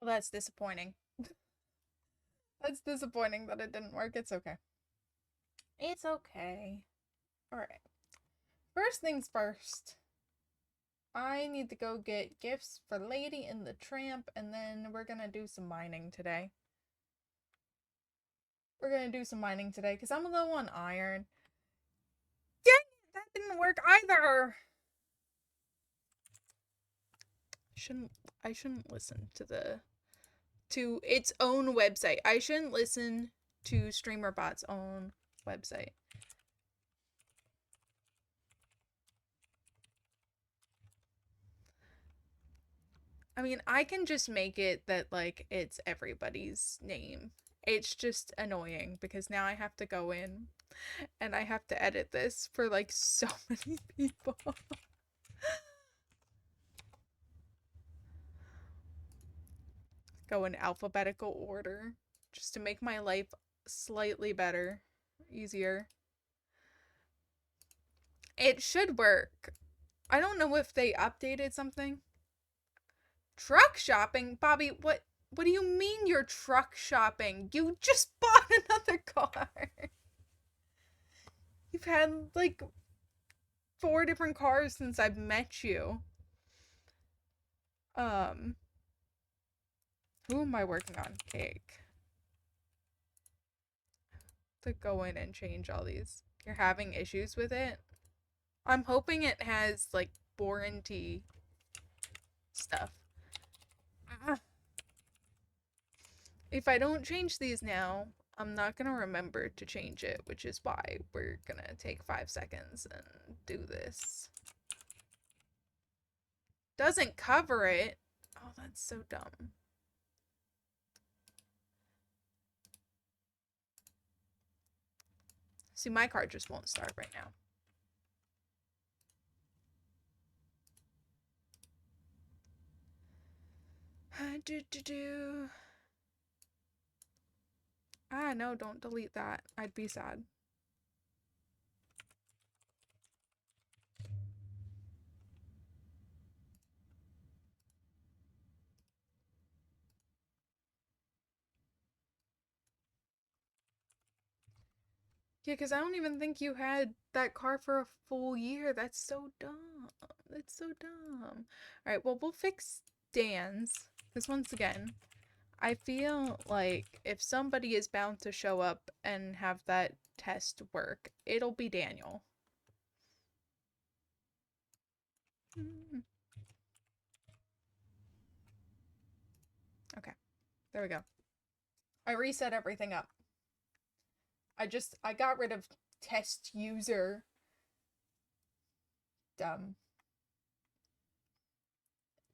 Well, that's disappointing. That's disappointing that it didn't work. It's okay. It's okay. Alright. First things first. I need to go get gifts for Lady and the Tramp, and then we're gonna do some mining today. Because I'm low on iron. Dang it! That didn't work either! Shouldn't I shouldn't listen to its own website. I shouldn't listen to StreamerBot's own website. I mean, I can just make it that, like, it's everybody's name. It's just annoying because now I have to go in and I have to edit this for, like, so many people. Go in alphabetical order just to make my life slightly better, easier. It should work. I don't know if they updated something. Truck shopping? Bobby, what do you mean you're truck shopping? You just bought another car. You've had like 4 different cars since I've met you. Who am I working on? Cake. To go in and change all these. You're having issues with it? I'm hoping it has like warranty stuff. If I don't change these now, I'm not gonna remember to change it, which is why we're gonna take 5 seconds and do this. Doesn't cover it. Oh, that's so dumb. See, my card just won't start right now. Ah, no, don't delete that. I'd be sad. Yeah, because I don't even think you had that car for a full year. That's so dumb. That's so dumb. Alright, well, we'll fix Dan's. Because once again, I feel like if somebody is bound to show up and have that test work, it'll be Daniel. Okay, there we go. I reset everything up. I got rid of test user. Dumb.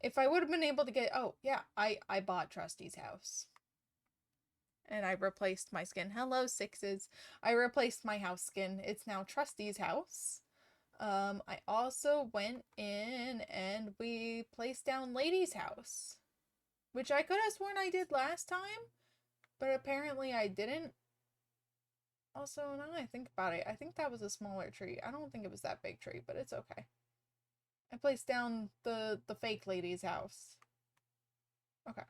If I would have been able to get, oh yeah, I bought Trusty's house. And I replaced my skin. Hello, sixes. I replaced my house skin. It's now Trusty's house. I also went in and we placed down Lady's house. Which I could have sworn I did last time, but apparently I didn't. Also, now I think about it, I think that was a smaller tree. I don't think it was that big tree, but it's okay. I placed down the fake lady's house. Okay.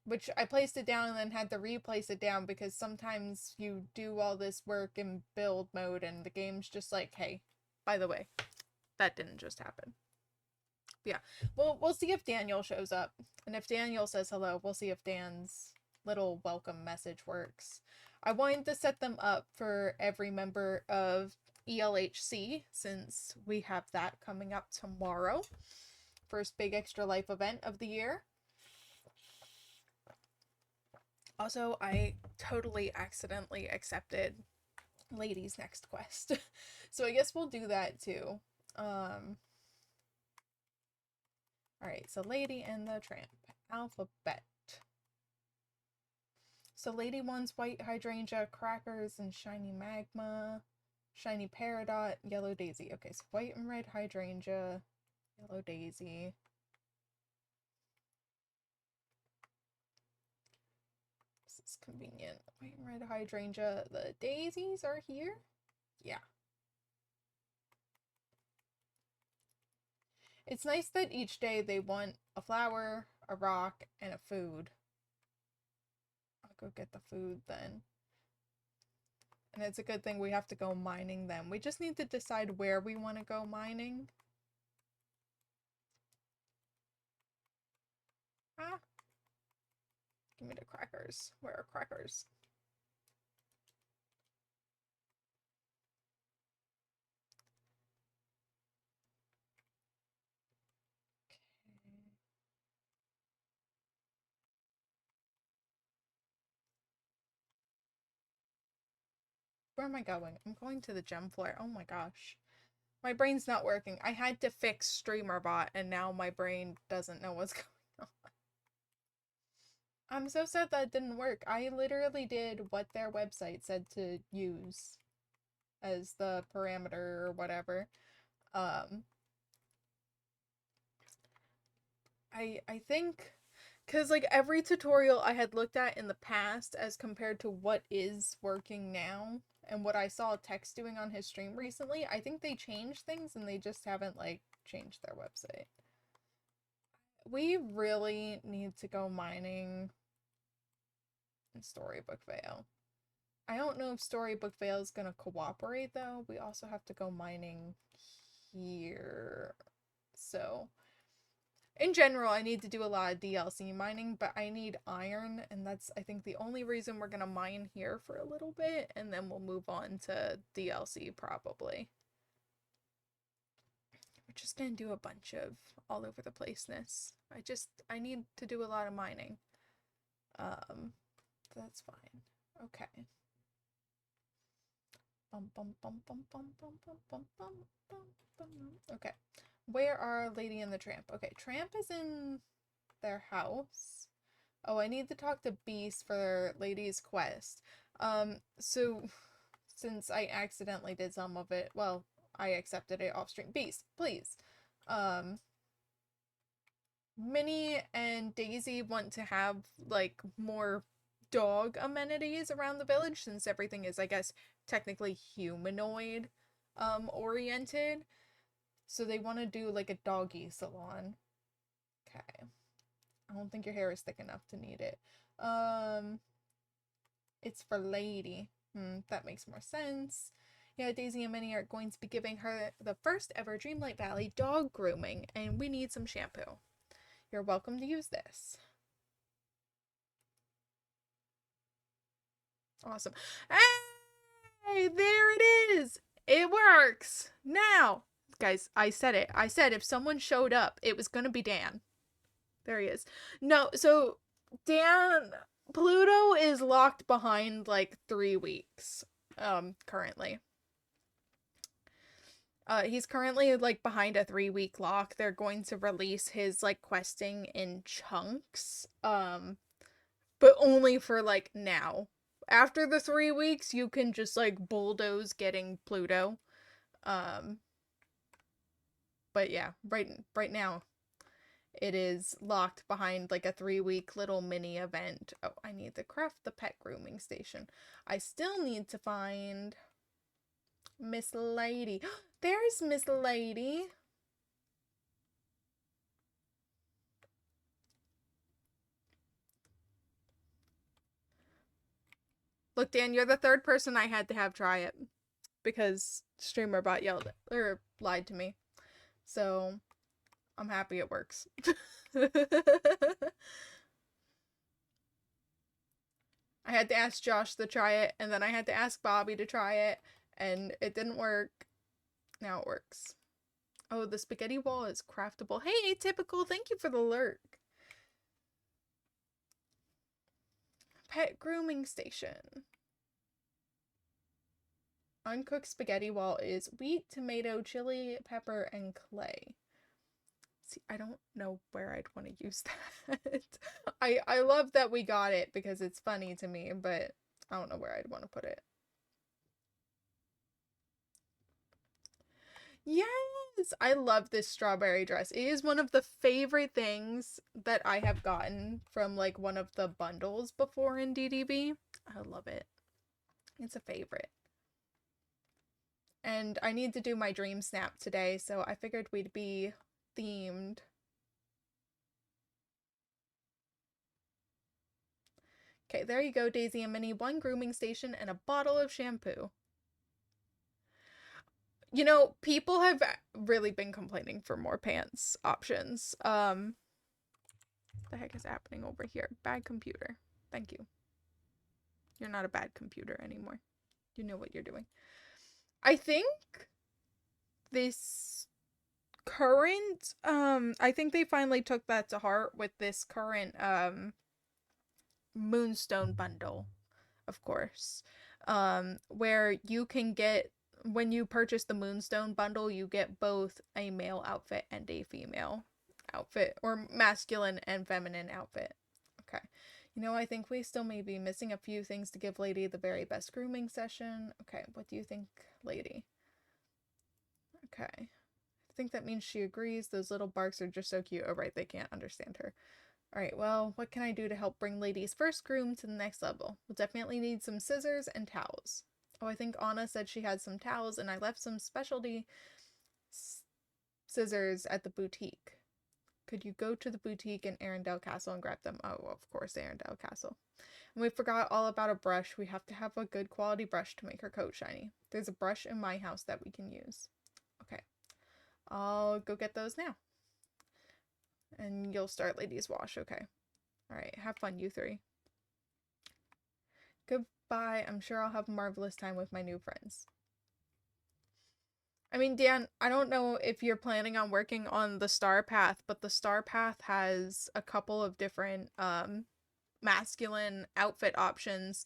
Which I placed it down and then had to replace it down because sometimes you do all this work in build mode and the game's just like, hey, by the way, that didn't just happen. But yeah, we'll see if Daniel shows up. And if Daniel says hello, we'll see if Dan's little welcome message works. I wanted to set them up for every member of ELHC since we have that coming up tomorrow. First big extra life event of the year. Also, I totally accidentally accepted Lady's next quest. So I guess we'll do that too. Alright, so Lady and the Tramp. Alphabet. So Lady wants white hydrangea, crackers, and shiny magma. Shiny peridot, yellow daisy. Okay, so white and red hydrangea, yellow daisy. This is convenient. White and red hydrangea. The daisies are here? Yeah. It's nice that each day they want a flower, a rock, and a food. I'll go get the food then. And it's a good thing we have to go mining them. We just need to decide where we want to go mining. Ah. Give me the crackers. Where are crackers? Okay. Where am I going? I'm going to the gem floor. Oh my gosh. My brain's not working. I had to fix StreamerBot and now my brain doesn't know what's going on. I'm so sad that it didn't work. I literally did what their website said to use as the parameter or whatever. I think because like every tutorial I had looked at in the past as compared to what is working now and what I saw Tex doing on his stream recently, I think they changed things and they just haven't like changed their website. We really need to go mining in Storybook Vale. I don't know if Storybook Vale is gonna cooperate though. We also have to go mining here. So in general, I need to do a lot of DLC mining, but I need iron, and that's, I think, the only reason we're gonna mine here for a little bit, and then we'll move on to DLC, probably. We're just gonna do a bunch of all over the placeness. I need to do a lot of mining. That's fine. Okay. Okay. Where are Lady and the Tramp? Okay, Tramp is in their house. Oh, I need to talk to Beast for Lady's quest. So since I accidentally did some of it, well, I accepted it off stream. Beast, please. Minnie and Daisy want to have like more dog amenities around the village since everything is, I guess, technically humanoid oriented. So they want to do like a doggy salon. Okay. I don't think your hair is thick enough to need it. It's for Lady. That makes more sense. Yeah, Daisy and Minnie are going to be giving her the first ever Dreamlight Valley dog grooming, and we need some shampoo. You're welcome to use this. Awesome. Hey, there it is! It works! Now! Guys, I said it. I said if someone showed up, it was gonna be Dan. There he is. No, so Dan, Pluto is locked behind like 3 weeks, currently. He's currently like behind a 3-week lock. They're going to release his like questing in chunks, but only for like now. After the 3 weeks, you can just like bulldoze getting Pluto. But yeah, right now, it is locked behind like a 3-week little mini event. Oh, I need to craft the pet grooming station. I still need to find Miss Lady. There's Miss Lady. Look, Dan, you're the third person I had to have try it because StreamerBot yelled or lied to me. So I'm happy it works. I had to ask Josh to try it, and then I had to ask Bobby to try it, and it didn't work. Now it works. Oh, the spaghetti wall is craftable. Hey, Atypical, thank you for the lurk. Pet grooming station. Uncooked spaghetti wall is wheat, tomato, chili, pepper, and clay. See, I don't know where I'd want to use that. I love that we got it because it's funny to me, but I don't know where I'd want to put it. Yes! I love this strawberry dress. It is one of the favorite things that I have gotten from like one of the bundles before in DDB. I love it. It's a favorite. And I need to do my dream snap today, so I figured we'd be themed. Okay, there you go, Daisy and Minnie. 1 grooming station and a bottle of shampoo. You know, people have really been complaining for more pants options. What the heck is happening over here? Bad computer. Thank you. You're not a bad computer anymore. You know what you're doing. I think this current, I think they finally took that to heart with this current, Moonstone bundle, of course, where you can get, when you purchase the Moonstone bundle, you get both a male outfit and a female outfit, or masculine and feminine outfit. Okay. You know, I think we still may be missing a few things to give Lady the very best grooming session. Okay, what do you think, Lady? Okay. I think that means she agrees. Those little barks are just so cute. Oh, right, they can't understand her. Alright, well, what can I do to help bring Lady's first groom to the next level? We'll definitely need some scissors and towels. Oh, I think Anna said she had some towels, and I left some specialty scissors at the boutique. Could you go to the boutique in Arendelle Castle and grab them? Oh, of course, Arendelle Castle. And we forgot all about a brush. We have to have a good quality brush to make her coat shiny. There's a brush in my house that we can use. Okay, I'll go get those now. And you'll start Lady's wash, okay. Alright, have fun, you 3. Goodbye. I'm sure I'll have a marvelous time with my new friends. I mean, Dan, I don't know if you're planning on working on the Star Path, but the Star Path has a couple of different masculine outfit options.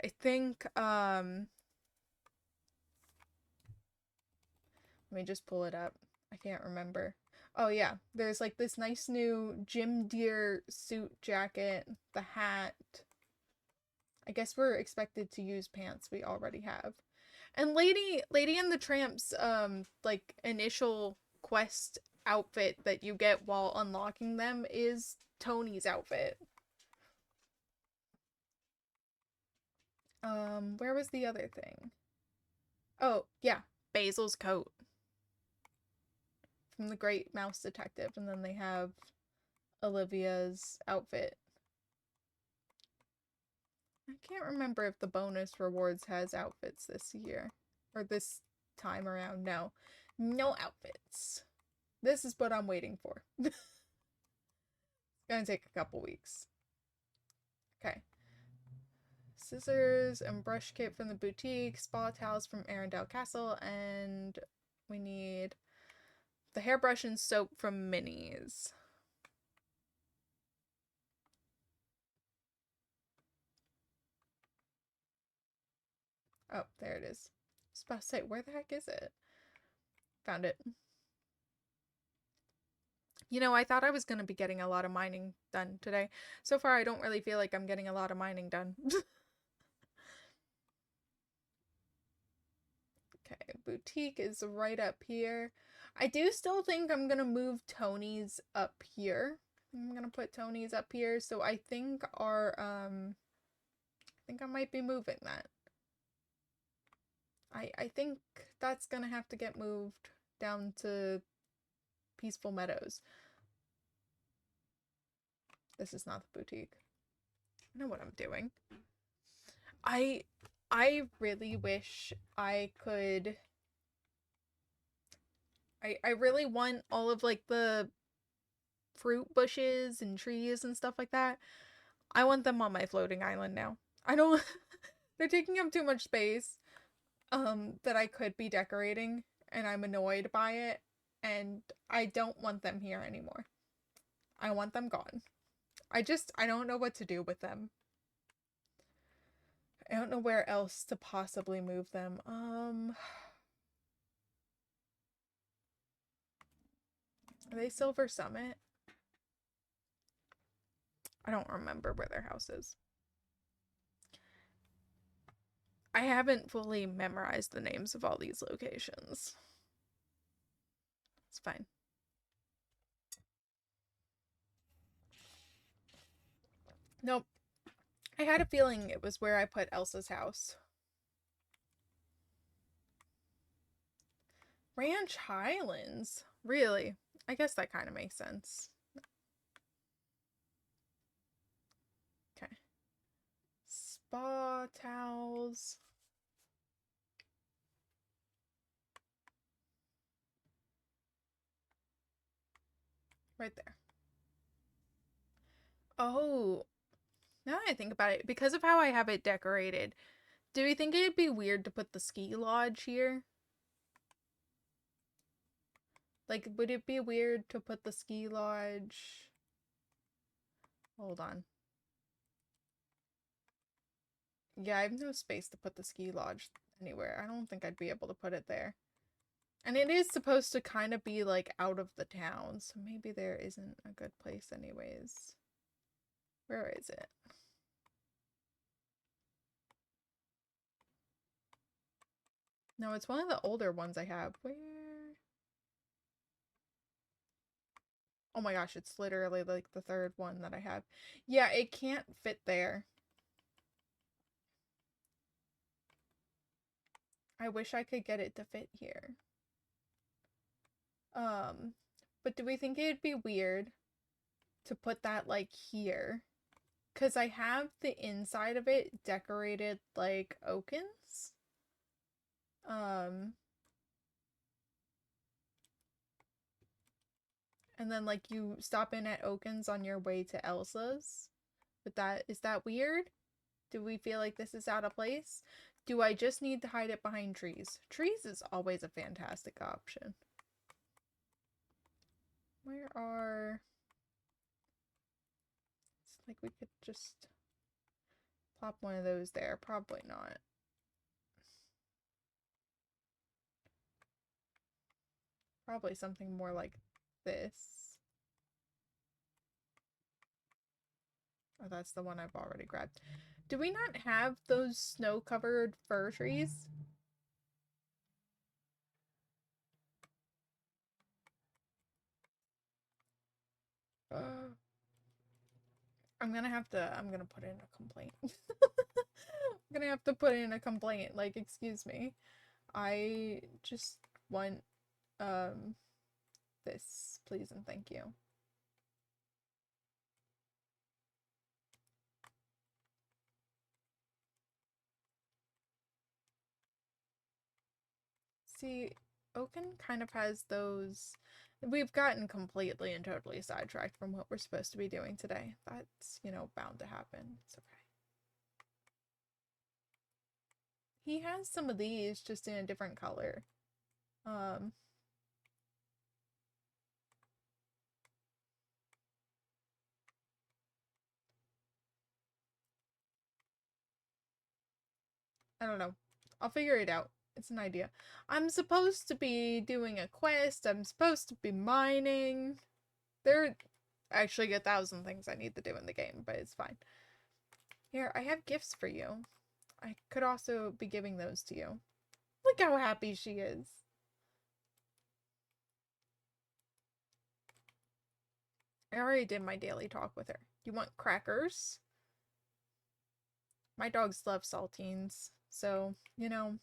I think let me just pull it up. I can't remember. Oh yeah, there's like this nice new Jim Deere suit jacket, the hat. I guess we're expected to use pants we already have. And Lady and the Tramp's like initial quest outfit that you get while unlocking them is Tony's outfit. Where was the other thing? Oh, yeah, Basil's coat from the Great Mouse Detective, and then they have Olivia's outfit. I can't remember if the bonus rewards has outfits this year. Or this time around. No. No outfits. This is what I'm waiting for. It's gonna take a couple weeks. Okay. Scissors and brush kit from the boutique. Spa towels from Arendelle Castle. And we need the hairbrush and soap from Minnie's. Oh, there it is. I was about to say, where the heck is it? Found it. You know, I thought I was going to be getting a lot of mining done today. So far, I don't really feel like I'm getting a lot of mining done. Okay, boutique is right up here. I do still think I'm going to move Tony's up here. I'm going to put Tony's up here. So I think I think I might be moving that. I think that's going to have to get moved down to Peaceful Meadows. This is not the boutique. I know what I'm doing. I really wish I could. I really want all of like the fruit bushes and trees and stuff like that. I want them on my floating island now. I don't they're taking up too much space that I could be decorating, and I'm annoyed by it, and I don't want them here anymore. I want them gone. I don't know what to do with them. I don't know where else to possibly move them. Are they Silver Summit? I don't remember where their house is. I haven't fully memorized the names of all these locations. It's fine. Nope. I had a feeling it was where I put Elsa's house. Ranch Highlands? Really? I guess that kind of makes sense. Okay. spa towels. Right there. Oh, now that I think about it, because of how I have it decorated, do we think it'd be weird to put the ski lodge here? Like, would it be weird to put the ski lodge? Hold on. Yeah, I have no space to put the ski lodge anywhere. I don't think I'd be able to put it there. And it is supposed to kind of be, like, out of the town, so maybe there isn't a good place anyways. Where is it? No, it's one of the older ones I have. Where? Oh my gosh, it's literally, like, the third one that I have. Yeah, it can't fit there. I wish I could get it to fit here. But do we think it'd be weird to put that, like, here? Because I have the inside of it decorated like Oakens. And then, like, you stop in at Oakens on your way to Elsa's. But is that weird? Do we feel like this is out of place? Do I just need to hide it behind trees? Trees is always a fantastic option. Where are... It's like we could just plop one of those there. Probably not. Probably something more like this. Oh, that's the one I've already grabbed. Do we not have those snow-covered fir trees? I'm gonna put in a complaint. I'm gonna have to put in a complaint. Like, excuse me. I just want, this, please and thank you. See, Oaken kind of has those... We've gotten completely and totally sidetracked from what we're supposed to be doing today. That's, you know, bound to happen. It's okay. He has some of these just in a different color. I don't know. I'll figure it out. It's an idea. I'm supposed to be doing a quest. I'm supposed to be mining. There are actually 1,000 things I need to do in the game, but it's fine. Here, I have gifts for you. I could also be giving those to you. Look how happy she is. I already did my daily talk with her. You want crackers? My dogs love saltines, so, you know,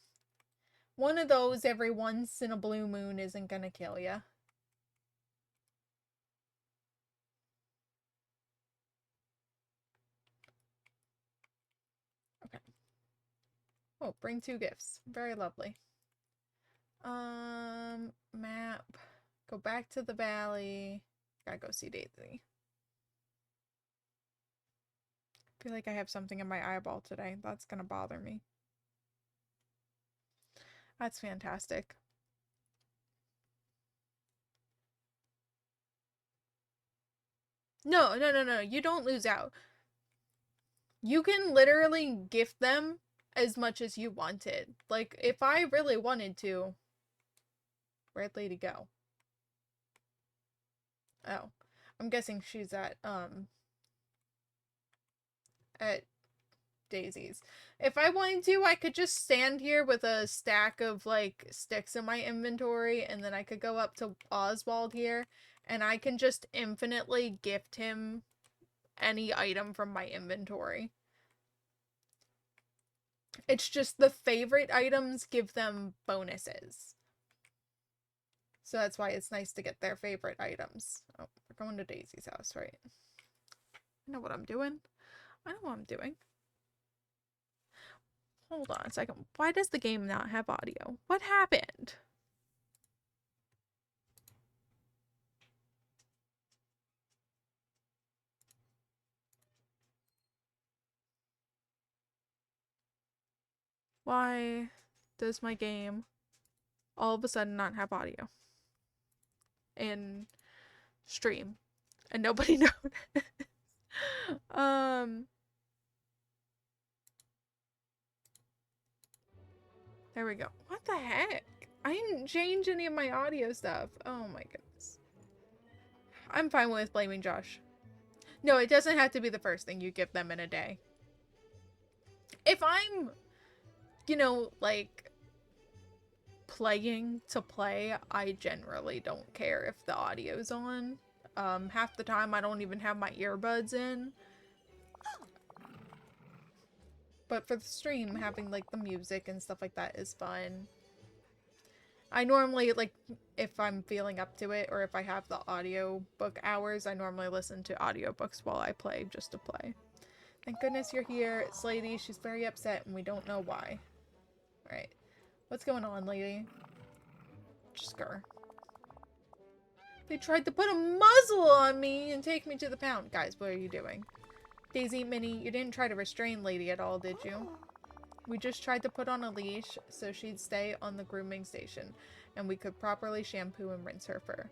one of those every once in a blue moon isn't gonna kill ya. Okay. Oh, bring 2 gifts. Very lovely. Map. Go back to the valley. Gotta go see Daisy. I feel like I have something in my eyeball today. That's gonna bother me. That's fantastic. No, no, no, no. You don't lose out. You can literally gift them as much as you wanted. Like, if I really wanted to... Where'd Lady go? Oh. I'm guessing she's at Daisy's. If I wanted to, I could just stand here with a stack of, like, sticks in my inventory, and then I could go up to Oswald here, and I can just infinitely gift him any item from my inventory. It's just the favorite items give them bonuses. So that's why it's nice to get their favorite items. Oh, we're going to Daisy's house, right? I know what I'm doing. I know what I'm doing. Hold on a second. Why does the game not have audio? What happened? Why does my game all of a sudden not have audio in stream and nobody noticed? There we go. What the heck? I didn't change any of my audio stuff. Oh my goodness. I'm fine with blaming Josh. No, it doesn't have to be the first thing you give them in a day. If I'm, you know, like, playing to play, I generally don't care if the audio's on. Half the time I don't even have my earbuds in. But for the stream, having, like, the music and stuff like that is fun. I normally, like, if I'm feeling up to it, or if I have the audiobook hours, I normally listen to audiobooks while I play, just to play. Thank goodness you're here. It's Lady. She's very upset, and we don't know why. Right. What's going on, Lady? Just go. They tried to put a muzzle on me and take me to the pound. Guys, what are you doing? Daisy, Minnie, you didn't try to restrain Lady at all, did you? We just tried to put on a leash so she'd stay on the grooming station, and we could properly shampoo and rinse her fur.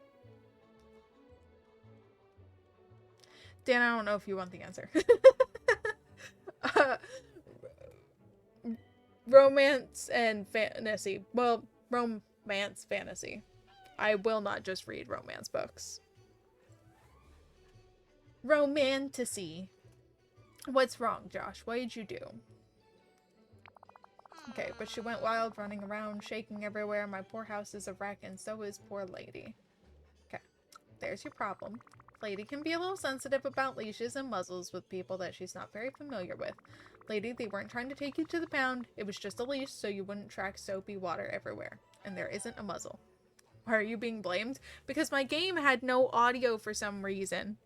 Dan, I don't know if you want the answer. Romance and fantasy. Well, romance fantasy. I will not just read romance books. Romantasy. What's wrong, Josh? What did you do? Okay, but she went wild, running around, shaking everywhere. My poor house is a wreck, and so is poor Lady. Okay, there's your problem. Lady can be a little sensitive about leashes and muzzles with people that she's not very familiar with. Lady, they weren't trying to take you to the pound. It was just a leash so you wouldn't track soapy water everywhere. And there isn't a muzzle. Why are you being blamed? Because my game had no audio for some reason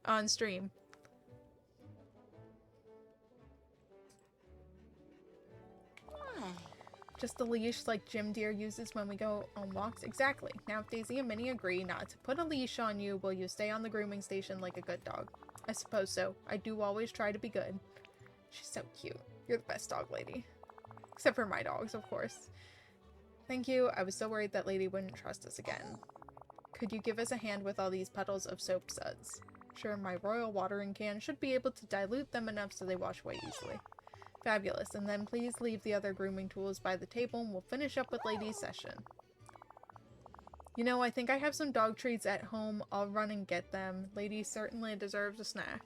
on stream. Just a leash like Jim Deere uses when we go on walks? Exactly. Now if Daisy and Minnie agree not to put a leash on you, will you stay on the grooming station like a good dog? I suppose so. I do always try to be good. She's so cute. You're the best dog, Lady. Except for my dogs, of course. Thank you. I was so worried that Lady wouldn't trust us again. Could you give us a hand with all these puddles of soap suds? Sure, my royal watering can should be able to dilute them enough so they wash away easily. Fabulous. And then please leave the other grooming tools by the table and we'll finish up with Lady's session. You know, I think I have some dog treats at home. I'll run and get them. Lady certainly deserves a snack.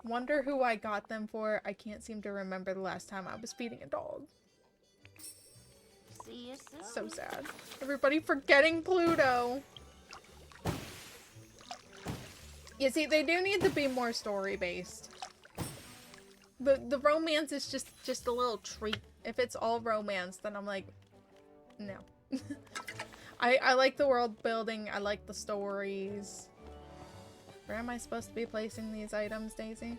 Wonder who I got them for. I can't seem to remember the last time I was feeding a dog. See you soon. So sad. Everybody forgetting Pluto. You see, they do need to be more story-based. The romance is just a little treat. If it's all romance, then I'm like, no. I like the world building. I like the stories. Where am I supposed to be placing these items, Daisy?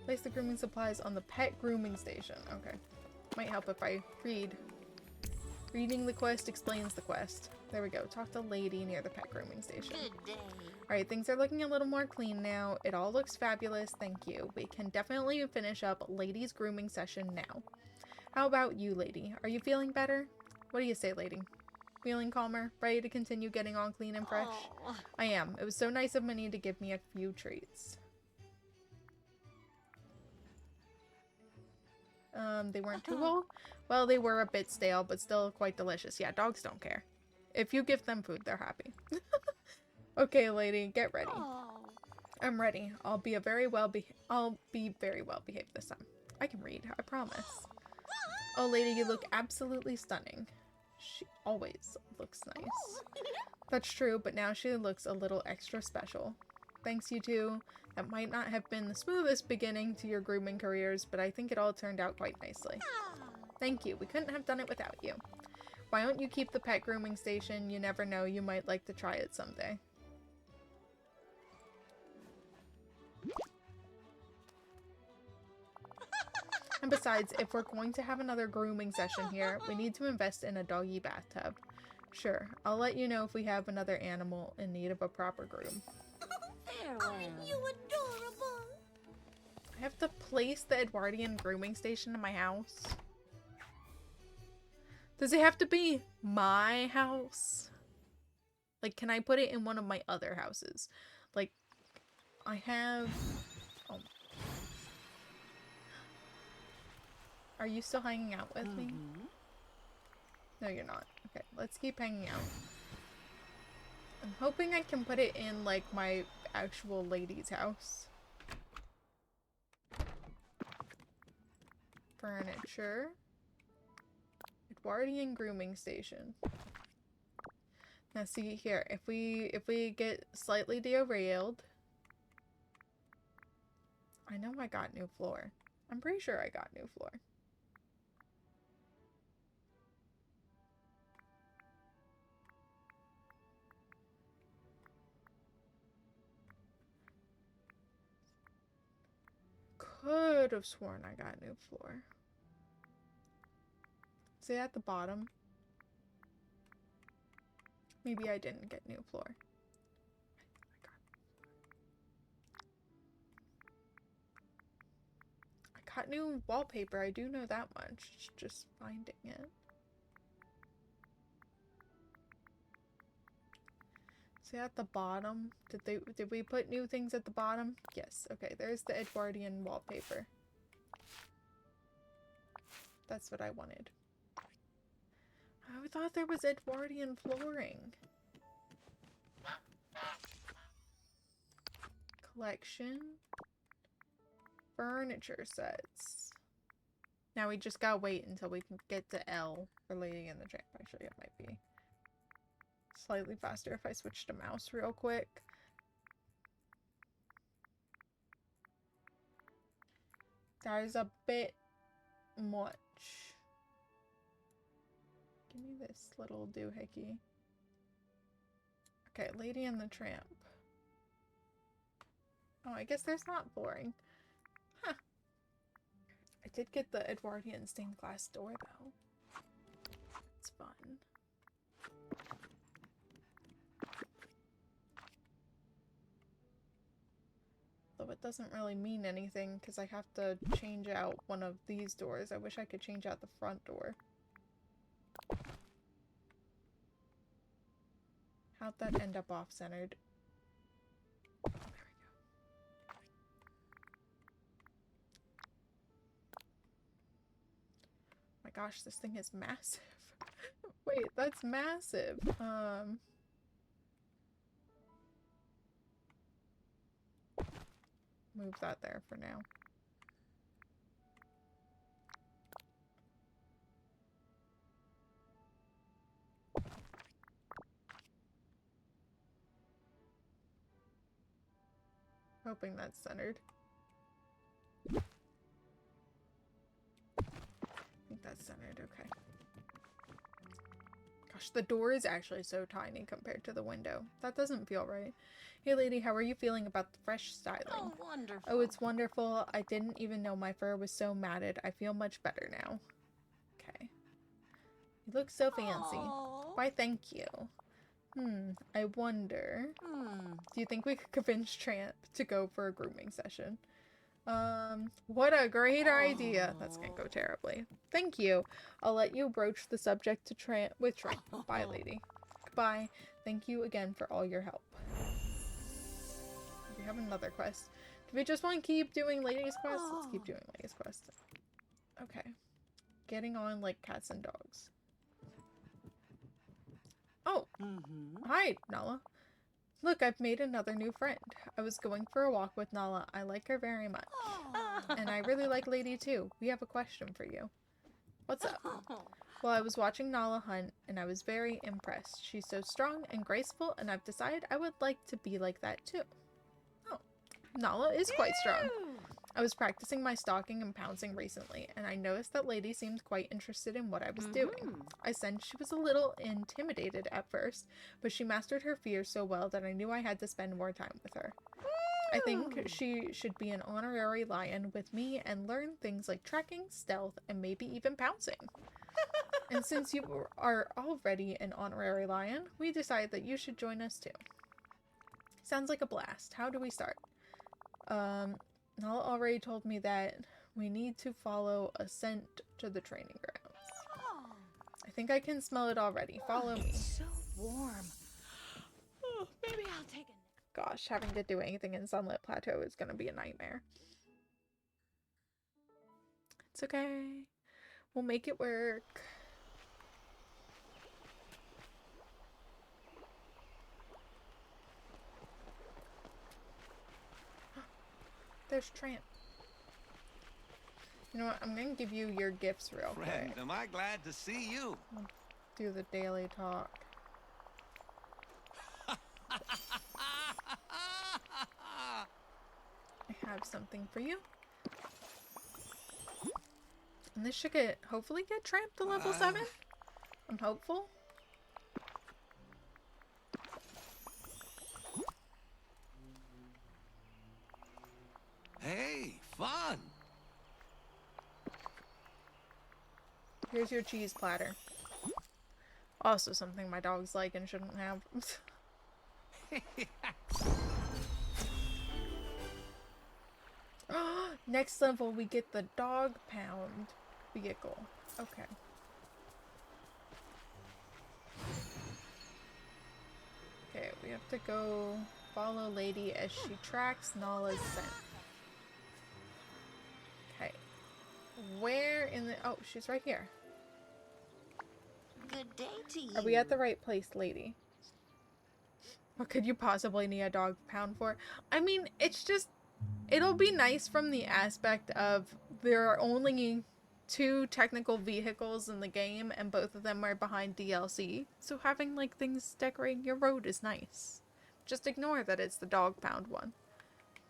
Place the grooming supplies on the pet grooming station. Okay. Might help if I read. Reading the quest explains the quest. There we go. Talk to Lady near the pet grooming station. Good day. Alright, things are looking a little more clean now. It all looks fabulous, thank you. We can definitely finish up Lady's grooming session now. How about you, Lady? Are you feeling better? What do you say, Lady? Feeling calmer? Ready to continue getting all clean and fresh? Oh. I am. It was so nice of Minnie to give me a few treats. They weren't too old? Well, they were a bit stale, but still quite delicious. Yeah, dogs don't care. If you give them food, they're happy. Okay, Lady, get ready. Oh. I'm ready. I'll be very well behaved this time. I can read, I promise. Oh, Lady, you look absolutely stunning. She always looks nice. That's true, but now she looks a little extra special. Thanks, you two. That might not have been the smoothest beginning to your grooming careers, but I think it all turned out quite nicely. Thank you. We couldn't have done it without you. Why don't you keep the pet grooming station? You never know. You might like to try it someday. And Besides, if we're going to have another grooming session here, we need to invest in a doggy bathtub. Sure, I'll let you know if we have another animal in need of a proper groom. Aren't you adorable? I have to place the Edwardian grooming station in my house. Does it have to be my house? Like, can I put it in one of my other houses? Like, I have... Oh. Are you still hanging out with me? No, you're not. Okay, let's keep hanging out. I'm hoping I can put it in, like, my actual lady's house. Furniture. Edwardian grooming station. Now see here, if we get slightly derailed. I know I got new floor. I'm pretty sure I got new floor. Could have sworn I got new floor. Is it at the bottom? Maybe I didn't get new floor. I got new wallpaper. I do know that much. It's just finding it. See at the bottom? Did we put new things at the bottom? Yes. Okay, there's the Edwardian wallpaper. That's what I wanted. I thought there was Edwardian flooring. Collection. Furniture sets. Now we just gotta wait until we can get to L for Lady and the Tramp. Actually, it might be slightly faster if I switch to mouse real quick. That is a bit much. Give me this little doohickey. Okay, Lady and the Tramp. Oh, I guess there's not flooring. Huh. I did get the Edwardian stained glass door, though. It's fun. Though it doesn't really mean anything, because I have to change out one of these doors. I wish I could change out the front door. How'd that end up off-centered? Oh, there we go. My gosh, this thing is massive. Wait, that's massive. Move that there for now. Hoping that's centered. I think that's centered, okay. Gosh, the door is actually so tiny compared to the window. That doesn't feel right. Hey lady, how are you feeling about the fresh styling? Oh, wonderful. Oh, it's wonderful. I didn't even know my fur was so matted. I feel much better now. Okay. You look so fancy. Aww. Why, thank you. I wonder. Do you think we could convince Tramp to go for a grooming session? What a great idea. That's gonna go terribly. Thank you. I'll let you broach the subject to Tramp. Bye, lady. Goodbye. Thank you again for all your help. We have another quest. Do we just want to keep doing ladies' quests? Let's keep doing ladies' quests. Okay. Getting on like cats and dogs. Oh! Hi, Nala. Look, I've made another new friend. I was going for a walk with Nala. I like her very much. And I really like Lady too. We have a question for you. What's up? Well, I was watching Nala hunt, and I was very impressed. She's so strong and graceful, and I've decided I would like to be like that too. Oh, Nala is quite strong. I was practicing my stalking and pouncing recently, and I noticed that Lady seemed quite interested in what I was doing. I sensed she was a little intimidated at first, but she mastered her fears so well that I knew I had to spend more time with her. I think she should be an honorary lion with me and learn things like tracking, stealth, and maybe even pouncing. And since you are already an honorary lion, we decided that you should join us too. Sounds like a blast. How do we start? Nala already told me that we need to follow a scent to the training grounds. I think I can smell it already. Follow me. It's so warm. Oh, maybe I'll take a nap. Gosh, having to do anything in Sunlit Plateau is gonna be a nightmare. It's okay. We'll make it work. There's Tramp. You know what? I'm gonna give you your gifts real Friend, quick. am I glad to see you? I'll do the daily talk. I have something for you. And this should hopefully get Tramp to level 7. I'm hopeful. Hey, fun! Here's your cheese platter. Also something my dogs like and shouldn't have. Next level we get the dog pound vehicle. Okay. Okay, we have to go follow Lady as she tracks Nala's scent. Okay. Where in the... Oh, she's right here. Good day to you. Are we at the right place, Lady? What could you possibly need a dog pound for? I mean, it's just... It'll be nice from the aspect of there are only 2 technical vehicles in the game and both of them are behind DLC. So having like things decorating your road is nice. Just ignore that it's the dog pound one.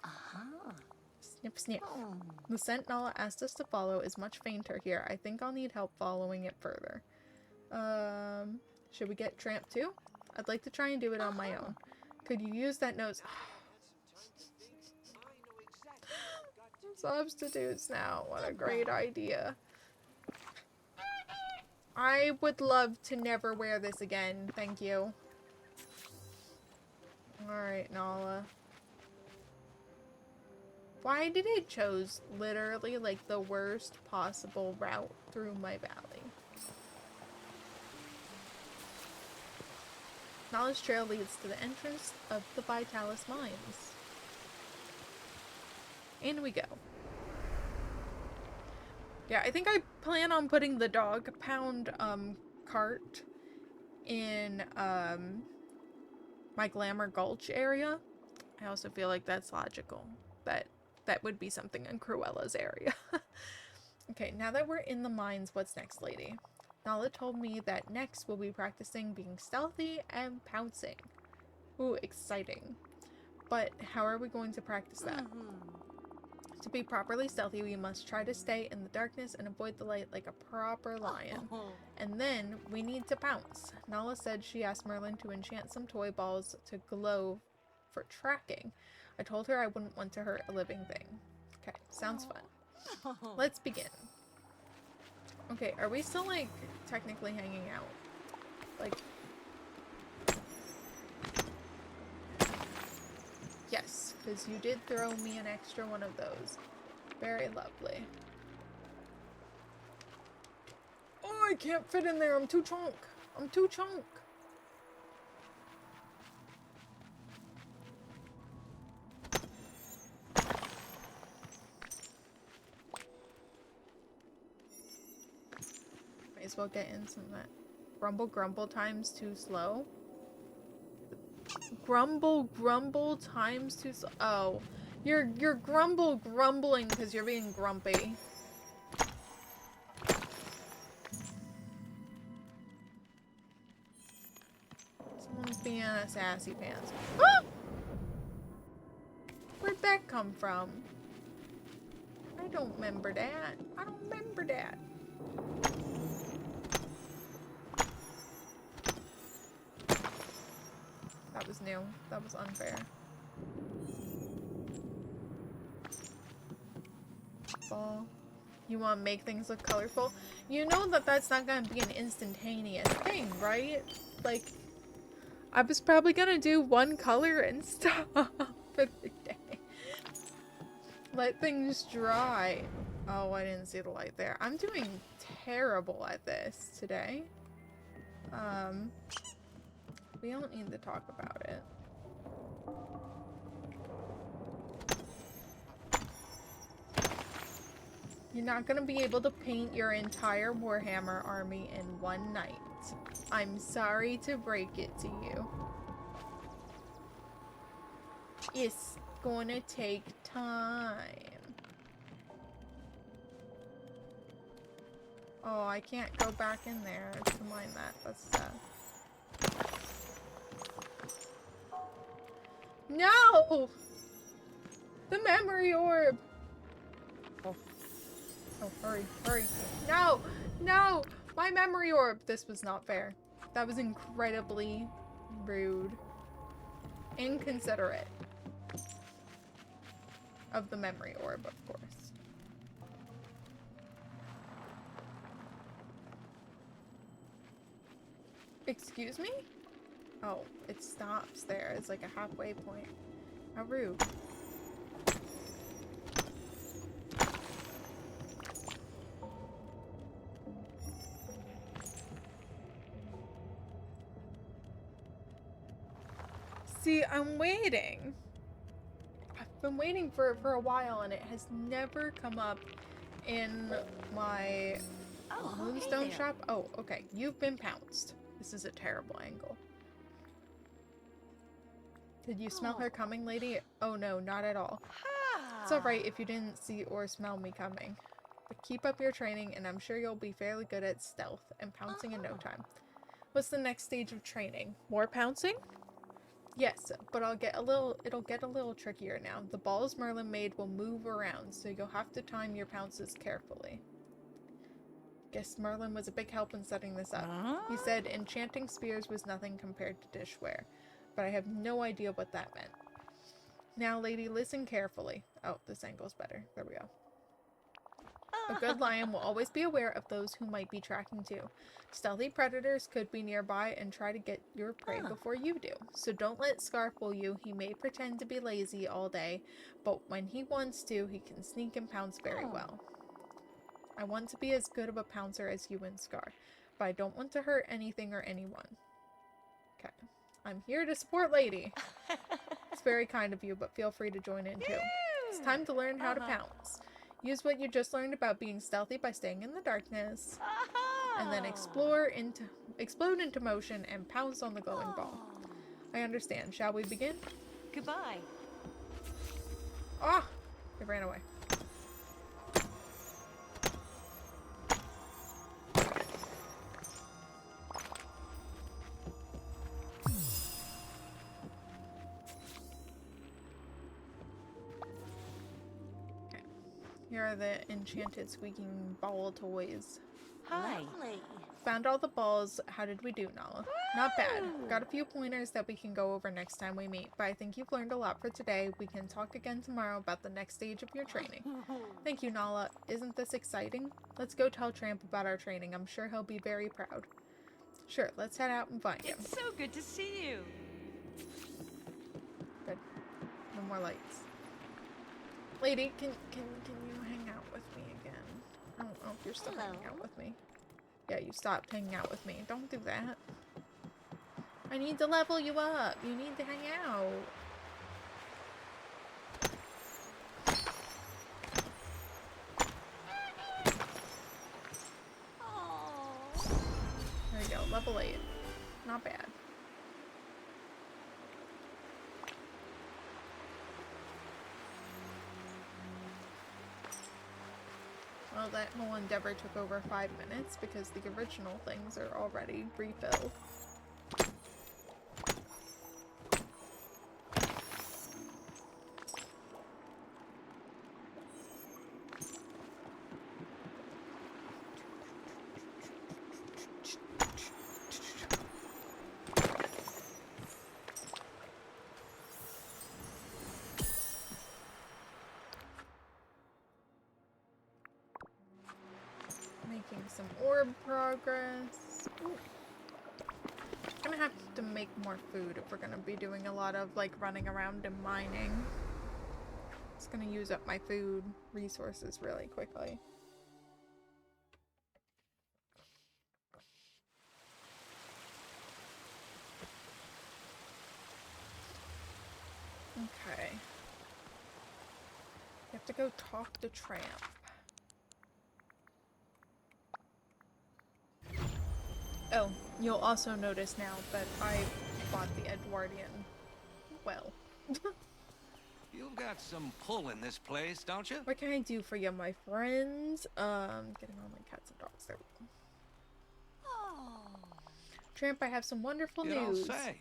Uh-huh. Snip snip. Oh. The scent Nala asked us to follow is much fainter here. I think I'll need help following it further. Should we get Tramp too? I'd like to try and do it on my own. Could you use that nose? Substitutes now. What a great idea. I would love to never wear this again. Thank you. Alright, Nala. Why did it chose literally like the worst possible route through my valley? Nala's trail leads to the entrance of the Vitalis mines. In we go. Yeah, I think I plan on putting the dog pound cart in my Glamour Gulch area. I also feel like that's logical. That would be something in Cruella's area. Okay, now that we're in the mines, what's next, Lady? Nala told me that next we'll be practicing being stealthy and pouncing. Ooh, exciting. But how are we going to practice that? To be properly stealthy, we must try to stay in the darkness and avoid the light like a proper lion. And then we need to pounce. Nala said she asked Merlin to enchant some toy balls to glow for tracking. I told her I wouldn't want to hurt a living thing. Okay, sounds fun. Let's begin. Okay, are we still, like, technically hanging out? Like... Yes, because you did throw me an extra one of those. Very lovely. Oh, I can't fit in there. I'm too chunk. I'm too chunk. Might as well get in some of that. Grumble times too slow. Grumble times too slow. Oh, you're grumbling because you're being grumpy. Someone's being a sassy pants. Ah! Where'd that come from? I don't remember that. I don't remember that. That was new. That was unfair. colorful. You want to make things look colorful? You know that that's not going to be an instantaneous thing, right? Like, I was probably going to do one color and stop for the day. Let things dry. Oh, I didn't see the light there. I'm doing terrible at this today. We don't need to talk about it. You're not gonna be able to paint your entire Warhammer army in one night. I'm sorry to break it to you. It's gonna take time. Oh, I can't go back in there to mine that. That's sad. No! The memory orb! Oh, hurry, hurry. No! No! My memory orb! This was not fair. That was incredibly rude. Inconsiderate. Of the memory orb, of course. Excuse me? Oh, it stops there. It's like a halfway point. How rude. See, I'm waiting. I've been waiting for it for a while and it has never come up in my Moonstone shop. Oh, okay. You've been pounced. This is a terrible angle. Did you smell her coming, lady? Oh no, not at all. It's alright if you didn't see or smell me coming. But keep up your training and I'm sure you'll be fairly good at stealth and pouncing in no time. What's the next stage of training? More pouncing? Yes, but it'll get a little trickier now. The balls Merlin made will move around, so you'll have to time your pounces carefully. Guess Merlin was a big help in setting this up. He said enchanting spears was nothing compared to dishware, but I have no idea what that meant. Now, lady, listen carefully. Oh, this angle's better. There we go. A good lion will always be aware of those who might be tracking too. Stealthy predators could be nearby and try to get your prey before you do. So don't let Scar fool you. He may pretend to be lazy all day, but when he wants to, he can sneak and pounce very well. I want to be as good of a pouncer as you and Scar, but I don't want to hurt anything or anyone. Okay. I'm here to support Lady. It's very kind of you, but feel free to join in too. It's time to learn how to pounce. Use what you just learned about being stealthy by staying in the darkness. And then explode into motion and pounce on the glowing ball. I understand. Shall we begin? Goodbye. Ah! It ran away. Here are the enchanted squeaking ball toys. Hi. Found all the balls. How did we do, Nala? Not bad. Got a few pointers that we can go over next time we meet, but I think you've learned a lot for today. We can talk again tomorrow about the next stage of your training. Thank you, Nala. Isn't this exciting? Let's go tell Tramp about our training. I'm sure he'll be very proud. Sure, let's head out and find him. It's so good to see you. Good. No more lights. Lady, can you hang out with me again? I don't know if you're still hanging out with me. Yeah, you stopped hanging out with me. Don't do that. I need to level you up. You need to hang out. There you go. Level 8. Not bad. Well, that whole endeavor took over 5 minutes because the original things are already refilled. making some orb progress. Ooh. Gonna have to make more food if we're gonna be doing a lot of like running around and mining. It's gonna use up my food resources really quickly. Okay. You have to go talk to Tramp. Oh, you'll also notice now that I bought the Edwardian well. You've got some pull in this place, don't you? What can I do for you, my friends? Getting all my cats and dogs. There we go. Oh. Tramp, I have some wonderful You don't news. say.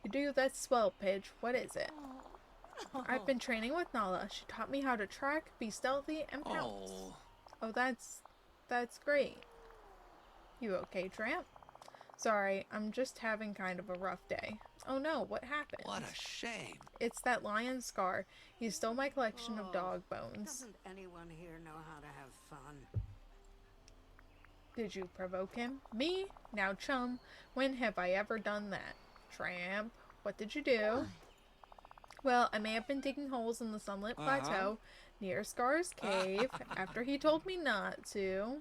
You do? That's swell, Pidge. What is it? Oh. I've been training with Nala. She taught me how to track, be stealthy, and pounce. Oh. Oh, that's great. You okay, Tramp? Sorry, I'm just having kind of a rough day. Oh no, what happened? What a shame. It's that lion Scar. He stole my collection of dog bones. Doesn't anyone here know how to have fun? Did you provoke him? Me? Now, chum, when have I ever done that? Tramp, what did you do? Well, I may have been digging holes in the sunlit plateau near Scar's cave after he told me not to.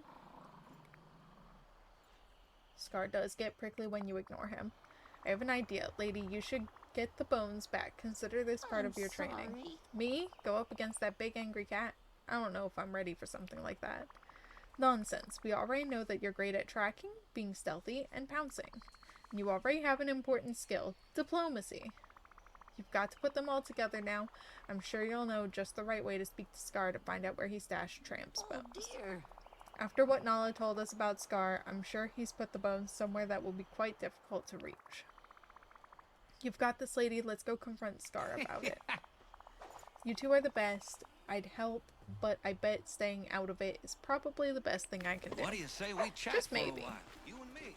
Scar does get prickly when you ignore him. I have an idea, lady. You should get the bones back. Consider this part of your training. Sorry. Me? Go up against that big angry cat? I don't know if I'm ready for something like that. Nonsense. We already know that you're great at tracking, being stealthy, and pouncing. You already have an important skill, diplomacy. You've got to put them all together now. I'm sure you'll know just the right way to speak to Scar to find out where he stashed Tramp's Oh bones. dear. After what Nala told us about Scar, I'm sure he's put the bones somewhere that will be quite difficult to reach. You've got this, lady. Let's go confront Scar about it. You two are the best. I'd help, but I bet staying out of it is probably the best thing I can do. What do you say we chat Just for maybe. a while? You and me.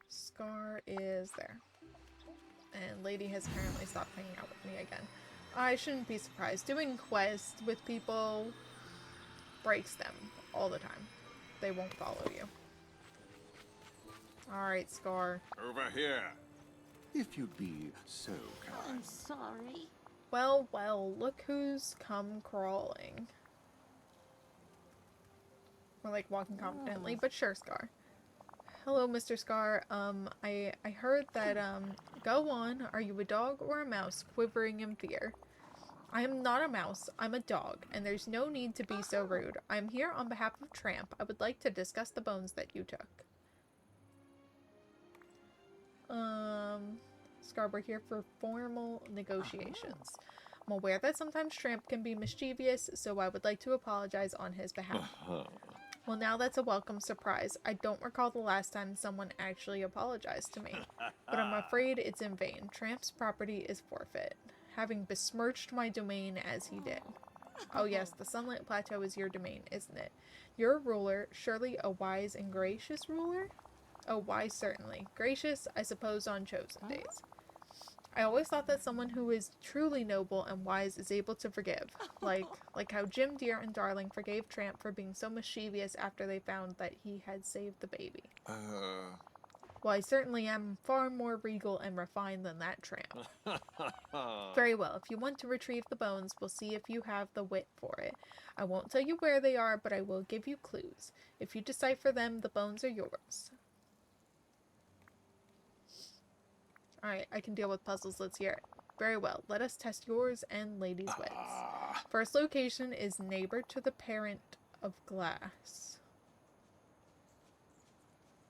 Scar is there. And Lady has apparently stopped hanging out with me again. I shouldn't be surprised. Doing quests with people breaks them all the time. They won't follow you. Alright, Scar. Over here. If you'd be so kind. I'm sorry. Well, well, look who's come crawling. We're like walking confidently, but sure, Scar. Hello, Mr. Scar. I heard that, go on. Are you a dog or a mouse quivering in fear? I am not a mouse. I'm a dog, and there's no need to be so rude. I'm here on behalf of Tramp. I would like to discuss the bones that you took. Scar, we're here for formal negotiations. I'm aware that sometimes Tramp can be mischievous, so I would like to apologize on his behalf. Well, now that's a welcome surprise. I don't recall the last time someone actually apologized to me, but I'm afraid it's in vain. Tramp's property is forfeit, having besmirched my domain as he did. Oh yes, the Sunlit Plateau is your domain, isn't it? You're a ruler, surely a wise and gracious ruler? Oh, wise certainly. Gracious, I suppose, on chosen days. I always thought that someone who is truly noble and wise is able to forgive. Like how Jim Deere and Darling forgave Tramp for being so mischievous after they found that he had saved the baby. Well, I certainly am far more regal and refined than that Tramp. Very well, if you want to retrieve the bones, we'll see if you have the wit for it. I won't tell you where they are, but I will give you clues. If you decipher them, the bones are yours. Alright, I can deal with puzzles. Let's hear it. Very well. Let us test yours and Lady's wits. First location is neighbor to the parent of glass.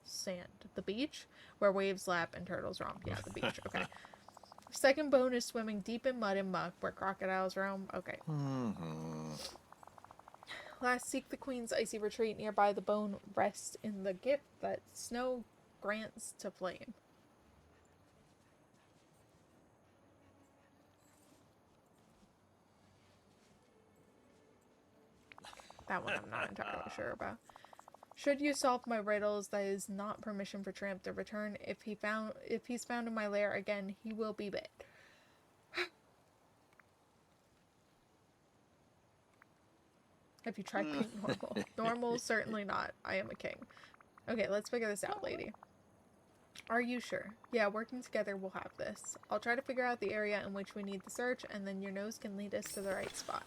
Sand. The beach? Where waves lap and turtles romp. Yeah, the beach. Okay. Second bone is swimming deep in mud and muck where crocodiles roam. Okay. Last, seek the queen's icy retreat. Nearby the bone rests in the gift that snow grants to flame. That one I'm not entirely sure about. Should you solve my riddles, that is not permission for Tramp to return. If he's found in my lair again, he will be bit. Have you tried being normal? Normal? Certainly not. I am a king. Okay, let's figure this out, lady. Are you sure? Yeah, working together we'll have this. I'll try to figure out the area in which we need the search, and then your nose can lead us to the right spot.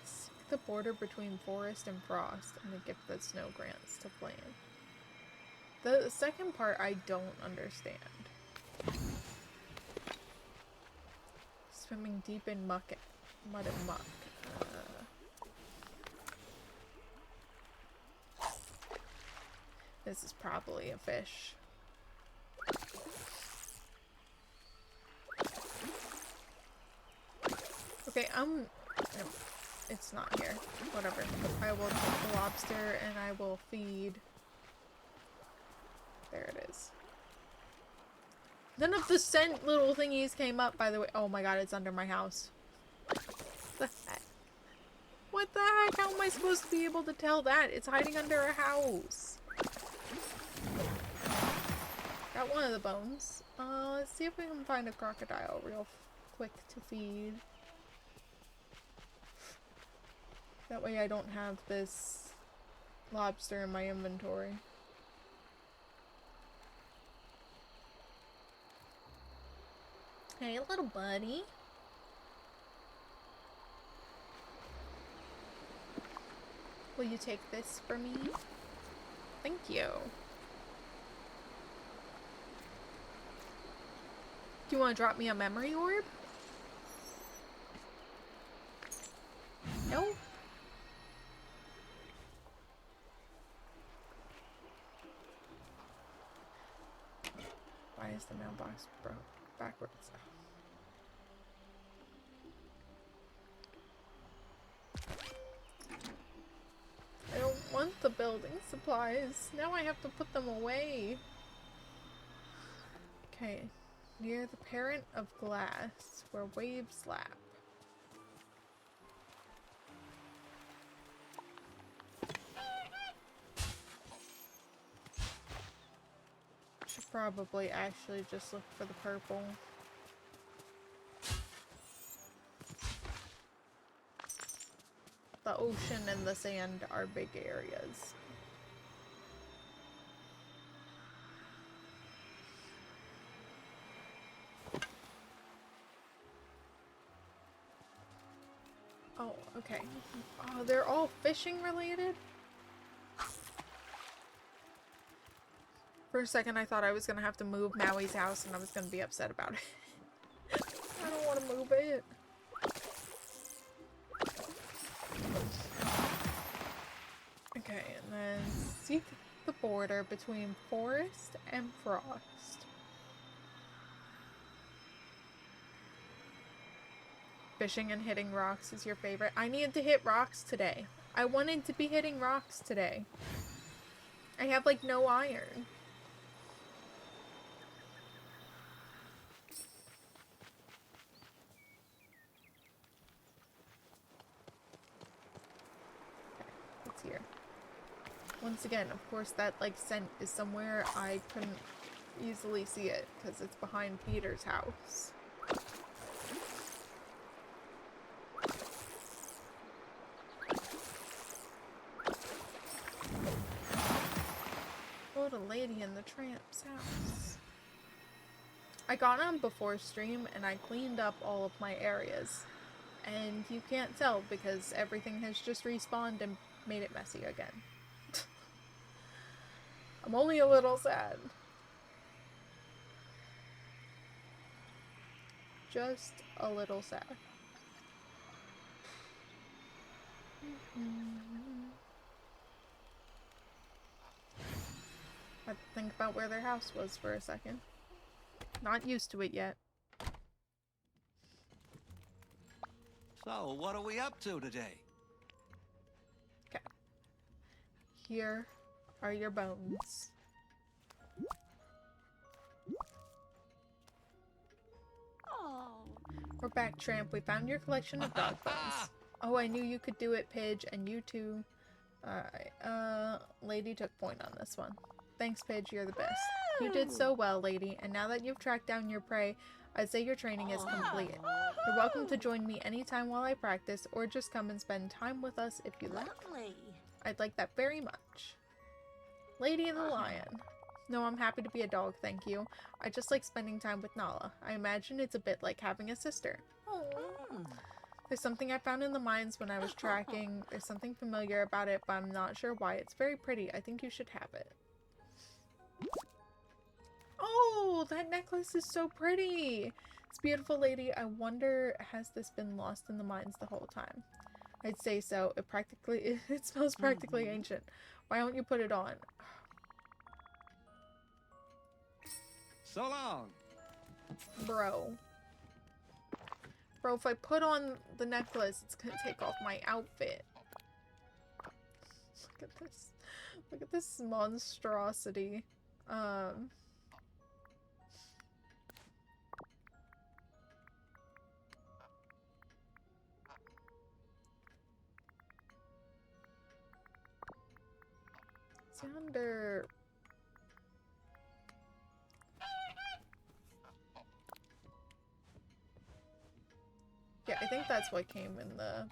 Seek the border between forest and frost, and the gift that snow grants to flame. The second part I don't understand. Swimming deep in mud and muck. This is probably a fish. Okay, it's not here. Whatever. I will take the lobster and I will feed. There it is. None of the scent little thingies came up, by the way. Oh my god, it's under my house. What the heck? What the heck? How am I supposed to be able to tell that? It's hiding under a house. Got one of the bones. Let's see if we can find a crocodile real quick to feed. That way I don't have this lobster in my inventory. Hey, little buddy. Will you take this for me? Thank you. Do you want to drop me a memory orb? No? Why is the mailbox broke backwards? I don't want the building supplies. Now I have to put them away. Okay. Near the parent of glass, where waves lap. Should probably actually just look for the purple. The ocean and the sand are big areas. Oh, okay. Oh, they're all fishing related? For a second I thought I was gonna have to move Maui's house and I was gonna be upset about it. I don't want to move it. Okay, and then seek the border between forest and frost. Fishing and hitting rocks is your favorite. I needed to hit rocks today. I wanted to be hitting rocks today. I have like no iron. Okay, it's here. Once again, of course, that like scent is somewhere I couldn't easily see it because it's behind Peter's house. A lady in the tramp's house. I got on before stream and I cleaned up all of my areas. And you can't tell because everything has just respawned and made it messy again. I'm only a little sad. Just a little sad. I had to think about where their house was for a second. Not used to it yet. So, what are we up to today? Okay. Here are your bones. Oh. We're back, Tramp. We found your collection of dog bones. Oh, I knew you could do it, Pidge, and you too. Alright, Lady took point on this one. Thanks, Pidge, you're the best. You did so well, Lady, and now that you've tracked down your prey, I'd say your training is complete. You're welcome to join me anytime while I practice, or just come and spend time with us if you like. Lovely. I'd like that very much. Lady and the Lion. No, I'm happy to be a dog, thank you. I just like spending time with Nala. I imagine it's a bit like having a sister. There's something I found in the mines when I was tracking. There's something familiar about it, but I'm not sure why. It's very pretty. I think you should have it. Oh, that necklace is so pretty. It's beautiful, lady. I wonder, has this been lost in the mines the whole time? I'd say so. It smells practically ancient. Why don't you put it on? So long. Bro, if I put on the necklace, it's gonna take off my outfit. Look at this. Look at this monstrosity. It's under... Yeah, I think that's what came in the...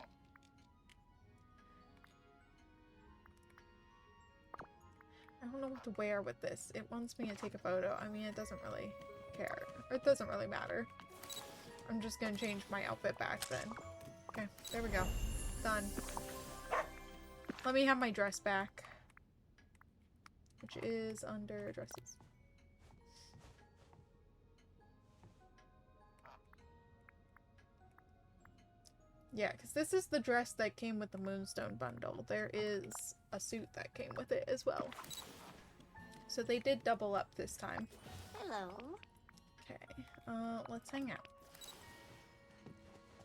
I don't know what to wear with this. It wants me to take a photo. I mean, it doesn't really care. Or it doesn't really matter. I'm just gonna change my outfit back then. Okay, there we go. Done. Let me have my dress back. Which is under dresses. Yeah, because this is the dress that came with the Moonstone bundle. There is a suit that came with it as well. So they did double up this time. Hello. Okay, let's hang out.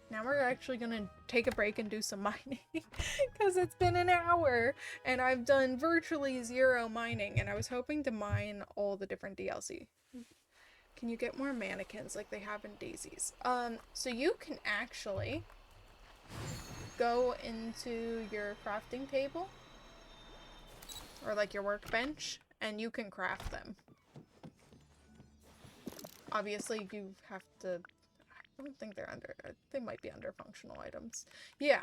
Now we're actually gonna take a break and do some mining. Because it's been an hour and I've done virtually 0 mining. And I was hoping to mine all the different DLC. Can you get more mannequins like they have in Daisy's? So you can actually... go into your crafting table or like your workbench and you can craft them. Obviously you have to, I don't think they're under, they might be under functional items. Yeah.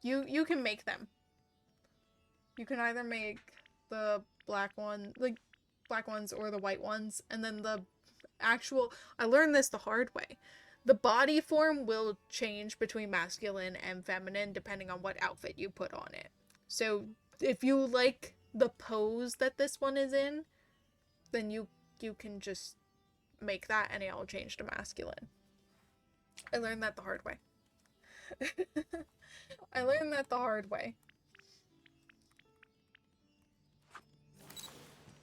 You can make them. You can either make the black ones or the white ones, and then the actual, I learned this the hard way. The body form will change between masculine and feminine depending on what outfit you put on it. So if you like the pose that this one is in, then you can just make that and it'll change to masculine. I learned that the hard way. I learned that the hard way.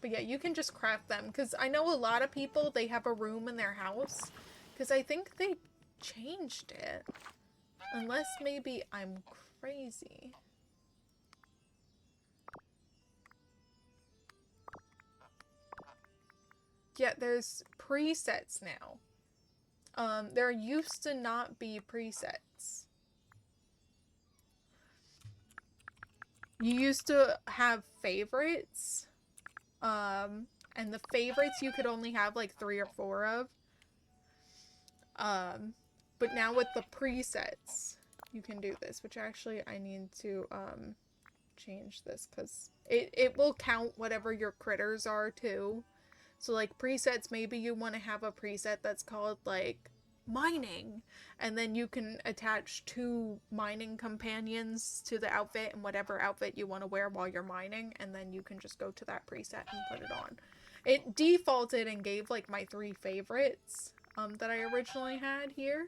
But yeah, you can just craft them, because I know a lot of people, they have a room in their house. Because I think they changed it. Unless maybe I'm crazy. Yeah, there's presets now. There used to not be presets. You used to have favorites. And the favorites you could only have like 3 or 4 of. But now with the presets, you can do this, which actually I need to, change this, because it will count whatever your critters are, too. So, like, presets, maybe you want to have a preset that's called, like, mining, and then you can attach 2 mining companions to the outfit, and whatever outfit you want to wear while you're mining, and then you can just go to that preset and put it on. It defaulted and gave, like, my 3 favorites, that I originally had here.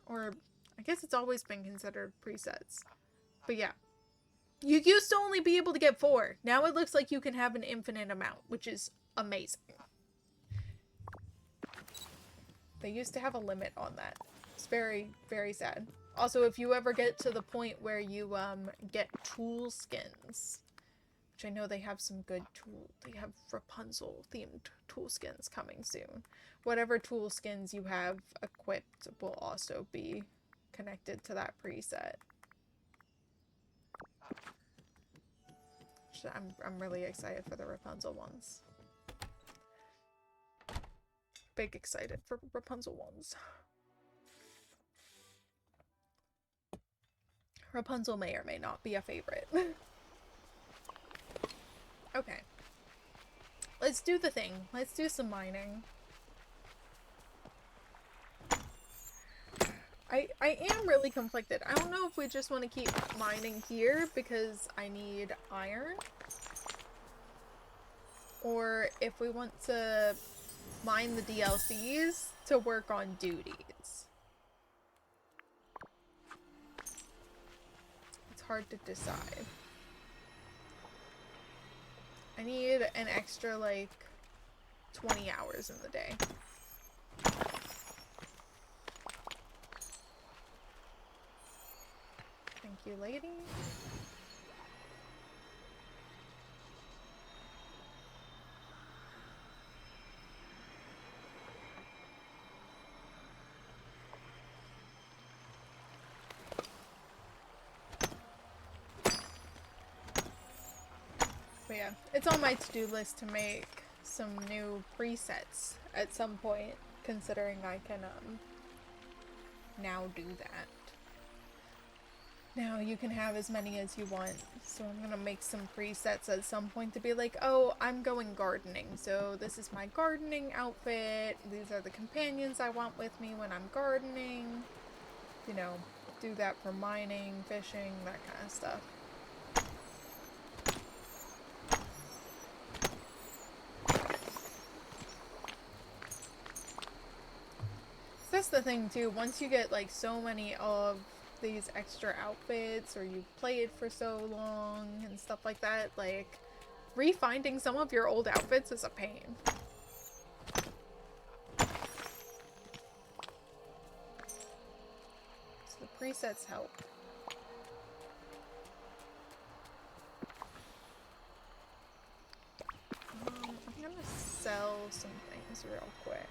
Or I guess it's always been considered presets. But yeah. You used to only be able to get 4. Now it looks like you can have an infinite amount, which is amazing. They used to have a limit on that. It's very, very sad. Also, if you ever get to the point where you, get tool skins, which I know they have some good they have Rapunzel-themed tool skins coming soon. Whatever tool skins you have equipped will also be connected to that preset. much. I'm really excited for the Rapunzel ones. Big excited for Rapunzel ones. Rapunzel may or may not be a favorite. Okay. Let's do the thing. Let's do some mining. I am really conflicted. I don't know if we just want to keep mining here because I need iron. Or if we want to mine the DLCs to work on duties. It's hard to decide. I need an extra, like, 20 hours in the day. Thank you, lady. But yeah, it's on my to-do list to make some new presets at some point, considering I can now do that. Now you can have as many as you want, so I'm gonna make some presets at some point to be like, oh, I'm going gardening, so this is my gardening outfit, these are the companions I want with me when I'm gardening, you know, do that for mining, fishing, that kind of stuff. That's the thing too, once you get like so many of these extra outfits or you play it for so long and stuff like that, like refinding some of your old outfits is a pain. So the presets help. I'm gonna sell some things real quick.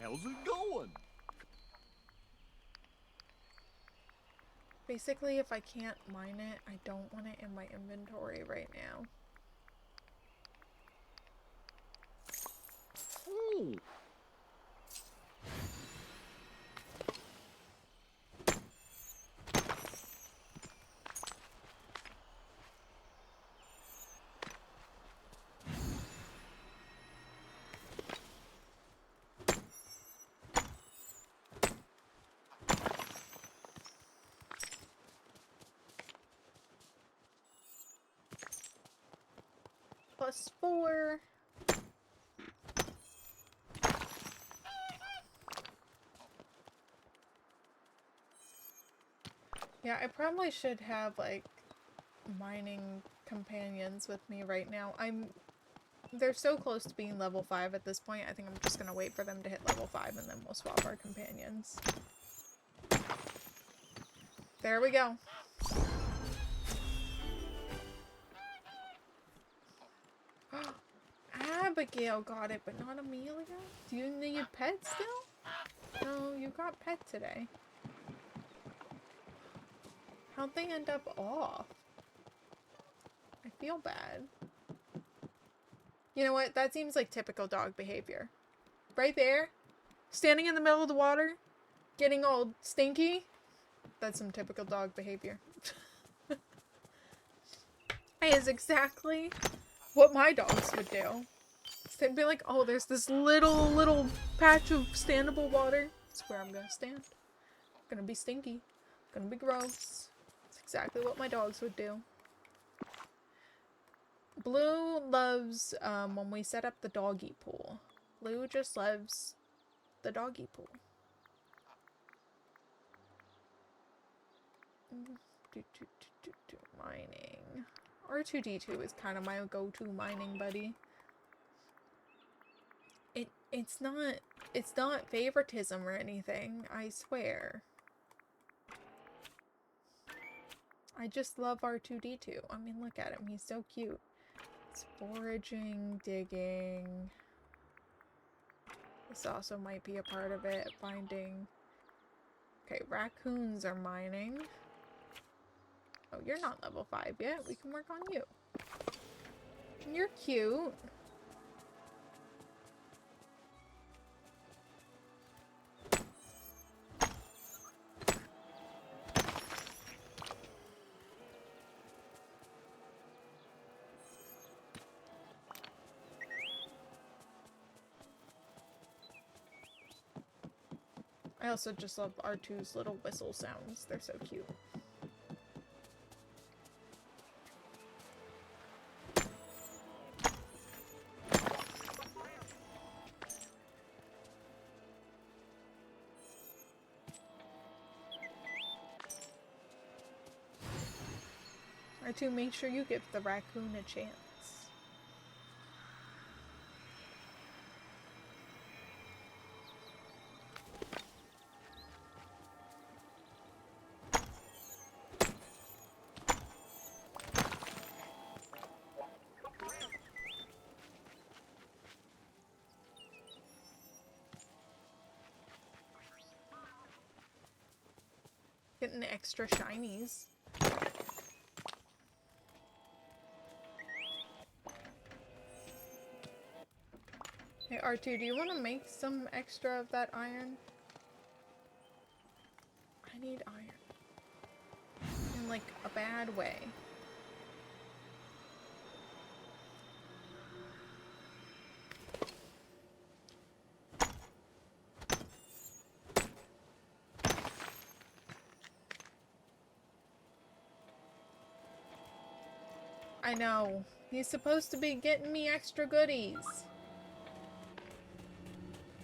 How's it going? Basically, if I can't mine it, I don't want it in my inventory right now. Ooh. +4. Yeah, I probably should have, like, mining companions with me right now. They're so close to being level 5 at this point, I think I'm just gonna wait for them to hit level 5 and then we'll swap our companions. There we go. Abigail got it, but not Amelia? Do you need pets still? No, you got pet today. How'd they end up off? I feel bad. You know what? That seems like typical dog behavior. Right there, standing in the middle of the water, getting all stinky. That's some typical dog behavior. It is exactly what my dogs would do. They'd be like, oh, there's this little patch of standable water. That's where I'm gonna stand. Gonna be stinky. Gonna be gross. It's exactly what my dogs would do. Blue loves when we set up the doggy pool. Blue just loves the doggy pool. Mining. R2D2 is kind of my go-to mining buddy. It's not favoritism or anything, I swear. I just love R2D2. I mean, look at him, he's so cute. It's foraging, digging. This also might be a part of it, finding. Okay, raccoons are mining. Oh, you're not level 5 yet. We can work on you. You're cute. I also just love R2's little whistle sounds. They're so cute. R2, make sure you give the raccoon a chance. Getting extra shinies. Hey R2, do you want to make some extra of that iron? I need iron. In like a bad way. I know. He's supposed to be getting me extra goodies.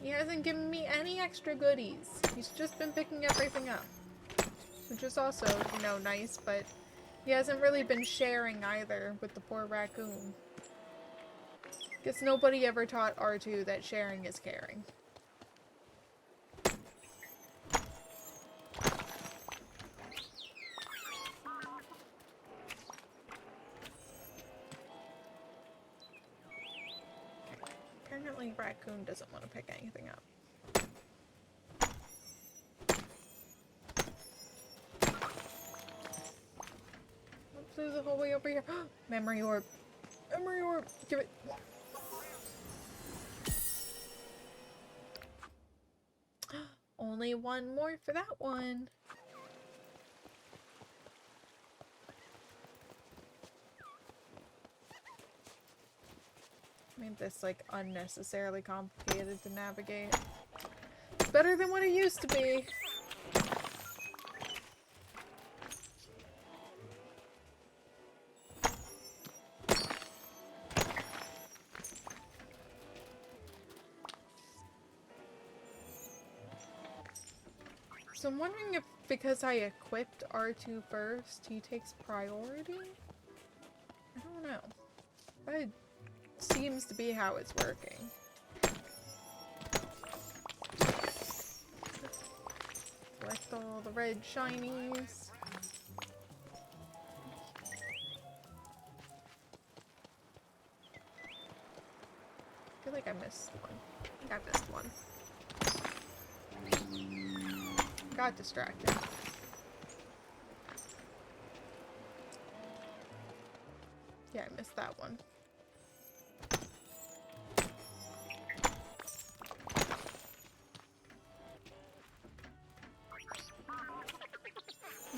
He hasn't given me any extra goodies. He's just been picking everything up. Which is also, you know, nice, but he hasn't really been sharing either with the poor raccoon. Guess nobody ever taught R2 that sharing is caring. Apparently raccoon doesn't want to pick anything up. Flew the whole way over here. Memory orb. Memory orb. Give it. Only one more for that one. Made this like unnecessarily complicated to navigate. It's better than what it used to be. So I'm wondering if because I equipped R2 first, he takes priority? I don't know. That seems to be how it's working. Collect all the red shinies. I feel like I missed one. I think I missed one. Got distracted. Yeah, I missed that one.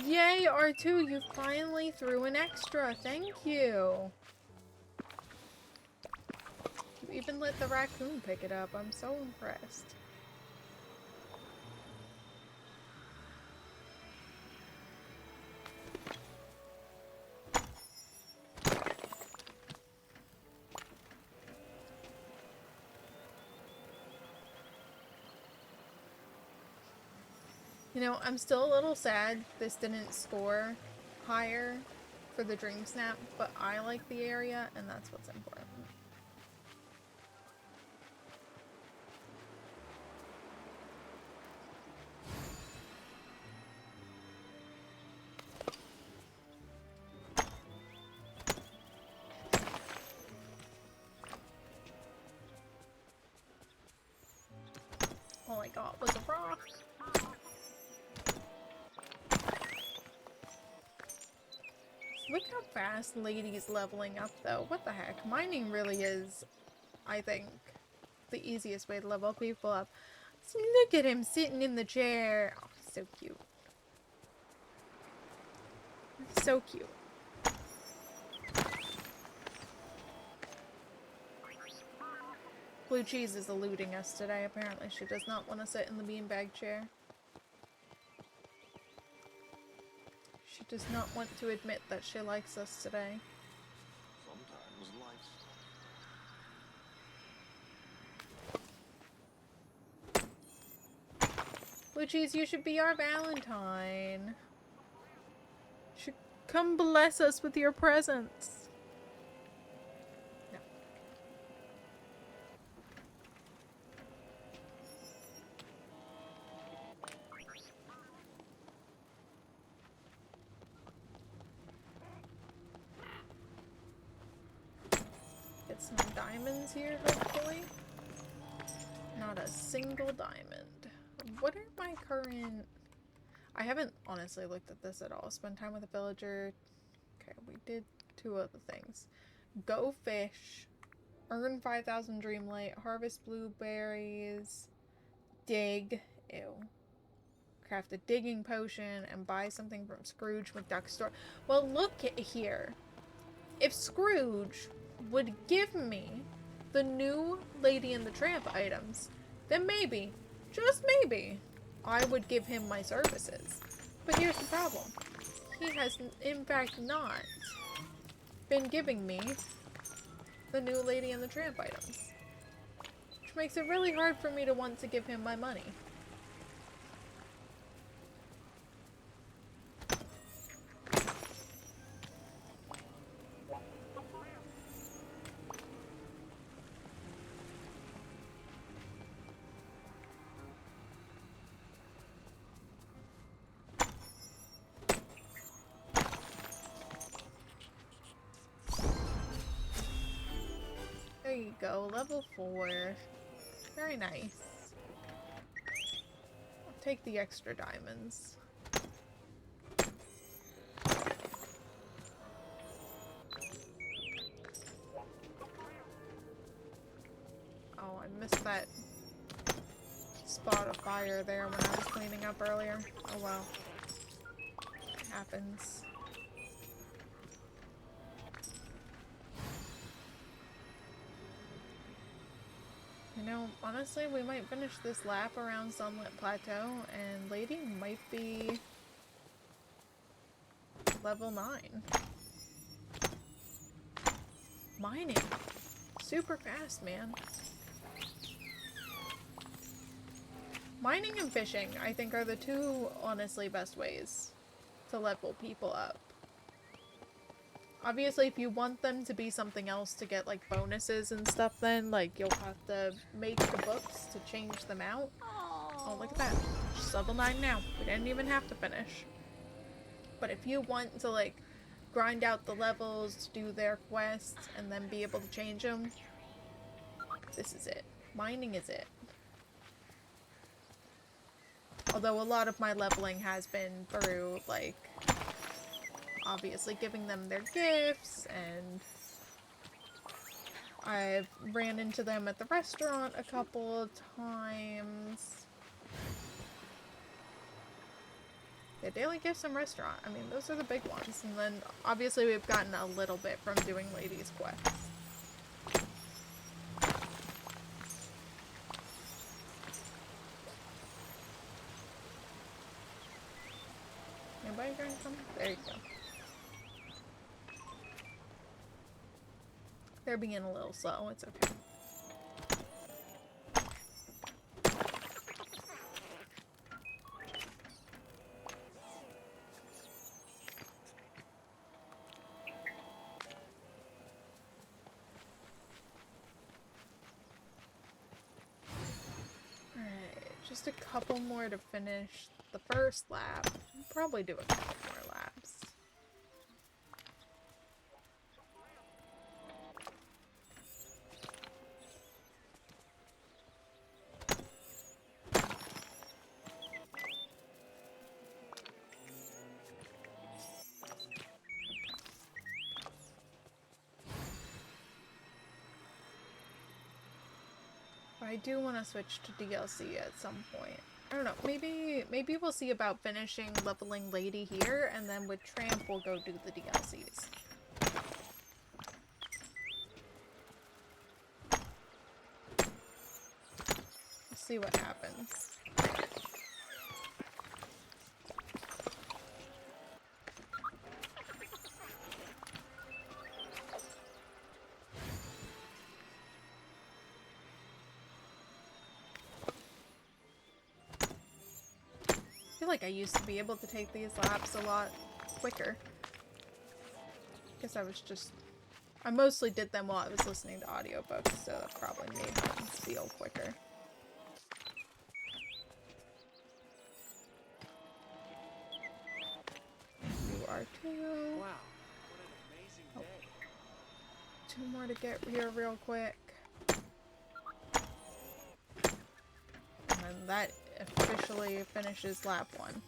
Yay, R2, you finally threw an extra. Thank you. You even let the raccoon pick it up. I'm so impressed. You know, I'm still a little sad this didn't score higher for the dream snap, but I like the area and that's what's important. All I got was a rock. Look how fast Lady's leveling up, though. What the heck? Mining really is, I think, the easiest way to level people up. So look at him sitting in the chair. Oh, so cute. So cute. Blue Cheese is eluding us today, apparently. She does not want to sit in the beanbag chair. She does not want to admit that she likes us today. Sometimes life's... Blue Cheese, you should be our Valentine. You should come bless us with your presence. No. Get some diamonds here, hopefully. Not a single diamond. What are my current... I haven't honestly looked at this at all. Spend time with a villager. Okay, we did 2 other things. Go fish. Earn 5,000 dreamlight. Harvest blueberries. Dig. Ew. Craft a digging potion. And buy something from Scrooge McDuck's store. Well, look at here. If Scrooge would give me the new Lady and the Tramp items, then maybe, just maybe, I would give him my services. But here's the problem. He has, in fact, not been giving me the new Lady and the Tramp items. Which makes it really hard for me to want to give him my money. There you go, level 4. Very nice. I'll take the extra diamonds. Oh, I missed that spot of fire there when I was cleaning up earlier. Oh well. It happens. You know, honestly, we might finish this lap around Sunlit Plateau, and Lady might be level 9. Mining. Super fast, man. Mining and fishing, I think, are the 2, honestly, best ways to level people up. Obviously, if you want them to be something else to get, like, bonuses and stuff, then, like, you'll have to make the books to change them out. Oh, look at that. She's level 9 now. We didn't even have to finish. But if you want to, like, grind out the levels, do their quests, and then be able to change them, this is it. Mining is it. Although a lot of my leveling has been through, like, obviously giving them their gifts, and I've ran into them at the restaurant a couple of times. Yeah, daily gifts and restaurant. I mean, those are the big ones. And then, obviously, we've gotten a little bit from doing Lady's quests. Anybody going to come? There you go. They're being a little slow. It's okay. Just a couple more to finish the first lap. We'll probably do a couple more laps. I do want to switch to DLC at some point. I don't know, maybe we'll see about finishing leveling Lady here, and then with Tramp we'll go do the DLCs. We'll see what happens. I feel like I used to be able to take these laps a lot quicker. Guess I mostly did them while I was listening to audiobooks, so that probably made things feel quicker. You are too. Wow, what an amazing day. Two more to get here real quick. And then that officially finishes lap 1.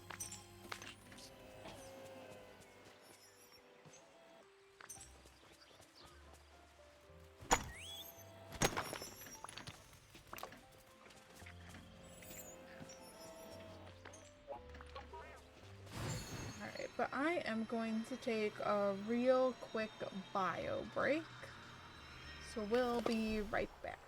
Alright, but I am going to take a real quick bio break. So we'll be right back.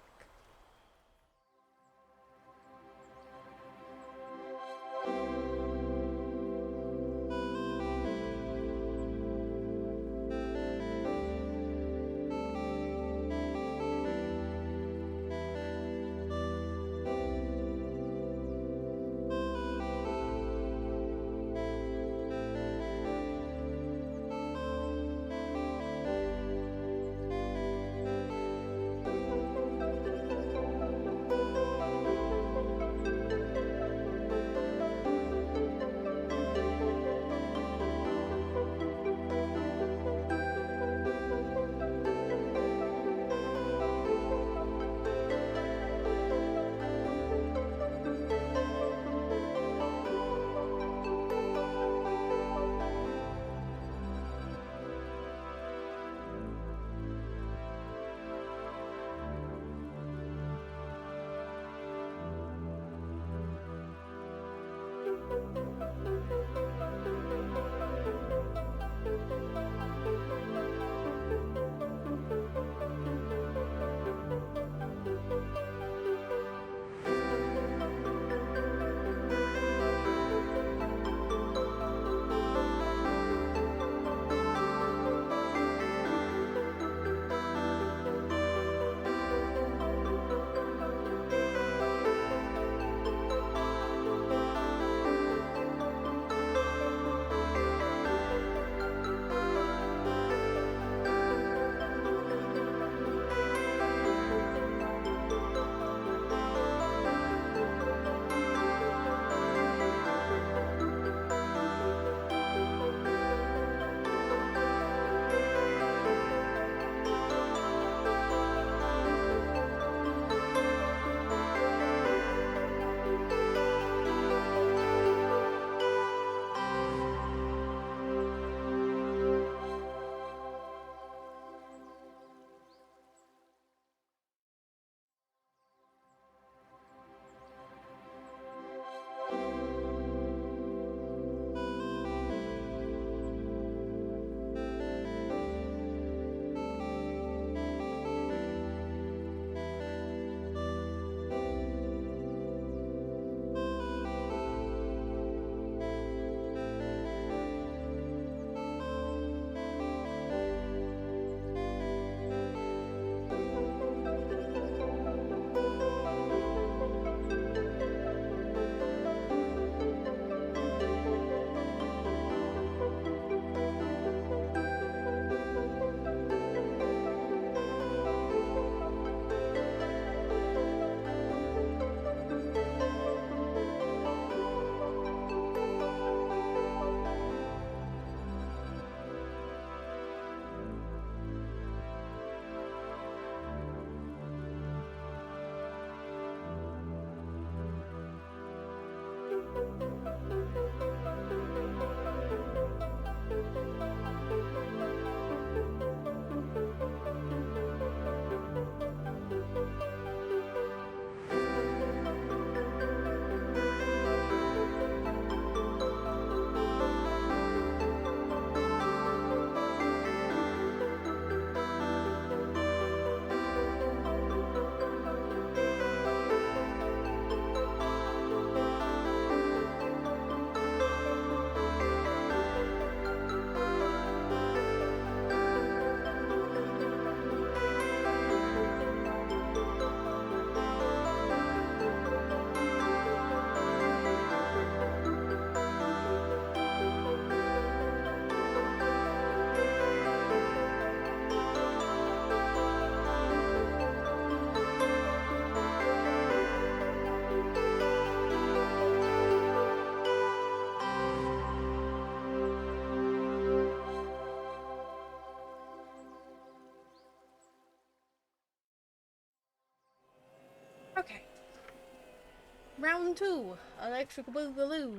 Round 2. Electric Boogaloo.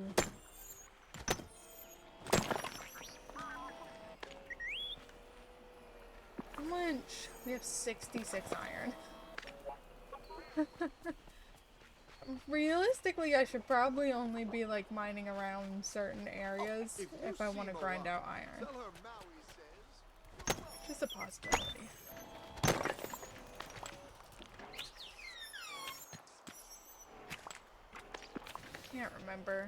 How much? We have 66 iron. Realistically, I should probably only be like mining around certain areas if I want to grind out iron. Just a possibility. Can't remember.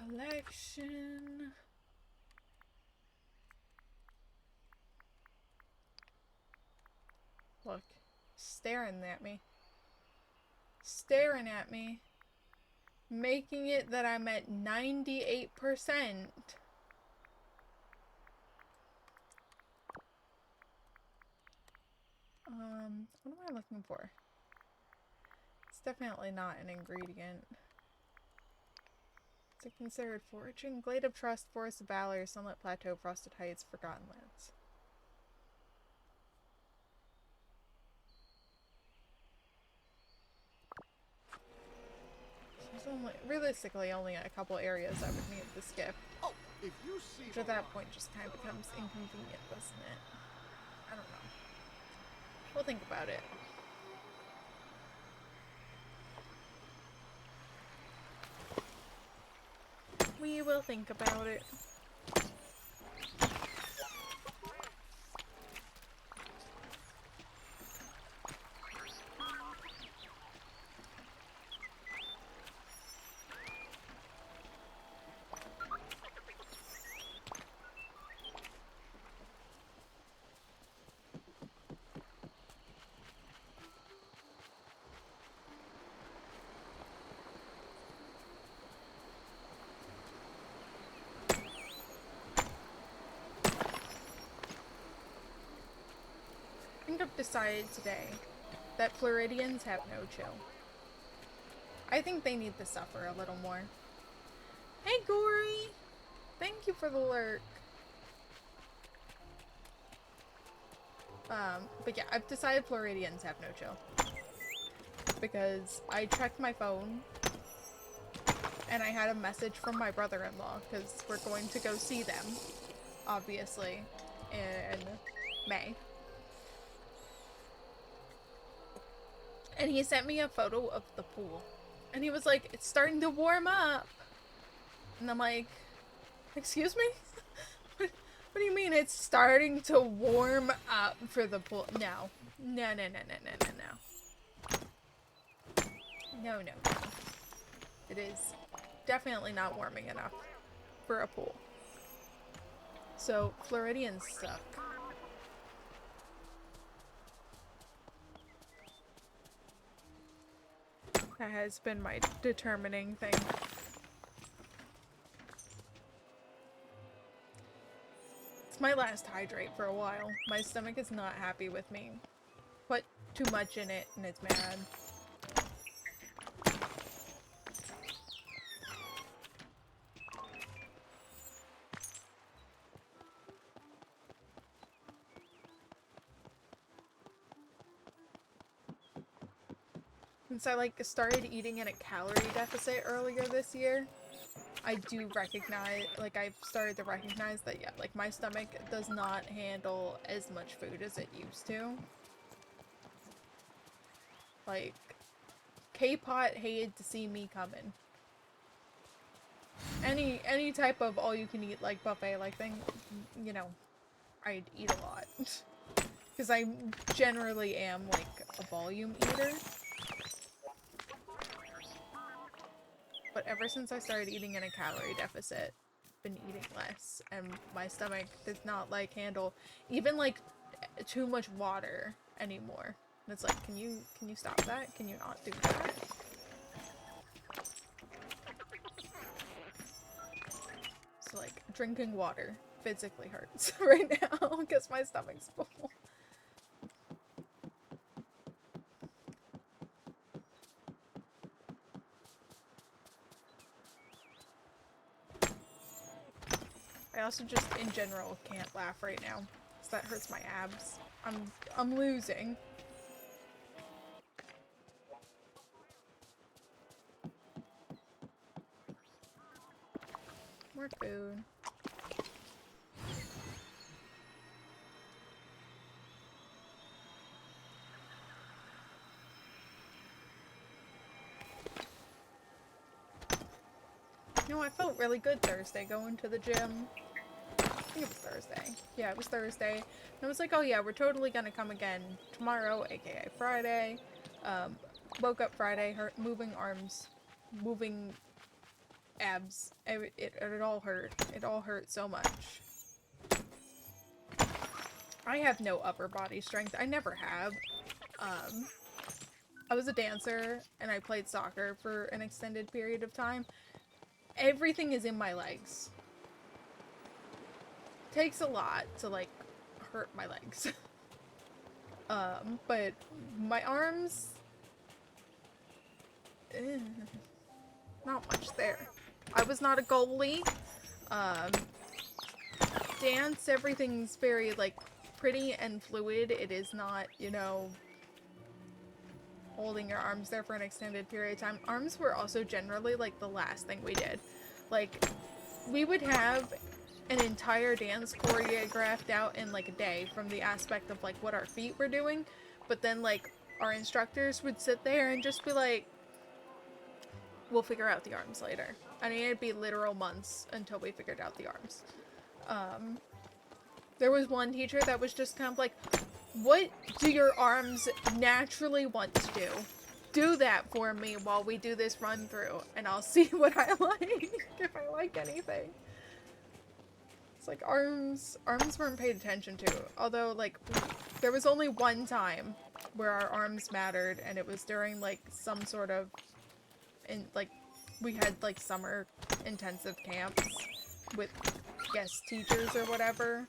Collection. Look. Staring at me. Staring at me. Making it that I'm at 98%. What am I looking for? It's definitely not an ingredient. Is it considered foraging? Glade of Trust, Forest of Valor, Sunlit Plateau, Frosted Heights, Forgotten Lands. There's only, realistically, only a couple areas I would need to skip. Oh, if you see Which at that point just kind of becomes inconvenient, doesn't it? I don't know. We'll think about it. We will think about it. I think I've decided today that Floridians have no chill. I think they need to suffer a little more. Hey, Gory! Thank you for the lurk. But yeah, I've decided Floridians have no chill. Because I checked my phone and I had a message from my brother-in-law because we're going to go see them, obviously, in May. And he sent me a photo of the pool. And he was like, it's starting to warm up. And I'm like, excuse me? What do you mean it's starting to warm up for the pool? No. No, no, no, no, no, no, no. No, no, no. It is definitely not warming enough for a pool. So, Floridians suck. That has been my determining thing. It's my last hydrate for a while. My stomach is not happy with me. Put too much in it and it's mad. Since I started eating in a calorie deficit earlier this year, I do recognize, I've started to recognize that, yeah, my stomach does not handle as much food as it used to. K-Pot hated to see me coming. Any type of all-you-can-eat, buffet, thing, you know, I'd eat a lot. Because I generally am, a volume eater. But ever since I started eating in a calorie deficit, I've been eating less, and my stomach does not handle even too much water anymore. And it's like, can you stop that? Can you not do that? So drinking water physically hurts right now because my stomach's full. I also just, in general, can't laugh right now, because that hurts my abs. I'm losing. more food. You know, I felt really good Thursday going to the gym. I think it was Thursday. Yeah, it was Thursday. And I was like, oh yeah, we're totally gonna come again tomorrow, aka Friday. Woke up Friday, moving arms, moving abs. It all hurt. It all hurt so much. I have no upper body strength. I never have. I was a dancer and I played soccer for an extended period of time. Everything is in my legs. Takes a lot to like hurt my legs. But my arms, not much there. I was not a goalie. Dance, everything's very like pretty and fluid. It is not, you know, holding your arms there for an extended period of time. Arms were also generally like the last thing we did. Like, we would have an entire dance choreographed out in like a day from the aspect of like what our feet were doing, but then like our instructors would sit there and just be like, we'll figure out the arms later. I mean, it'd be literal months until we figured out the arms. There was one teacher that was just kind of like, what do your arms naturally want to do? Do that for me while we do this run through, and I'll see what I like, if I like anything. It's like arms weren't paid attention to. Although, like, there was only one time where our arms mattered, and it was during, like, some sort of, we had, like, summer intensive camps with guest teachers or whatever,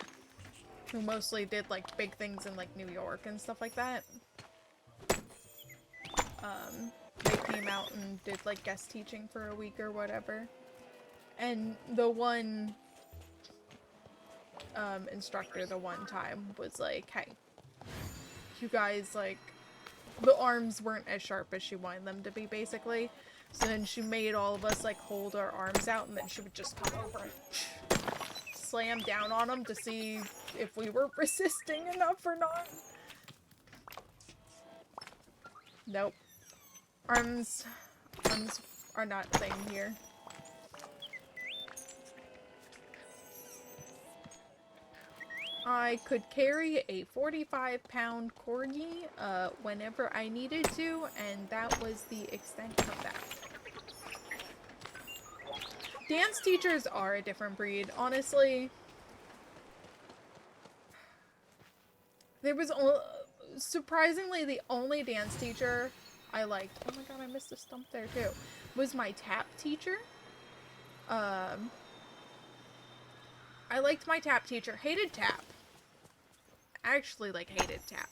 who mostly did, like, big things in, like, New York and stuff like that. They came out and did, like, guest teaching for a week or whatever. And the one instructor the one time was like, hey, you guys, like, the arms weren't as sharp as she wanted them to be, basically. So then she made all of us, like, hold our arms out, and then she would just come over and slam down on them to see if we were resisting enough or not. Nope. Arms are not a thing here. I could carry a 45-pound corgi whenever I needed to, and that was the extent of that. Dance teachers are a different breed, honestly. There was surprisingly the only dance teacher I liked. Oh my god, I missed a stump there too. Was my tap teacher. I liked my tap teacher. Hated tap. Actually, like, hated tap.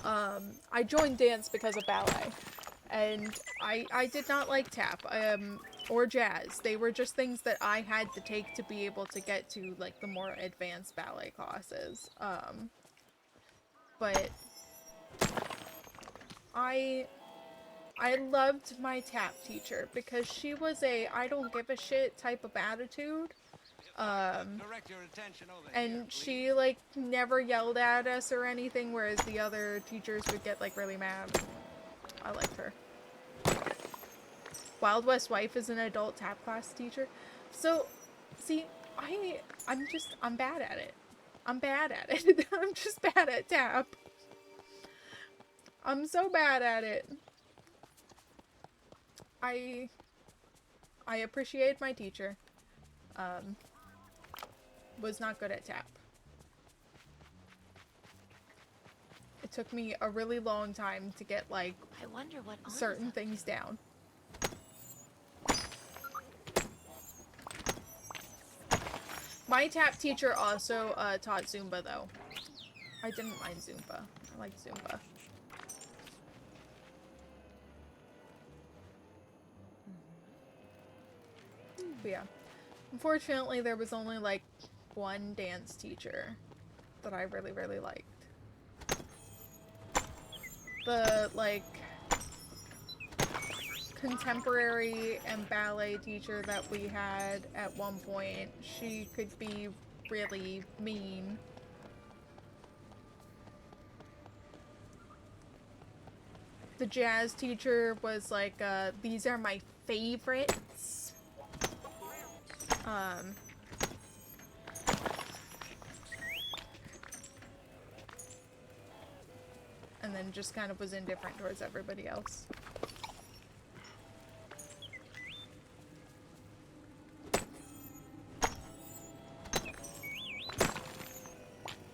I joined dance because of ballet. And I did not like tap. Or jazz. They were just things that I had to take to be able to get to, like, the more advanced ballet classes. But I loved my tap teacher because she was a I don't give a shit type of attitude. And she, like, never yelled at us or anything, whereas the other teachers would get, like, really mad. I liked her. Wild West Wife is an adult tap class teacher. So, see, I'm bad at it. I'm bad at it. I'm just bad at tap. I'm so bad at it. I appreciate my teacher. Was not good at tap. It took me a really long time to get, like, I wonder what certain things down. My tap teacher also taught Zumba, though. I didn't mind Zumba. I liked Zumba. But yeah. Unfortunately, there was only, like, one dance teacher that I really, really liked. The, like, contemporary and ballet teacher that we had at one point. She could be really mean. The jazz teacher was like, these are my favorites. And then just kind of was indifferent towards everybody else.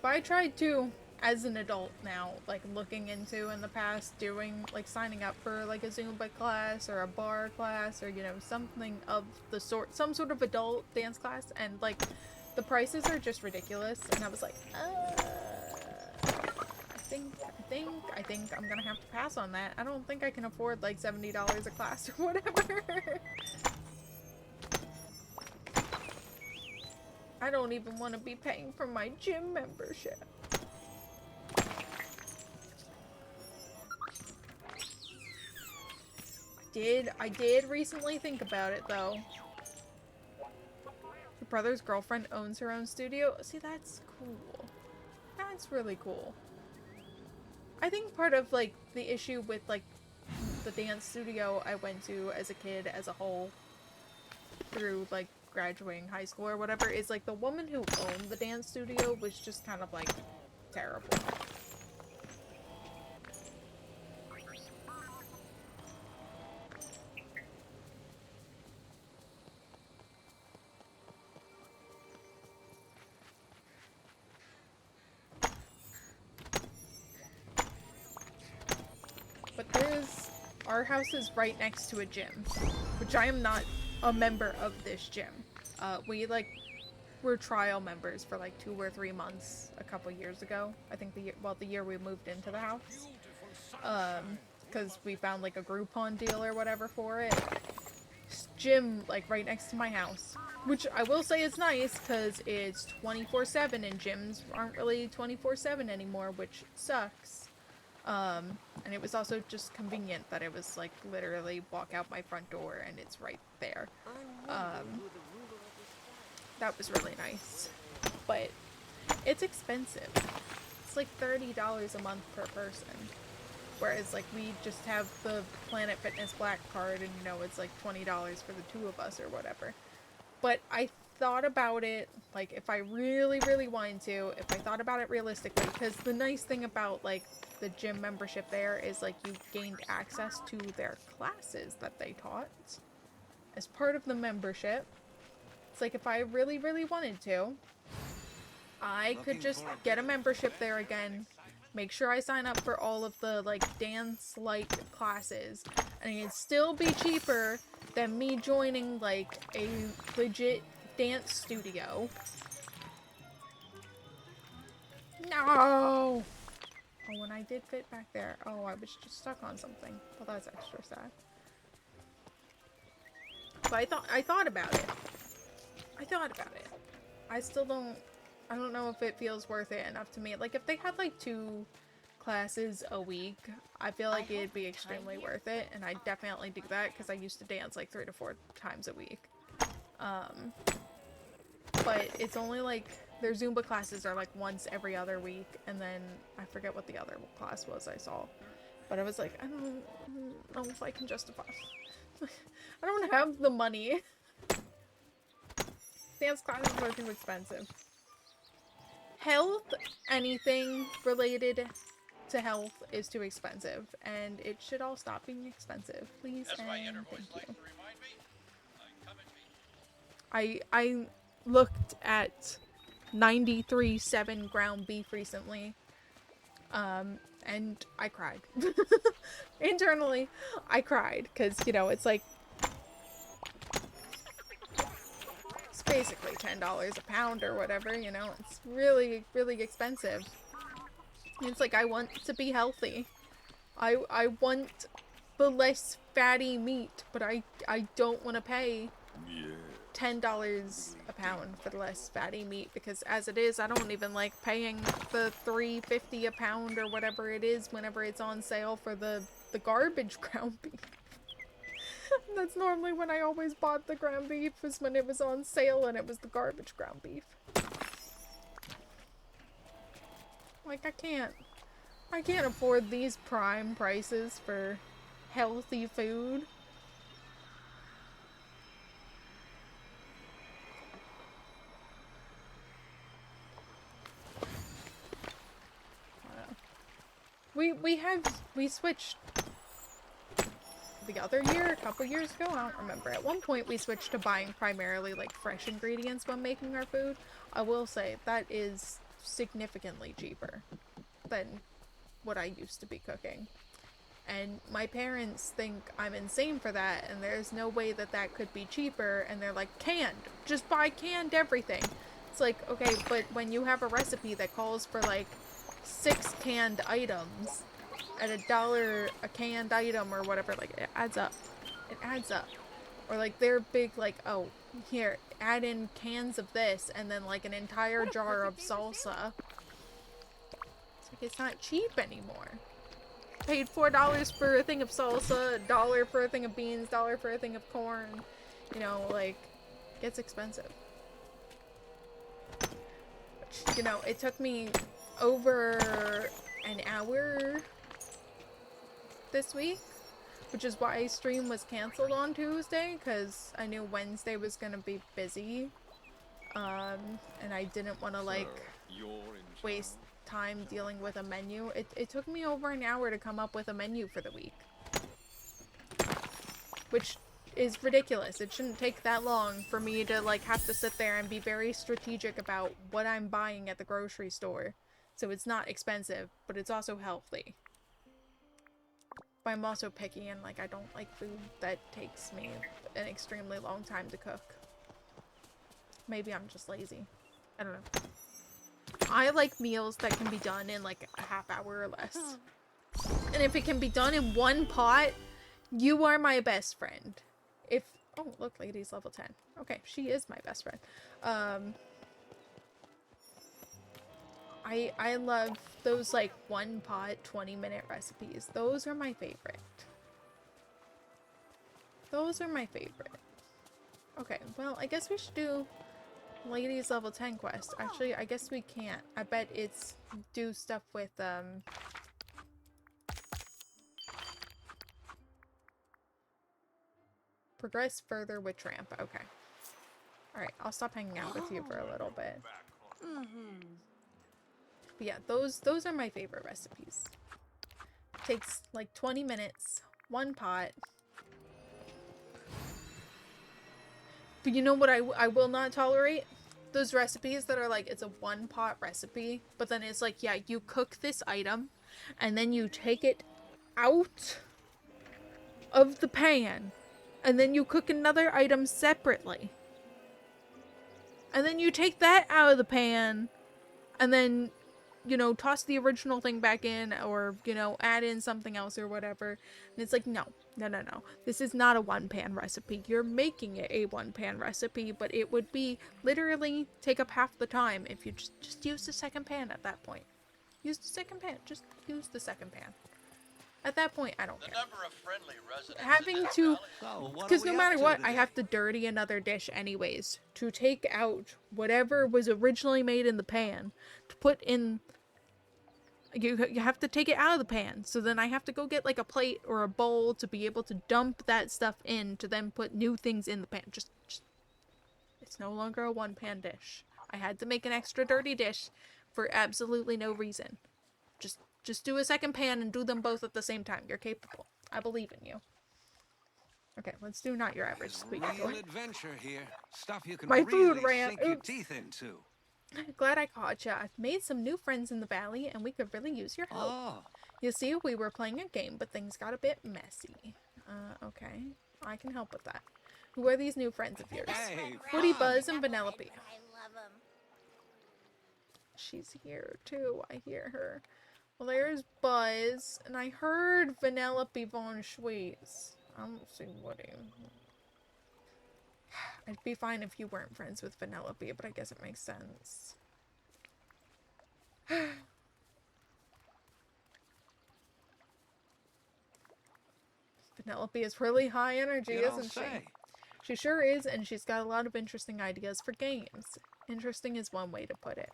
But I tried to, as an adult now, like looking into in the past, doing, like signing up for like a Zumba class or a bar class or, you know, something of the sort, some sort of adult dance class, and like the prices are just ridiculous. And I was like, I think I'm gonna have to pass on that. I don't think I can afford like $70 a class or whatever. I don't even want to be paying for my gym membership. I did recently think about it though. Your brother's girlfriend owns her own studio. See, that's cool. That's really cool. I think part of like the issue with like the dance studio I went to as a kid as a whole through like graduating high school or whatever is like the woman who owned the dance studio was just kind of like terrible. But our house is right next to a gym, which I am not a member of this gym. We like were trial members for like 2 or 3 months a couple years ago. I think the year we moved into the house. Because we found like a Groupon deal or whatever for it. This gym like right next to my house, which I will say is nice because it's 24/7 and gyms aren't really 24/7 anymore, which sucks. And it was also just convenient that it was like literally walk out my front door and it's right there. That was really nice, but it's expensive. It's like $30 a month per person, whereas like we just have the Planet Fitness Black card and, you know, it's like $20 for the 2 of us or whatever. But I thought about it, like if I really wanted to, if I thought about it realistically, because the nice thing about like the gym membership there is like you gained access to their classes that they taught as part of the membership. It's like if I really wanted to, I could just get a membership there again, make sure I sign up for all of the like dance-like classes, and it'd still be cheaper than me joining like a legit dance studio. No! Oh, when I did fit back there. Oh, I was just stuck on something. Well, that's extra sad. But I thought about it. I still don't, I don't know if it feels worth it enough to me. Like, if they had, like, 2 classes a week, I feel like it'd be extremely worth it. And I definitely do that, because I used to dance, like, 3 to 4 times a week. But it's only, like, their Zumba classes are, like, once every other week. And then, I forget what the other class was I saw. But I was like, I don't know if I can justify. I don't have the money. Dance classes are too expensive. Health, anything related to health is too expensive, and it should all stop being expensive, please. And thank you. I looked at 93.7 ground beef recently, and I cried. Internally, I cried, because, you know, it's like, basically $10 a pound or whatever, you know. It's really expensive. It's like, I want to be healthy. I want the less fatty meat, but I don't want to pay $10 a pound for the less fatty meat, because as it is, I don't even like paying the $3.50 a pound or whatever it is whenever it's on sale for the garbage ground beef. That's normally when I always bought the ground beef, was when it was on sale and it was the garbage ground beef. Like, I can't afford these prime prices for healthy food. We switched the other year, a couple years ago, I don't remember. At one point we switched to buying primarily like fresh ingredients when making our food. I will say that is significantly cheaper than what I used to be cooking. And my parents think I'm insane for that, and there's no way that that could be cheaper, and they're like, canned! Just buy canned everything! It's like, okay, but when you have a recipe that calls for like 6 canned items at $1 a canned item or whatever, like, it adds up. It adds up. Or like, they're big, like, oh, here, add in cans of this, and then like an entire jar of salsa. It's like, it's not cheap anymore. Paid $4 for a thing of salsa, $1 for a thing of beans, $1 for a thing of corn. You know, like, it gets expensive. Which, you know, it took me over an hour this week, which is why stream was canceled on Tuesday, because I knew Wednesday was gonna be busy. And I didn't want to, like, waste time dealing with a menu. It took me over an hour to come up with a menu for the week, which is ridiculous. It shouldn't take that long for me to like have to sit there and be very strategic about what I'm buying at the grocery store, so it's not expensive but it's also healthy. But I'm also picky, and like I don't like food that takes me an extremely long time to cook. Maybe I'm just lazy, I don't know. I like meals that can be done in like a half hour or less. And if it can be done in one pot, you are my best friend. If, oh look, lady's level 10. Okay, she is my best friend. I love those like one pot 20-minute recipes. Those are my favorite. Those are my favorite. Okay, well, I guess we should do Lady's level 10 quest. Actually, I guess we can't. I bet it's do stuff with, progress further with Tramp. Okay. Alright, I'll stop hanging out with you for a little bit. But yeah, those are my favorite recipes. Takes like 20 minutes, one pot. But you know what I will not tolerate? Those recipes that are like, it's a one pot recipe, but then it's like, yeah, you cook this item, and then you take it out of the pan, and then you cook another item separately. And then you take that out of the pan, and then, you know, toss the original thing back in, or, you know, add in something else or whatever. And it's like, no. This is not a one-pan recipe. You're making it a one-pan recipe, but it would be literally take up half the time if you just use the second pan at that point. Use the second pan. Just use the second pan. At that point, I don't care. Having to, because no matter what, I have to dirty another dish anyways to take out whatever was originally made in the pan to put in. You have to take it out of the pan, so then I have to go get like a plate or a bowl to be able to dump that stuff in to then put new things in the pan. Just it's no longer a one-pan dish. I had to make an extra dirty dish for absolutely no reason. Just do a second pan and do them both at the same time. You're capable. I believe in you. Okay, let's do not your average squeaky toy. Real adventure here. Stuff you can My really food ran. sink your Oops. teeth into. Glad I caught ya. I've made some new friends in the valley, and we could really use your help. Oh. You see, we were playing a game, but things got a bit messy. Okay. I can help with that. Who are these new friends of yours? Hey, Woody, Fun. Buzz, and Vanellope. I love him. She's here, too. I hear her. Well, there's Buzz, and I heard Vanellope von Schweetz. I don't see Woody. I'd be fine if you weren't friends with Vanellope, but I guess it makes sense. Penelope is really high energy, You don't isn't she? say. She sure is, and she's got a lot of interesting ideas for games. Interesting is one way to put it.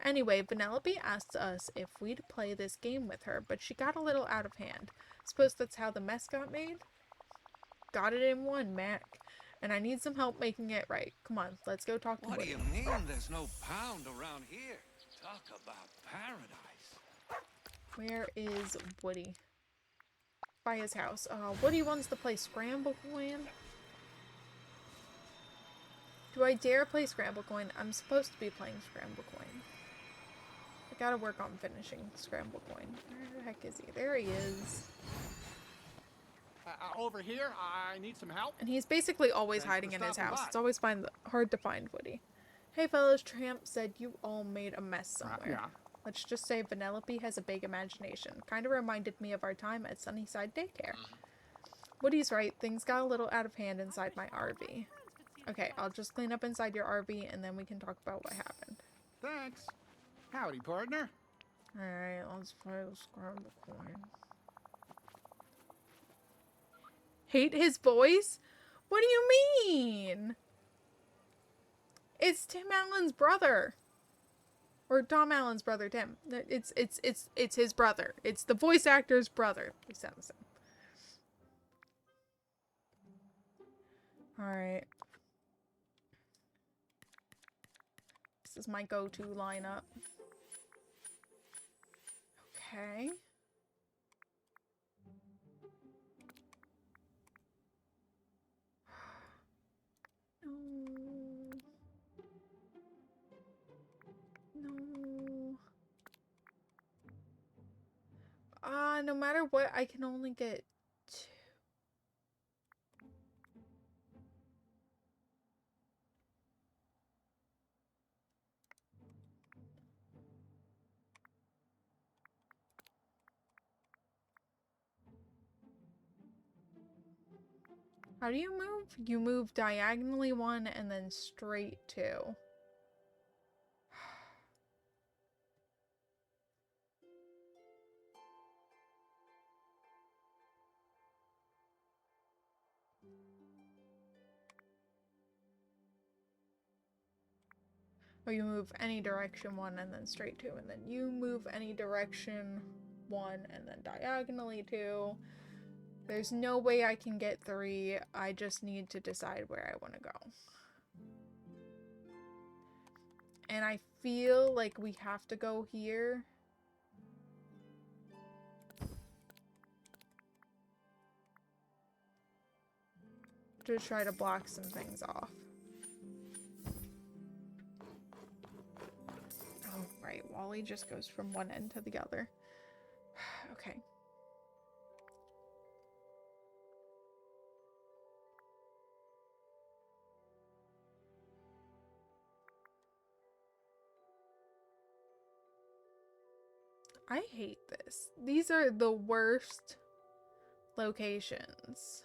Anyway, Penelope asked us if we'd play this game with her, but she got a little out of hand. Suppose that's how the mess got made? Got it in one, Mac. And I need some help making it right. Come on, let's go talk to What do Woody. you mean there's no pound around here? Talk about paradise. Where is Woody? By his house. Woody wants to play Scramble Coin. Do I dare play Scramble Coin? I'm supposed to be playing Scramble Coin. I gotta work on finishing Scramble Coin. Where the heck is he? There he is. Over here, I need some help. And he's basically always Thanks hiding for in his stopping house. by. It's always hard to find Woody. Hey fellas, Tramp said you all made a mess somewhere. Yeah. Let's just say Vanellope has a big imagination. Kind of reminded me of our time at Sunnyside Daycare. Woody's right. Things got a little out of hand inside my RV. Okay, I'll just clean up inside your RV and then we can talk about what happened. Thanks. Howdy, partner. Alright, let's play the Scramble Coin. Hate his voice? What do you mean? It's Tim Allen's brother. Or Tom Allen's brother, Tim. It's his brother. It's the voice actor's brother. He sounds the same. Alright. This is my go-to lineup. Okay. No. No matter what, I can only get 2. How do you move? You move diagonally 1 and then straight 2. Or you move any direction 1 and then straight 2, and then you move any direction 1 and then diagonally 2. There's no way I can get 3. I just need to decide where I want to go. And I feel like we have to go here. To try to block some things off. Oh, right. Wally just goes from one end to the other. Okay. I hate this. These are the worst locations.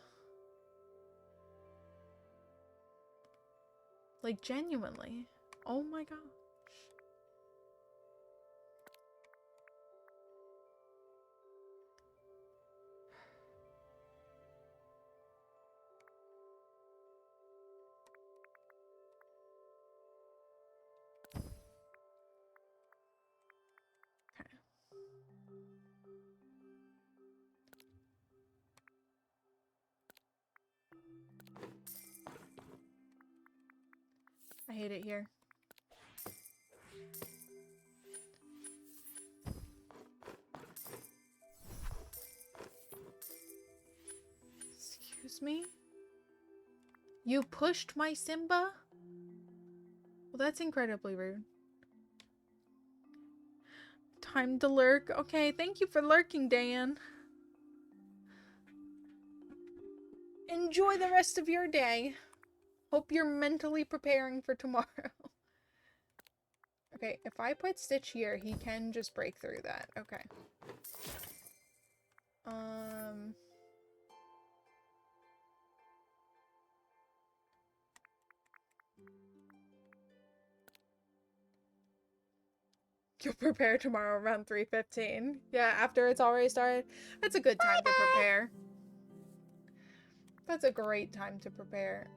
Like, genuinely. Oh my gosh. Okay. I hate it here. Excuse me? You pushed my Simba? Well, that's incredibly rude. Time to lurk. Okay, thank you for lurking, Dan. Enjoy the rest of your day. Hope you're mentally preparing for tomorrow. Okay, if I put Stitch here, he can just break through that. Okay. You'll prepare tomorrow around 3:15. Yeah, after it's already started. That's a good time to prepare. that's a great time to prepare.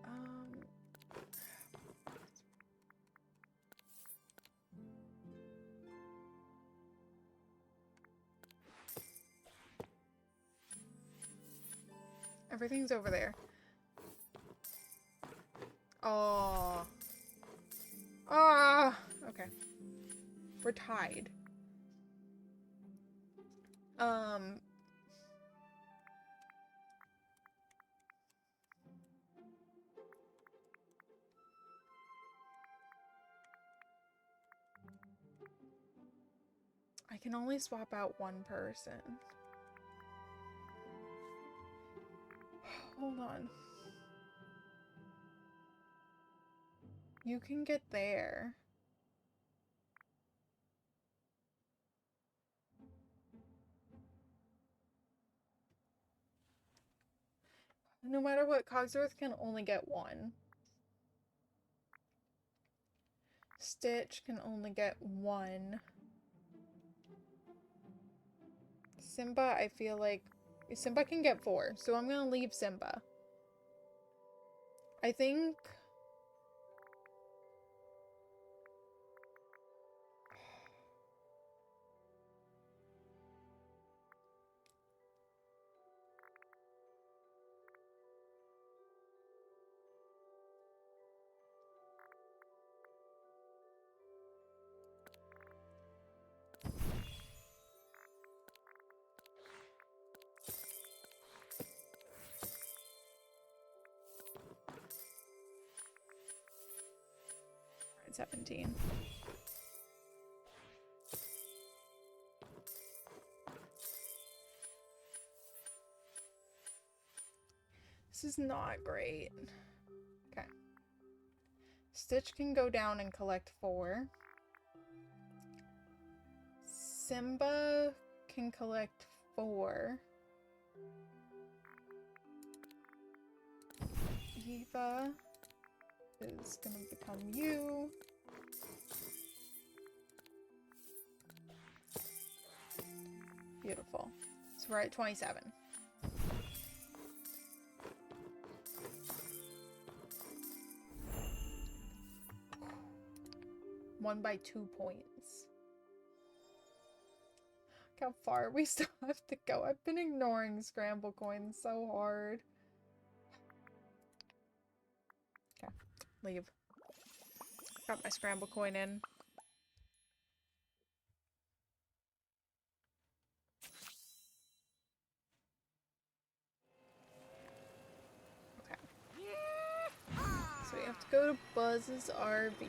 Everything's over there. Oh. Ah. Okay. We're tied. I can only swap out one person. Hold on. You can get there. No matter what, Cogsworth can only get one. Stitch can only get one. Simba, I feel like... Simba can get 4, so I'm gonna leave Simba. I think... Alright, 17. This is not great. Okay. Stitch can go down and collect 4. Simba can collect 4. Eva is gonna become you. Beautiful. So we're at 27. Won by 2 points. Look how far we still have to go. I've been ignoring scramble coins so hard. Okay, leave. Got my scramble coin in. Okay. So we have to go to Buzz's RV.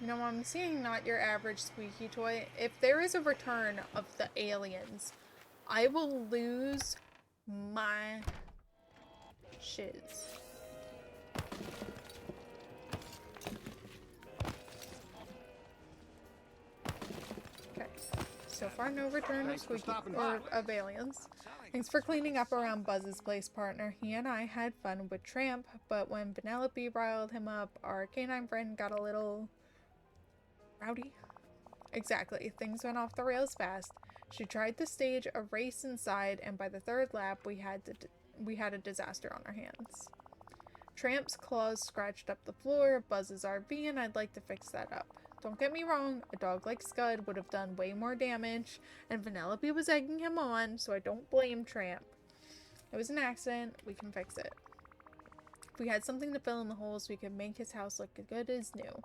You know, I'm seeing not your average squeaky toy. If there is a return of the aliens, I will lose my shiz. Okay. So far, no return of squeaky or of aliens. Thanks for cleaning up around Buzz's place, partner. He and I had fun with Tramp, but when Penelope riled him up, our canine friend got a little... rowdy? Exactly. Things went off the rails fast. She tried to stage a race inside, and by the 3rd lap, we had a disaster on our hands. Tramp's claws scratched up the floor of Buzz's RV, and I'd like to fix that up. Don't get me wrong, a dog like Scud would have done way more damage, and Vanellope was egging him on, so I don't blame Tramp. It was an accident. We can fix it. If we had something to fill in the holes, we could make his house look as good as new.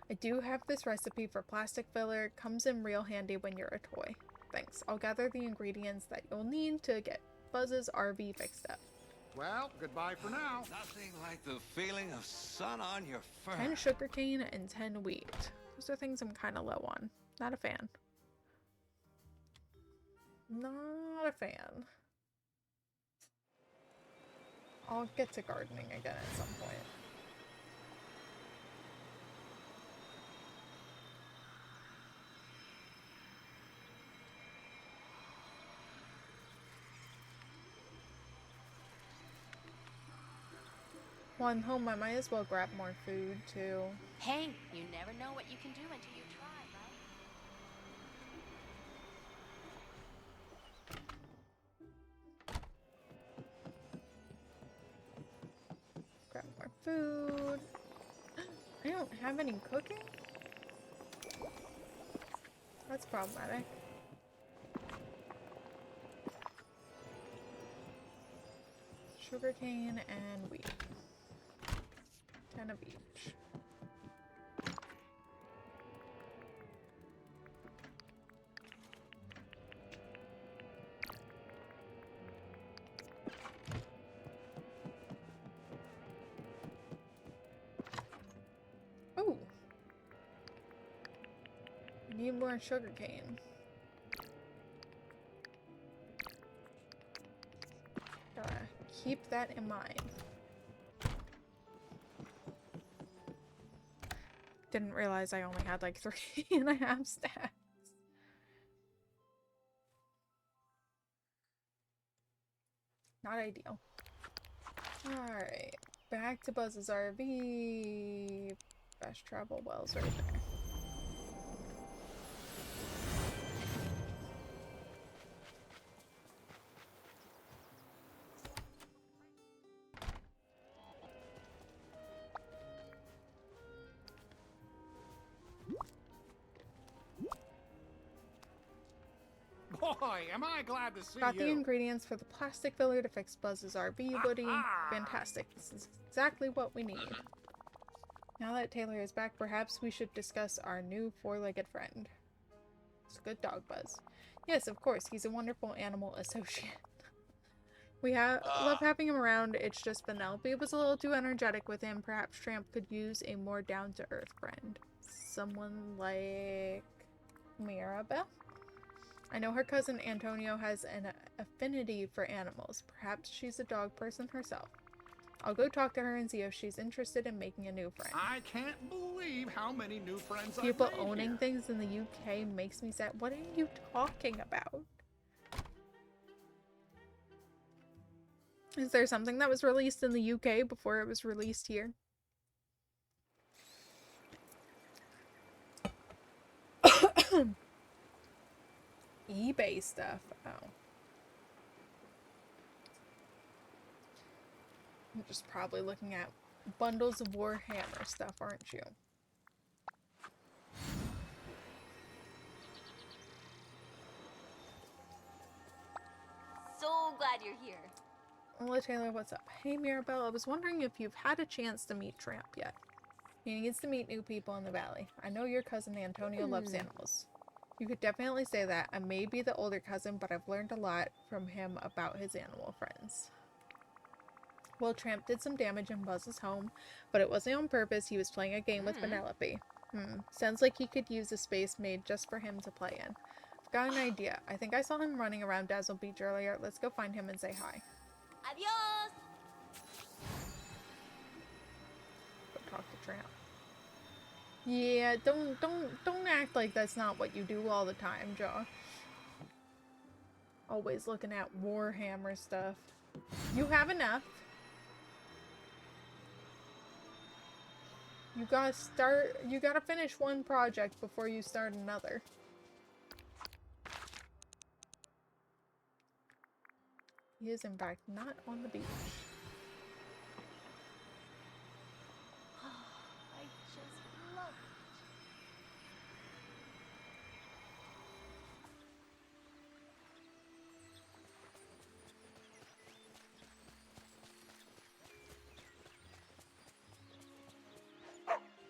I do have this recipe for plastic filler. It comes in real handy when you're a toy. Thanks. I'll gather the ingredients that you'll need to get Buzz's RV fixed up. Well, goodbye for now. Nothing like the feeling of sun on your fur. 10 sugarcane and 10 wheat. Those are things I'm kind of low on. Not a fan. Not a fan. I'll get to gardening again at some point. While I'm home, I might as well grab more food, too. Hey, you never know what you can do until you try, right? Grab more food. I don't have any cooking? That's problematic. Sugarcane and wheat. 10 of each. Oh! Need more sugarcane. Gotta keep that in mind. Didn't realize I only had like 3.5 stacks. Not ideal. Alright. Back to Buzz's RV. Best travel wells right there. Boy, am I glad to see Got you. the ingredients for the plastic filler to fix Buzz's RV, Woody. Fantastic. This is exactly what we need. Now that Taylor is back, perhaps we should discuss our new four-legged friend. It's a good dog, Buzz. Yes, of course. He's a wonderful animal associate. We love having him around. It's just Penelope was a little too energetic with him. Perhaps Tramp could use a more down-to-earth friend. Someone like Mirabelle? I know her cousin Antonio has an affinity for animals. Perhaps she's a dog person herself. I'll go talk to her and see if she's interested in making a new friend. I can't believe how many new friends People I've made owning here. things in the UK makes me sad. What are you talking about? Is there something that was released in the UK before it was released here? eBay stuff. Oh. You're just probably looking at bundles of Warhammer stuff, aren't you? So glad you're here. Hello, Taylor, what's up? Hey, Mirabelle, I was wondering if you've had a chance to meet Tramp yet. He needs to meet new people in the valley. I know your cousin Antonio loves animals. You could definitely say that. I may be the older cousin, but I've learned a lot from him about his animal friends. Well, Tramp did some damage in Buzz's home, but it wasn't on purpose. He was playing a game with Penelope. Sounds like he could use a space made just for him to play in. I've got an idea. I think I saw him running around Dazzle Beach earlier. Let's go find him and say hi. Adios! Go talk to Tramp. Yeah, don't act like that's not what you do all the time, Josh. Always looking at Warhammer stuff. You have enough. You gotta finish one project before you start another. He is in fact not on the beach. I just love it.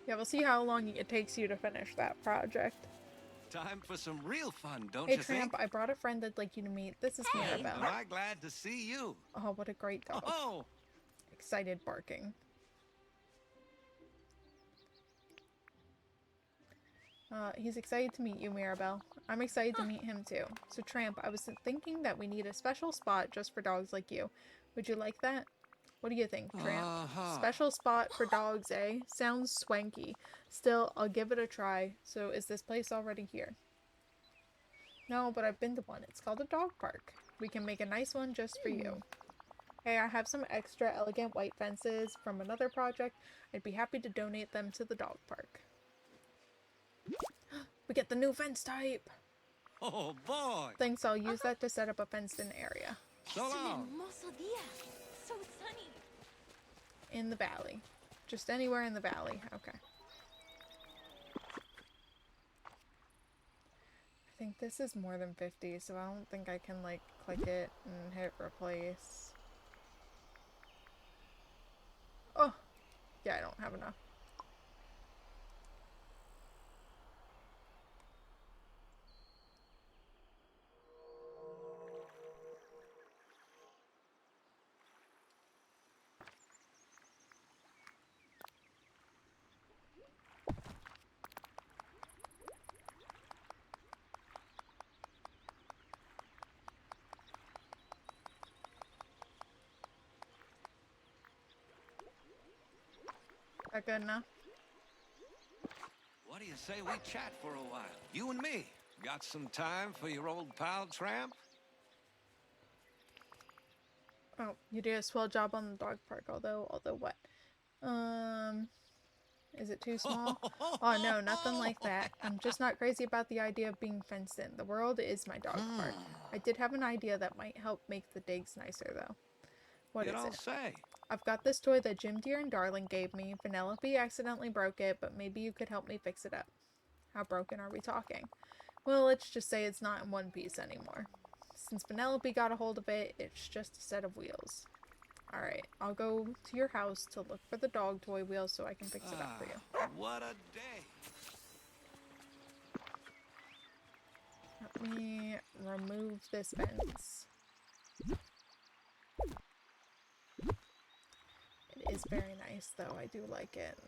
Yeah, we'll see how long it takes you to finish that project. Time for some real fun, don't Hey, you Tramp, think? I brought a friend I'd like you to meet. This is Am Mirabelle. I glad to see you? Oh, what a great dog. Oh, Excited barking. He's excited to meet you, Mirabelle. I'm excited to meet him too. So, Tramp, I was thinking that we need a special spot just for dogs like you. Would you like that? What do you think, Tramp? Special spot for dogs, eh? Sounds swanky. Still, I'll give it a try. So, is this place already here? No, but I've been to one. It's called a dog park. We can make a nice one just for you. Hey, I have some extra elegant white fences from another project. I'd be happy to donate them to the dog park. We get the new fence type! Oh, boy. Thanks, I'll use that to set up a fenced-in area. So long. hermoso día. So sunny. In the valley. Just anywhere in the valley. Okay. I think this is more than 50, so I don't think I can, like, click it and hit replace. Oh! Yeah, I don't have enough. Is that good enough? What do you say we chat for a while? You and me. Got some time for your old pal, Tramp? Oh, you did a swell job on the dog park, although what? Is it too small? Oh no, nothing like that. I'm just not crazy about the idea of being fenced in. The world is my dog park. I did have an idea that might help make the digs nicer though. What You is don't it? say. I've got this toy that Jim Deere and Darling gave me. Penelope accidentally broke it, but maybe you could help me fix it up. How broken are we talking? Well, let's just say it's not in one piece anymore. Since Penelope got a hold of it, it's just a set of wheels. Alright, I'll go to your house to look for the dog toy wheels so I can fix it up for you. What a day. Let me remove this fence. It is very nice though, I do like it.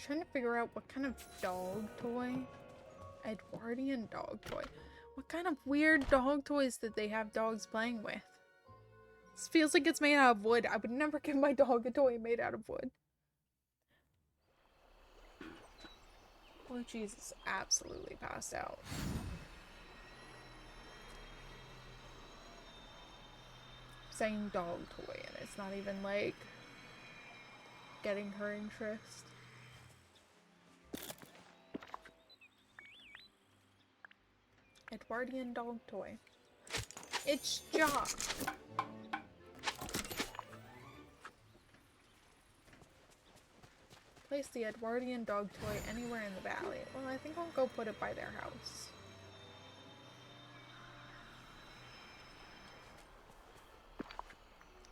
Trying to figure out what kind of dog toy. Edwardian dog toy. What kind of weird dog toys did they have dogs playing with? This feels like it's made out of wood. I would never give my dog a toy made out of wood. Blue cheese is absolutely passed out. Saying dog toy and it's not even like getting her interest. Edwardian dog toy. It's Jock. Place the Edwardian dog toy anywhere in the valley. Well, I think I'll go put it by their house.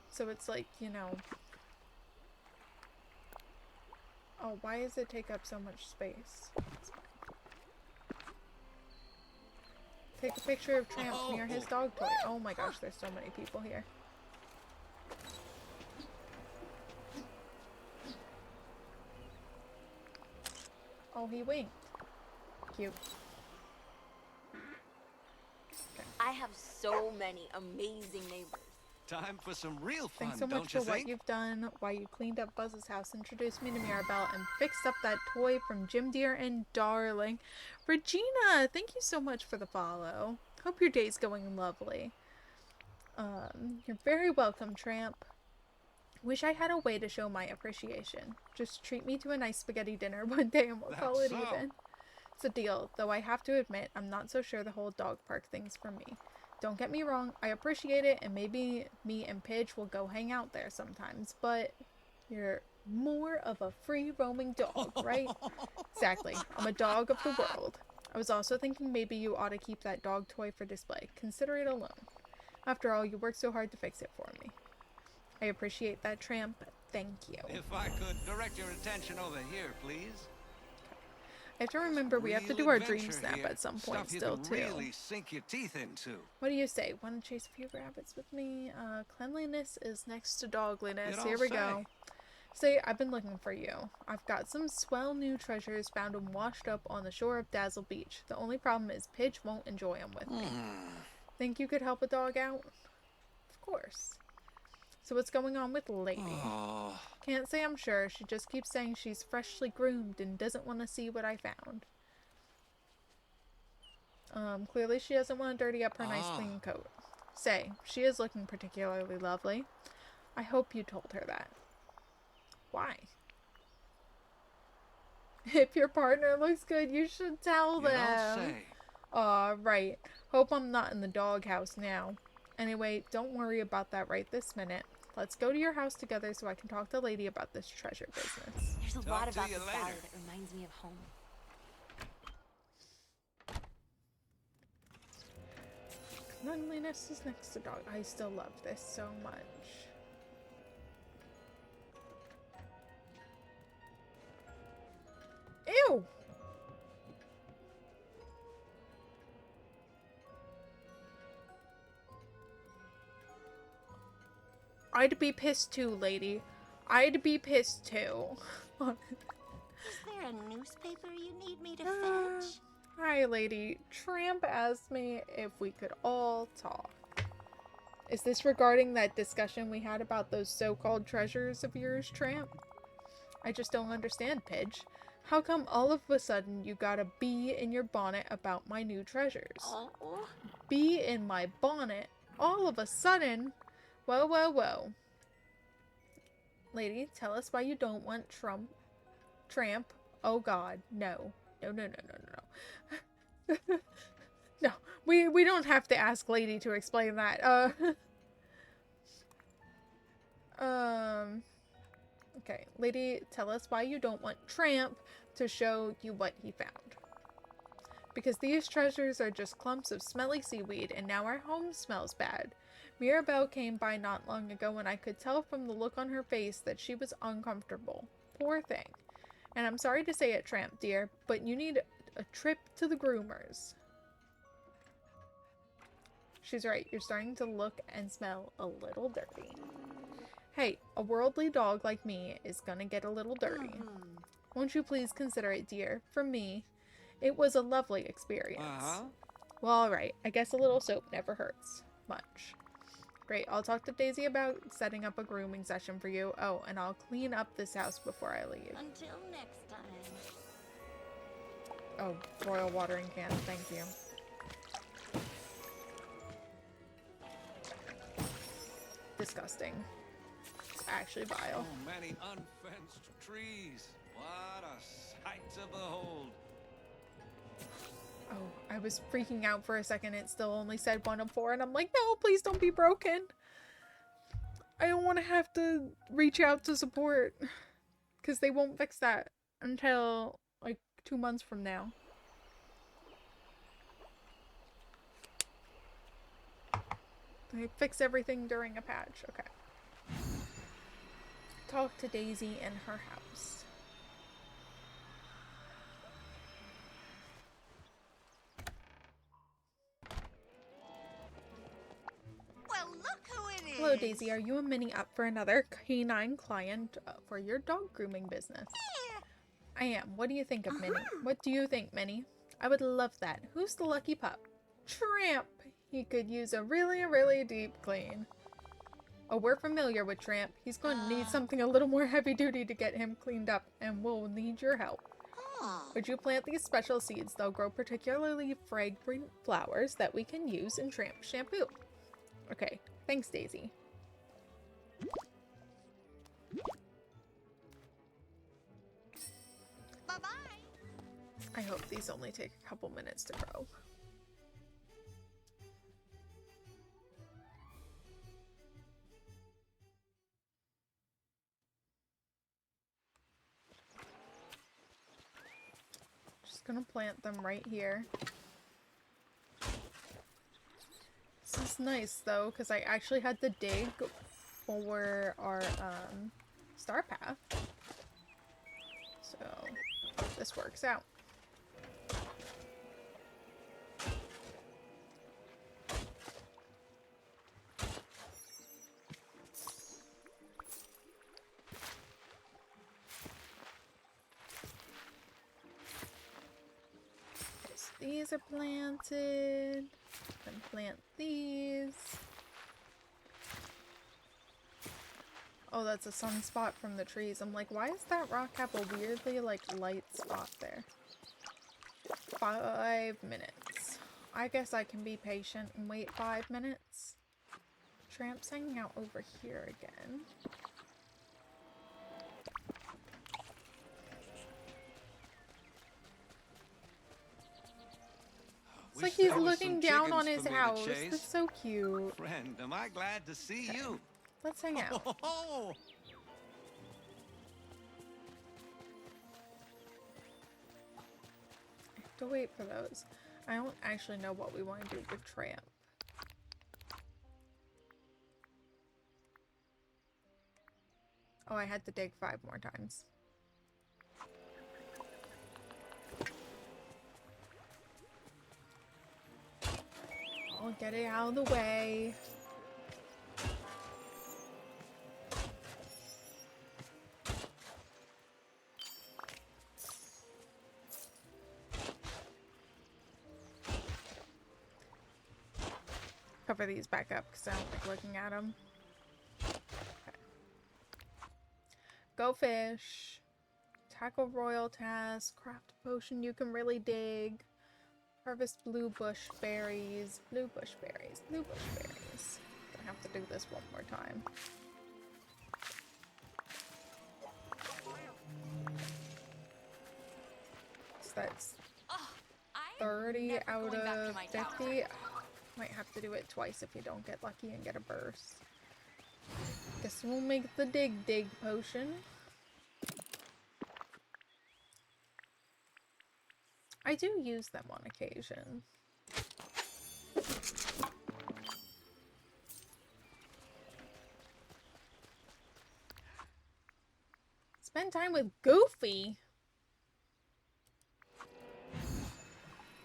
So it's like, you know... Oh, why does it take up so much space? Take a picture of Tramp near his dog toy. Oh my gosh, there's so many people here. Oh, he winked. Cute. Okay. I have so many amazing neighbors. Time for some real fun, Thanks so much don't you for what think? you've done, why you cleaned up Buzz's house, introduced me to Mirabelle, and fixed up that toy from Jim Deere and Darling. Regina, thank you so much for the follow. Hope your day's going lovely. You're very welcome, Tramp. Wish I had a way to show my appreciation. Just treat me to a nice spaghetti dinner one day and we'll call it That's so. even. It's a deal, though I have to admit, I'm not so sure the whole dog park thing's for me. Don't get me wrong, I appreciate it, and maybe me and Pidge will go hang out there sometimes, but you're more of a free roaming dog, right? Exactly. I'm a dog of the world. I was also thinking maybe you ought to keep that dog toy for display. Consider it a loan. After all, you worked so hard to fix it for me. I appreciate that, Tramp. Thank you. If I could direct your attention over here, please. I have to remember we have to Real do our adventure dream snap here. at some point Stuff you still, can too. really sink your teeth into. What do you say? Want to chase a few rabbits with me? Cleanliness is next to dogliness. You Here don't we say. go. Say, I've been looking for you. I've got some swell new treasures found and washed up on the shore of Dazzle Beach. The only problem is Pidge won't enjoy them with me. Think you could help a dog out? Of course. So what's going on with Lady? Oh. Can't say I'm sure. She just keeps saying she's freshly groomed and doesn't want to see what I found. Clearly she doesn't want to dirty up her nice clean coat. Say, she is looking particularly lovely. I hope you told her that. Why? If your partner looks good, you should tell them. You don't say. Aw, right. Hope I'm not in the doghouse now. Anyway, don't worry about that right this minute. Let's go to your house together so I can talk to Lady about this treasure business. There's a Talk lot to about you this later. valley that reminds me of home. Cleanliness is next to dog. I still love this so much. Ew! I'd be pissed too, Lady. I'd be pissed too. Is there a newspaper you need me to fetch? Hi, Lady. Tramp asked me if we could all talk. Is this regarding that discussion we had about those so-called treasures of yours, Tramp? I just don't understand, Pidge. How come all of a sudden you got a bee in your bonnet about my new treasures? Oh, Bee in my bonnet? All of a sudden? Whoa, whoa, whoa. Lady, tell us why you don't want Tramp. Oh God, no. No, no, no, no, no, no. No, we don't have to ask Lady to explain that. Okay, Lady, tell us why you don't want Tramp to show you what he found. Because these treasures are just clumps of smelly seaweed, and now our home smells bad. Mirabelle came by not long ago, and I could tell from the look on her face that she was uncomfortable. Poor thing. And I'm sorry to say it, Tramp, dear, but you need a trip to the groomers. She's right, you're starting to look and smell a little dirty. Hey, a worldly dog like me is gonna get a little dirty. Won't you please consider it, dear? For me, it was a lovely experience. Well, alright, I guess a little soap never hurts much. Great, I'll talk to Daisy about setting up a grooming session for you. Oh, and I'll clean up this house before I leave. until next time. Oh, royal watering can, thank you. Disgusting. It's actually vile. So many unfenced trees. What a sight to behold. Oh, I was freaking out for a second. It still only said 1 of 4, and I'm like, no, please don't be broken. I don't want to have to reach out to support, because they won't fix that until, like, 2 months from now. They fix everything during a patch. Okay. Talk to Daisy in her house. Well, look who it is. Hello, Daisy. Are you and Minnie up for another canine client for your dog grooming business? I am. What do you think of Minnie? What do you think, Minnie? I would love that. Who's the lucky pup? Tramp. He could use a really deep clean. Oh, we're familiar with Tramp. He's going to need something a little more heavy duty to get him cleaned up, and we'll need your help. Would you plant these special seeds? They'll grow particularly fragrant flowers that we can use in Tramp shampoo. Okay, thanks, Daisy. Bye-bye. I hope these only take a couple minutes to grow. Just gonna plant them right here. This is nice though, because I actually had to dig for our star path. So this works out. these are planted. Then plant these. Oh, that's a sunspot from the trees. I'm like, why is that rock have a weirdly, like, light spot there? 5 minutes. I guess I can be patient and wait 5 minutes. Tramp's hanging out over here again. It's like he's looking down on his house. That's so cute. Friend, am I glad to see you? Let's hang out. Oh, I have to wait for those. I don't actually know what we want to do with Tramp. Oh, I had to dig 5 more times. I'll get it out of the way. Cover these back up because I don't like looking at them. Okay. Go fish. Tackle royal task. Craft a potion you can really dig. Harvest blue bush berries. Blue bush berries. Blue bush berries. I have to do this one more time. So that's 30 out of 50. Might have to do it twice if you don't get lucky and get a burst. Guess we'll make the dig potion. I do use them on occasion. Spend time with Goofy?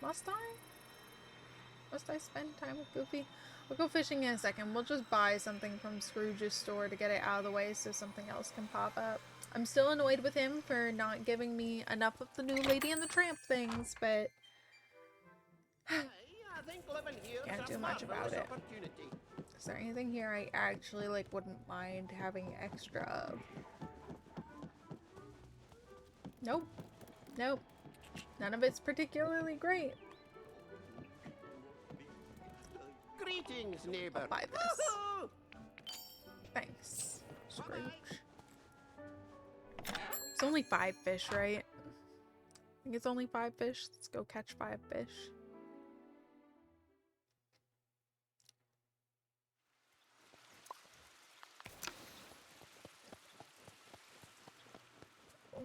Must I? Must I spend time with Goofy? We'll go fishing in a second. We'll just buy something from Scrooge's store to get it out of the way so something else can pop up. I'm still annoyed with him for not giving me enough of the new Lady and the Tramp things, but can't do much about it. Is there anything here I actually like wouldn't mind having extra of? Nope. Nope. None of it's particularly great. Greetings, neighbor. I'll buy this. Thanks, Scrooge. It's only 5 fish, right? I think it's only 5 fish. Let's go catch 5 fish. Oh,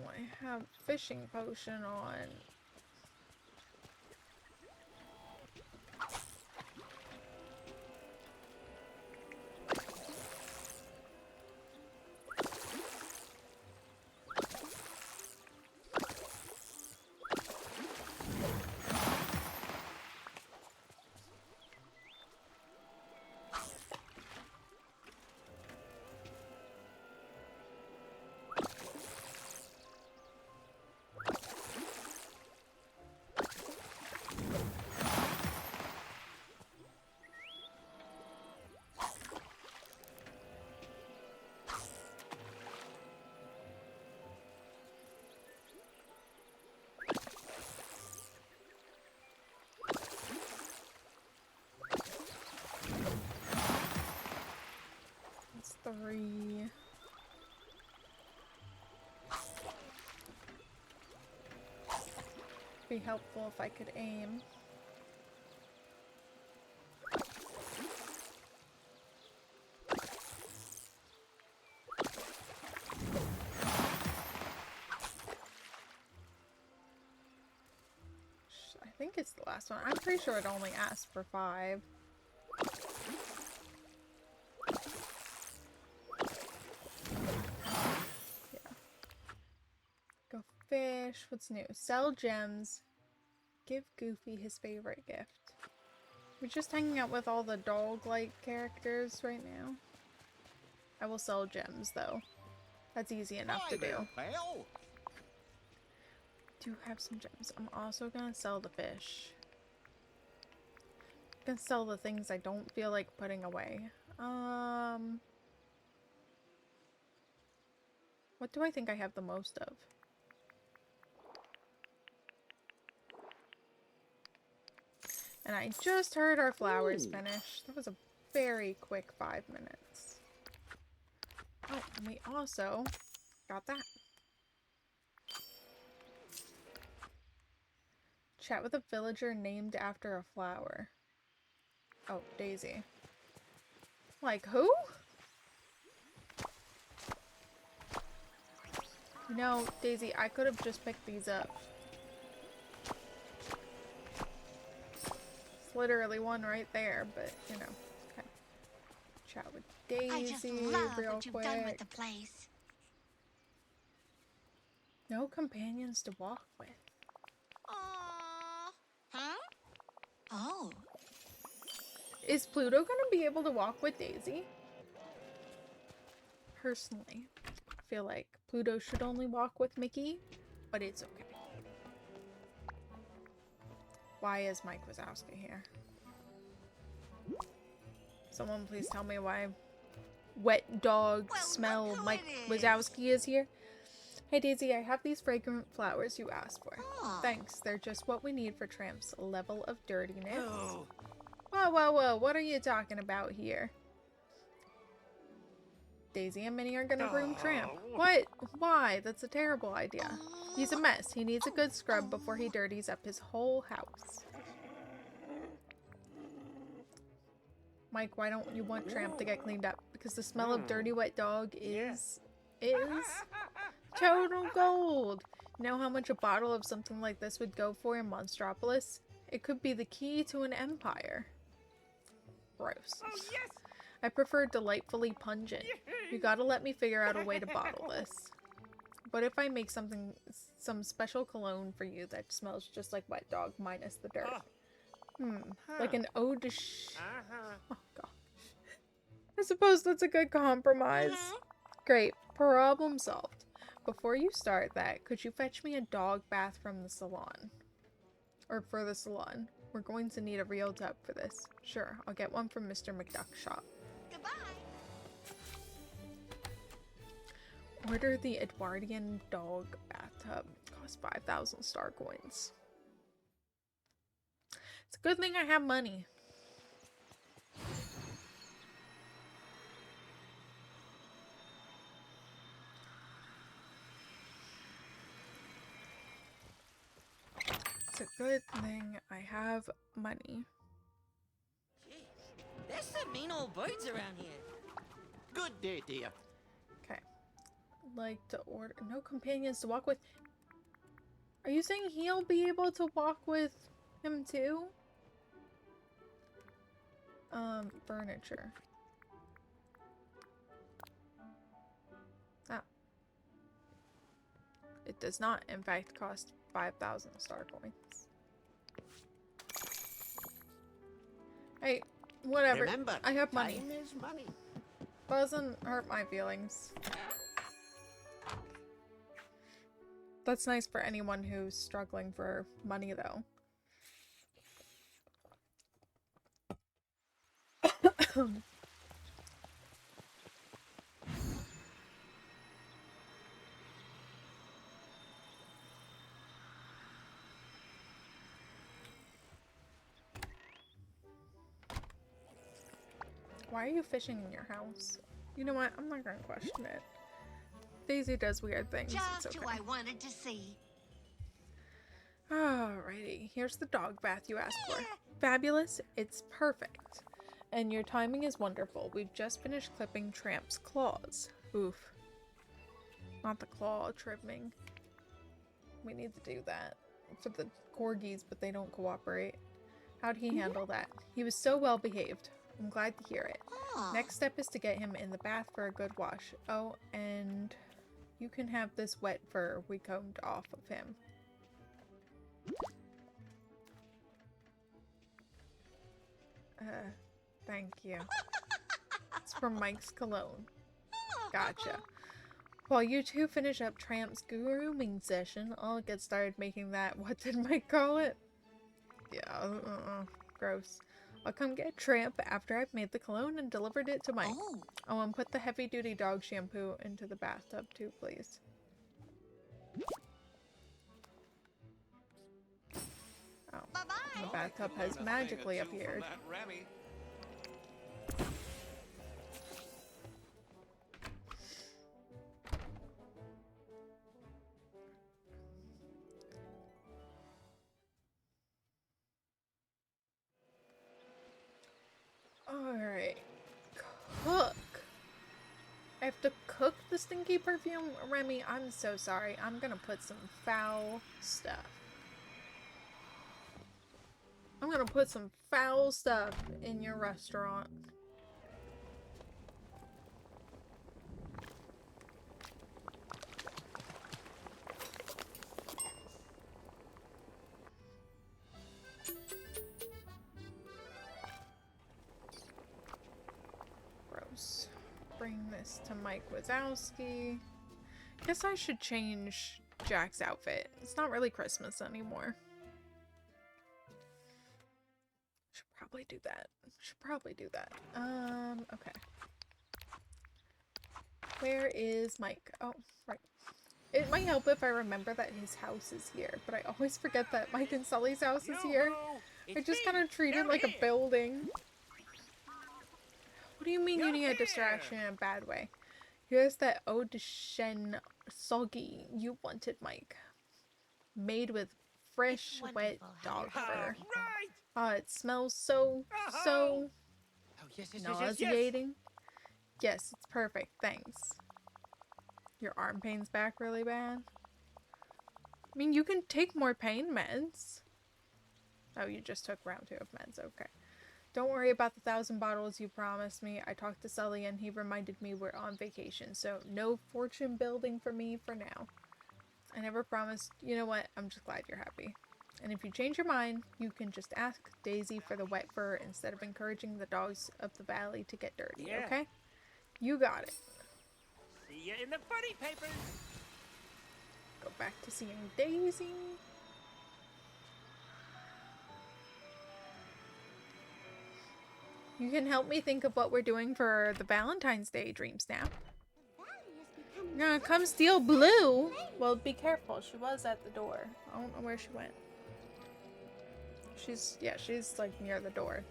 I have fishing potion on. That's 3. Be helpful if I could aim. I think it's the last one. I'm pretty sure it only asked for 5. Yeah. Go fish. What's new? Sell gems. Give Goofy his favorite gift. We're just hanging out with all the dog-like characters right now. I will sell gems, though. That's easy enough to do. Pal. do have some gems. I'm also gonna sell the fish. I'm gonna sell the things I don't feel like putting away. What do I think I have the most of? And I just heard our flowers finish. That was a very quick 5 minutes. Oh, and we also got that. Chat with a villager named after a flower. Oh, Daisy. Like who? No, Daisy, I could have just picked these up. It's literally one right there, but you know. Okay. Chat with I just Daisy love real what you've done with quick. the place. No companions to walk with. Aww. Huh? Oh. Is Pluto gonna be able to walk with Daisy? Personally, I feel like Pluto should only walk with Mickey, but it's okay. Why is Mike Wazowski here? Someone please tell me why wet dog Well, smell look who Mike it is. Wazowski is here. Hey Daisy, I have these fragrant flowers you asked for. Aw. Thanks, they're just what we need for Tramp's level of dirtiness. Oh. Whoa, whoa, whoa, what are you talking about here? Daisy and Minnie are gonna groom Tramp. What? Why? That's a terrible idea. He's a mess. He needs a good scrub before he dirties up his whole house. Mike, why don't you want Tramp to get cleaned up? Because the smell of dirty wet dog is total gold. You know how much a bottle of something like this would go for in Monstropolis? It could be the key to an empire. Gross. Oh, yes! I prefer delightfully pungent. You gotta let me figure out a way to bottle this. What if I make some special cologne for you that smells just like wet dog minus the dirt? Like an ode to oh gosh. I suppose that's a good compromise. Great. Problem solved. Before you start that, could you fetch me a dog bath from the salon? Or for the salon. We're going to need a real tub for this. Sure, I'll get one from Mr. McDuck's shop. Goodbye. Order the Edwardian dog bathtub. Costs 5,000 star coins. It's a good thing I have money. It's a good thing I have money. There's some mean old birds around here. Good day, dear. Okay. Like to order no companions to walk with. Are you saying he'll be able to walk with him too? Furniture. Ah. It does not, in fact, cost 5,000 star coins. Hey, whatever. Remember, I have money. time is money. Doesn't hurt my feelings. That's nice for anyone who's struggling for money, though. Why are you fishing in your house? You know what? I'm not gonna question it. Daisy does weird things. Just It's who okay. I wanted to see. Alrighty, here's the dog bath you asked for. Fabulous, it's perfect. And your timing is wonderful. We've just finished clipping Tramp's claws. Oof. Not the claw trimming. We need to do that for the corgis, but they don't cooperate. How'd he handle that? He was so well behaved. I'm glad to hear it. Aw. Next step is to get him in the bath for a good wash. Oh, and you can have this wet fur we combed off of him. Thank you. It's from Mike's cologne. Gotcha. While you two finish up Tramp's grooming session, I'll get started making that. What did Mike call it? Yeah, gross. I'll come get Tramp after I've made the cologne and delivered it to Mike. Oh, and put the heavy-duty dog shampoo into the bathtub too, please. Oh, the bathtub has magically appeared. Alright. Cook. I have to cook the stinky perfume? Remy, I'm so sorry. I'm gonna put some foul stuff. I'm gonna put some foul stuff in your restaurant. Gross. Bring this to Mike Wazowski. Guess I should change Jack's outfit. It's not really Christmas anymore. Should probably do that. Okay. Where is Mike? Oh, right. It might help if I remember that his house is here, but I always forget that Mike and Sully's house is here. I just kind of treat it like a building. What do you mean you need a distraction in a bad way? Here's that eau de chien soggy you wanted, Mike. Made with fresh, wet dog fur. It smells so nauseating. Yes, it's perfect, thanks. Your arm pain's back really bad? I mean, you can take more pain meds. Oh, you just took round 2 of meds, okay. Don't worry about the 1,000 bottles you promised me. I talked to Sully and he reminded me we're on vacation, so no fortune building for me for now. I never promised. You know what? I'm just glad you're happy. And if you change your mind, you can just ask Daisy for the wet fur instead of encouraging the dogs of the valley to get dirty, okay? You got it. See ya in the funny papers. Go back to seeing Daisy. You can help me think of what we're doing for the Valentine's Day dream snap. Come steal Blue. Well, be careful. She was at the door. I don't know where she went. She's like near the door.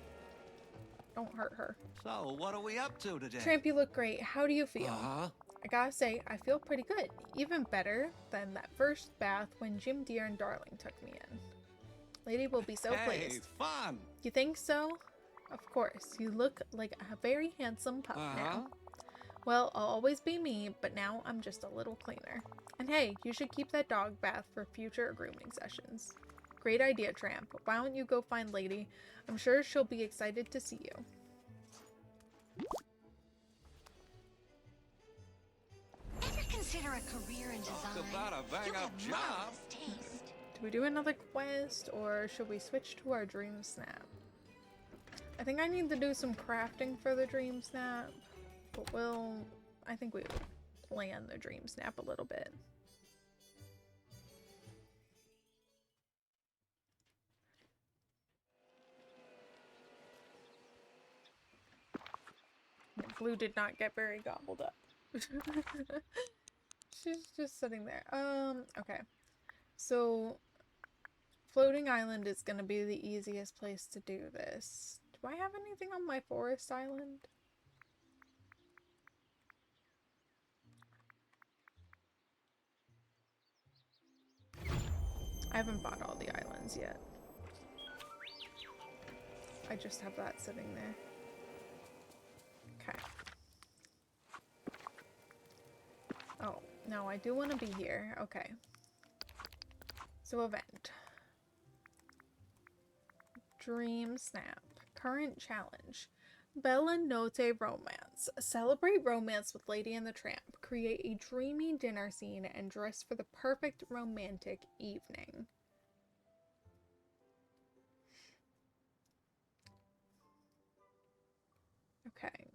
Don't hurt her. So, what are we up to today? Tramp, you look great. How do you feel? I gotta say, I feel pretty good. Even better than that first bath when Jim Deere and Darling took me in. Lady will be so pleased. Fun! You think so? Of course. You look like a very handsome pup now. Well, I'll always be me, but now I'm just a little cleaner. And hey, you should keep that dog bath for future grooming sessions. Great idea, Tramp. Why don't you go find Lady? I'm sure she'll be excited to see you. Ever consider a career in design? Talk about a bang-up You have job. marvelous taste. Do we do another quest, or should we switch to our dream snap? I think I need to do some crafting for the dream snap, but I think we will plan the dream snap a little bit. Blue did not get very gobbled up. She's just sitting there. Okay. So, floating island is gonna be the easiest place to do this. Do I have anything on my forest island? I haven't bought all the islands yet. I just have that sitting there. Okay. Oh, no, I do want to be here. Okay. So, event. Dream Snap. Current challenge. Bella Notte Romance. Celebrate romance with Lady and the Tramp. Create a dreamy dinner scene and dress for the perfect romantic evening. Okay.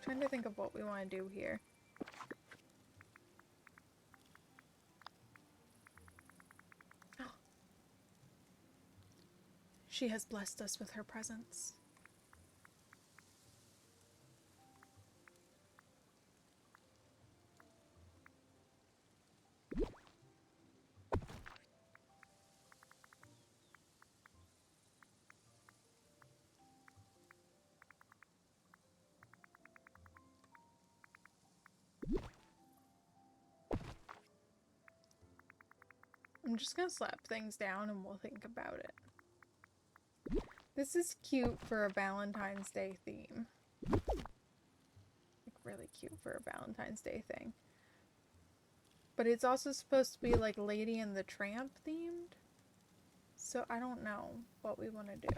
trying to think of what we want to do here. She has blessed us with her presence. I'm just gonna slap things down and we'll think about it. This is cute for a Valentine's Day theme. Like, really cute for a Valentine's Day thing. But it's also supposed to be like Lady and the Tramp themed. So I don't know what we want to do.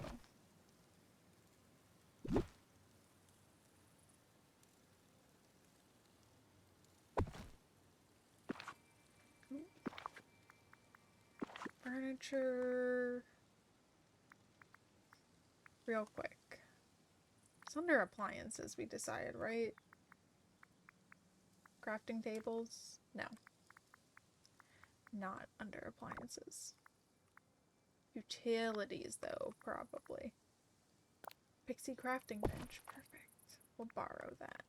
Furniture. Real quick. It's under appliances, we decided, right? Crafting tables? No. Not under appliances. Utilities, though, probably. Pixie crafting bench. Perfect. We'll borrow that.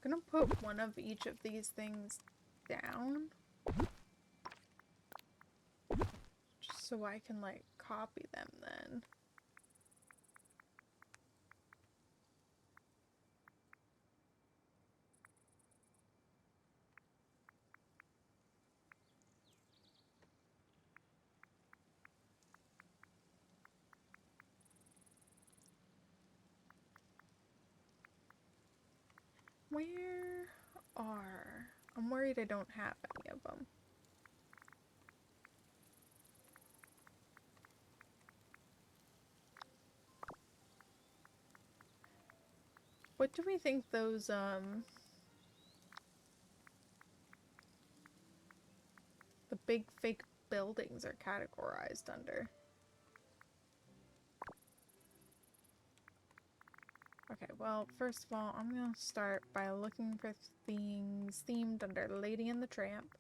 I'm gonna put one of each of these things down. Just so I can, like, copy them then. Where are... I'm worried I don't have any of them. What do we think those, the big fake buildings are categorized under? Okay, well, first of all, I'm gonna start by looking for things themed under Lady and the Tramp.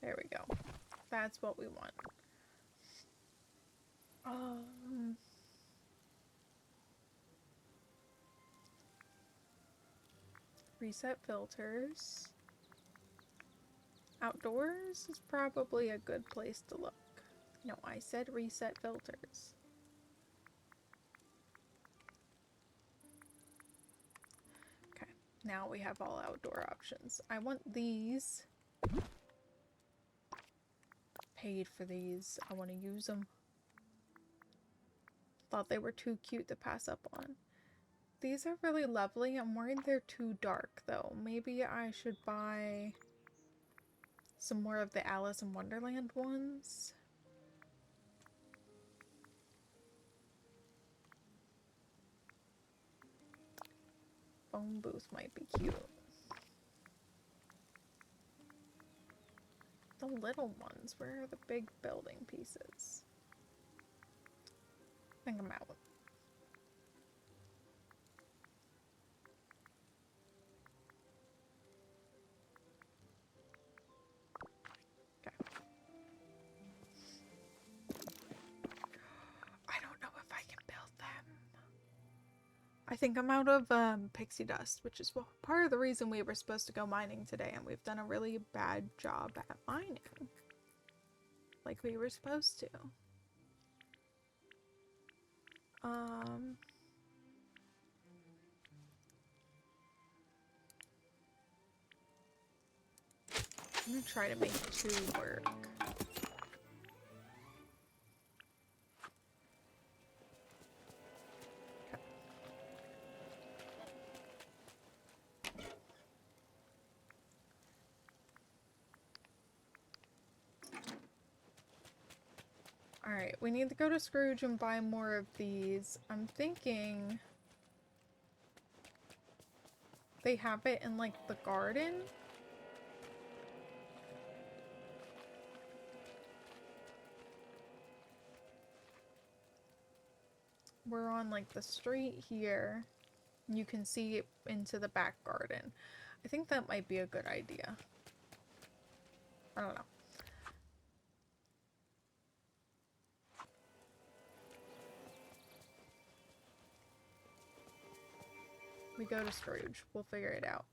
There we go. That's what we want. Reset filters. Outdoors is probably a good place to look. No, I said reset filters. Okay, now we have all outdoor options. I want these. Paid for these. I want to use them. Thought they were too cute to pass up on. These are really lovely. I'm worried they're too dark, though. Maybe I should buy some more of the Alice in Wonderland ones. Phone booth might be cute. The little ones. Where are the big building pieces? I think I'm out. I think I'm out of pixie dust, which is part of the reason we were supposed to go mining today, and we've done a really bad job at mining. Like we were supposed to. I'm gonna try to make 2 work. Alright, we need to go to Scrooge and buy more of these. I'm thinking they have it in, like, the garden? We're on, like, the street here. You can see it into the back garden. I think that might be a good idea. I don't know. We go to Scrooge. We'll figure it out.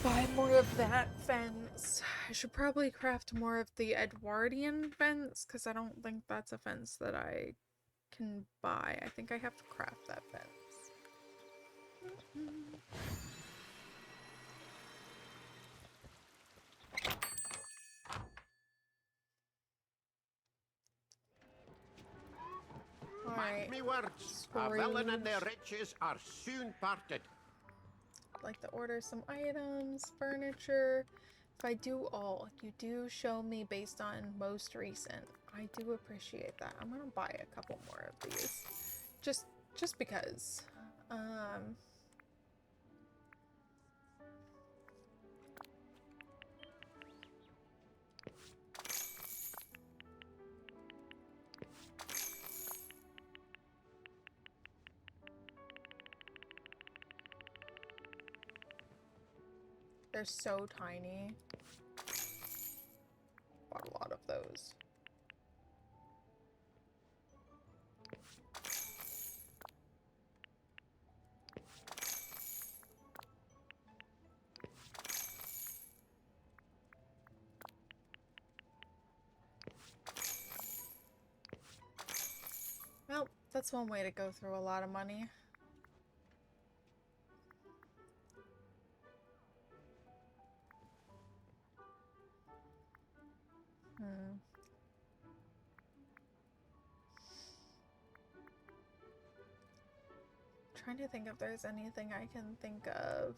Buy more of that fence. I should probably craft more of the Edwardian fence, because I don't think that's a fence that I can buy. I think I have to craft that fence. Mark me words, a villain and their riches are soon parted. I'd like to order some items, furniture. If I do all, you do show me based on most recent. I do appreciate that. I'm gonna buy a couple more of these. Just because. They're so tiny. Bought a lot of those. Well, that's one way to go through a lot of money. Trying to think if there's anything I can think of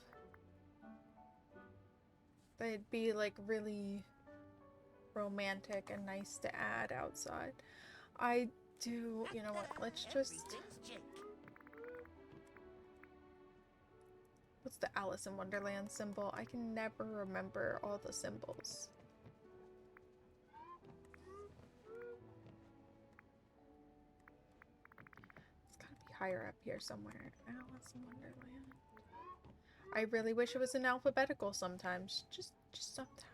that'd be like really romantic and nice to add outside. I do, you know what, let's just... What's the Alice in Wonderland symbol? I can never remember all the symbols. It's gotta be higher up here somewhere. Alice in Wonderland. I really wish it was in alphabetical sometimes. Just sometimes.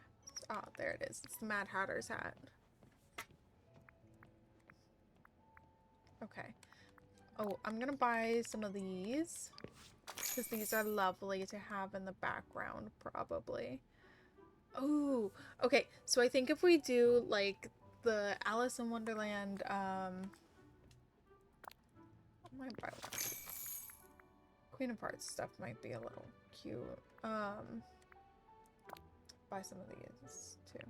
Oh, there it is. It's the Mad Hatter's hat. Okay. Oh, I'm gonna buy some of these. Because these are lovely to have in the background, probably. Oh, okay. So I think if we do, like, the Alice in Wonderland, I might buy one of these. Queen of Hearts stuff might be a little cute. Buy some of these, too.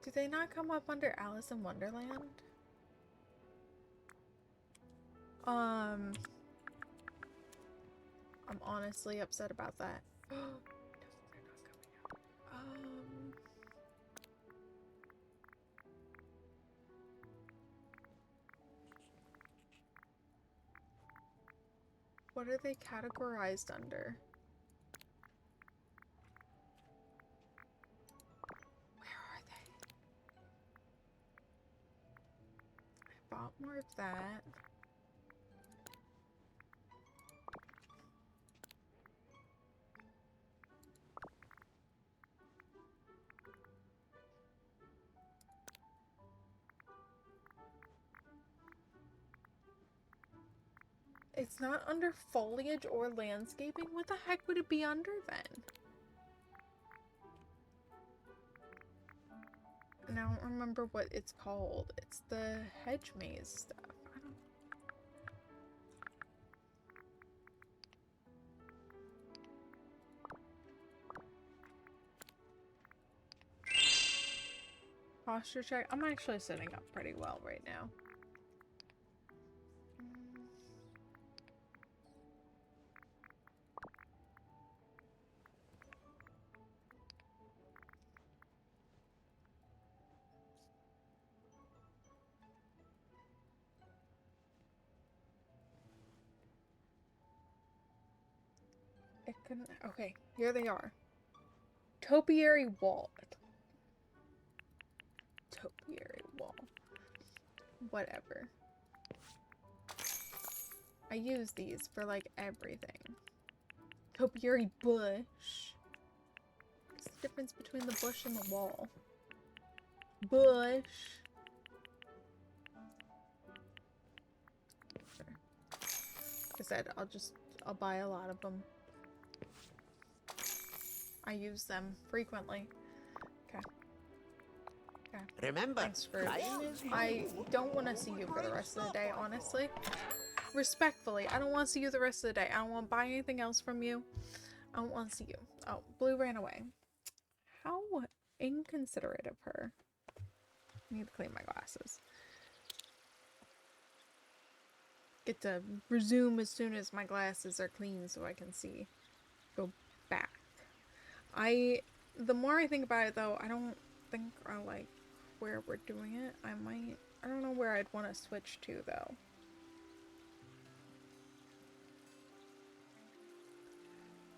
Do they not come up under Alice in Wonderland? I'm honestly upset about that. No, they're not coming out. What are they categorized under? Where are they? I bought more of that. It's not under foliage or landscaping? What the heck would it be under then? And I don't remember what it's called. It's the hedge maze stuff. I don't know. Posture check. I'm actually sitting up pretty well right now. It couldn't. Okay, here they are. Topiary wall. Topiary wall. Whatever. I use these for like everything. Topiary bush. What's the difference between the bush and the wall? Bush. Sure. Like I said, I'll buy a lot of them. I use them frequently. Okay. Okay. Remember, Thanks for... I don't want to see you for the rest of the day, honestly. Respectfully, I don't want to see you the rest of the day. I don't want to buy anything else from you. I don't want to see you. Oh, Blue ran away. How inconsiderate of her. I need to clean my glasses. Get to resume as soon as my glasses are clean so I can see. Go back. The more I think about it though, I don't think I like where we're doing it. I don't know where I'd want to switch to though.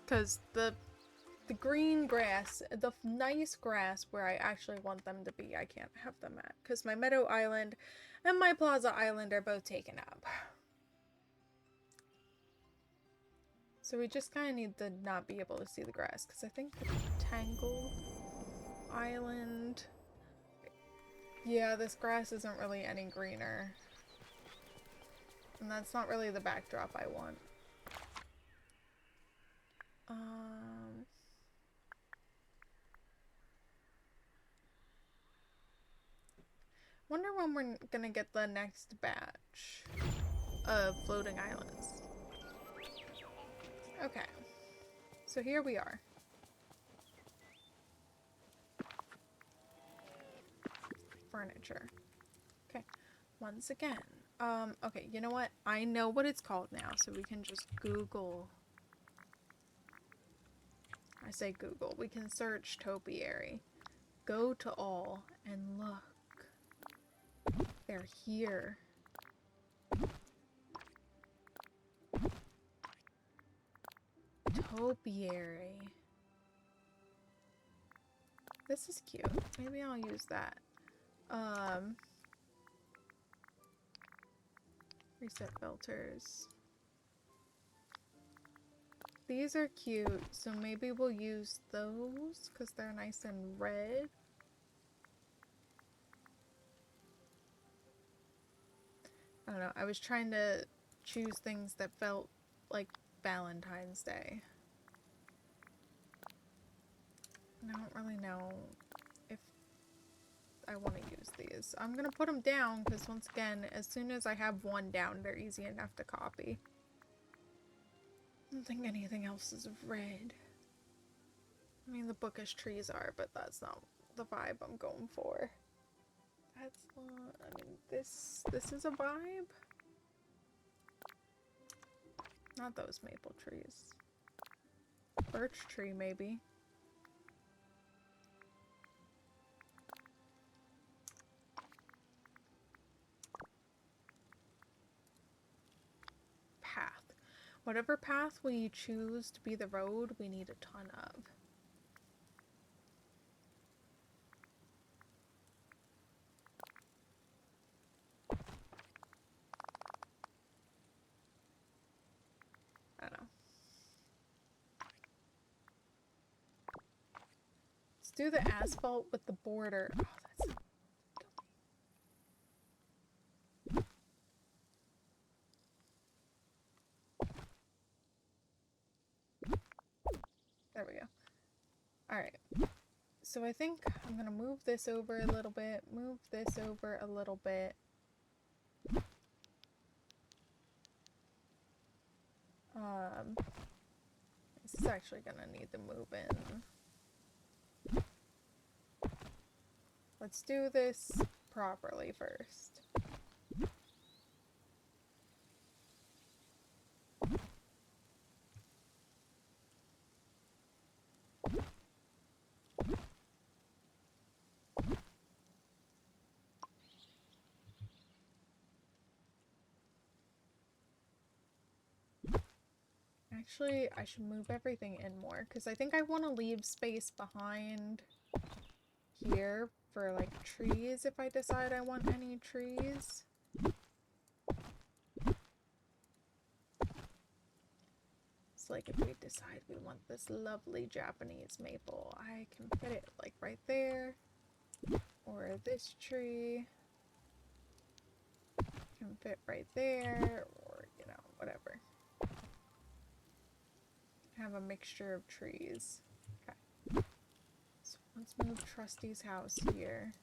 Because the green grass, the nice grass where I actually want them to be, I can't have them at. Because my Meadow Island and my Plaza Island are both taken up. So we just kind of need to not be able to see the grass. Because I think the Tangled Island... Yeah, this grass isn't really any greener. And that's not really the backdrop I want. Wonder when we're gonna get the next batch of floating islands. Okay, so here we are. Furniture. Okay, once again. Okay, you know what? I know what it's called now, so we can just Google. I say Google. We can search topiary. Go to all and look. They're here. Topiary. This is cute. Maybe I'll use that. Reset filters. These are cute, so maybe we'll use those because they're nice and red. I don't know, I was trying to choose things that felt like Valentine's Day. And I don't really know if I want to use these. I'm gonna put them down because once again, as soon as I have one down, they're easy enough to copy. I don't think anything else is red. I mean, the bookish trees are, but that's not the vibe I'm going for. That's not, I mean, this is a vibe. Not those maple trees. Birch tree, maybe. Path. Whatever path we choose to be the road, we need a ton of. I don't know. Let's do the asphalt with the border. Oh, that's... There we go. Alright. So I think I'm gonna move this over a little bit, move this over a little bit. This is actually gonna need to move in. let's do this properly first. Actually, I should move everything in more, because I think I want to leave space behind here for, like, trees if I decide I want any trees. It's like if we decide we want this lovely Japanese maple, I can fit it, like, right there. Or this tree can fit right there, or, you know, whatever. Have a mixture of trees. Okay. So let's move Trusty's house here.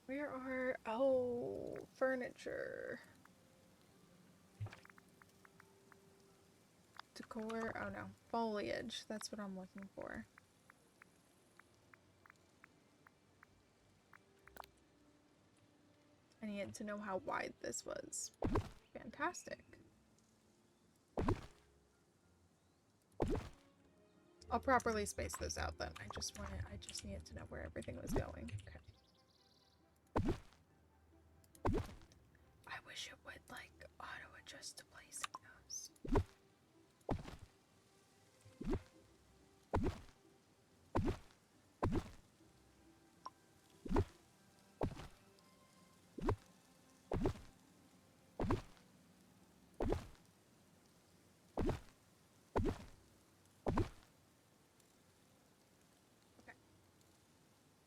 Where are... oh, furniture. Decor... oh no, foliage. That's what I'm looking for. I needed to know how wide this was. Fantastic. I'll properly space this out then. I just needed to know where everything was going. Okay. I wish it would, like, auto-adjust to placing those.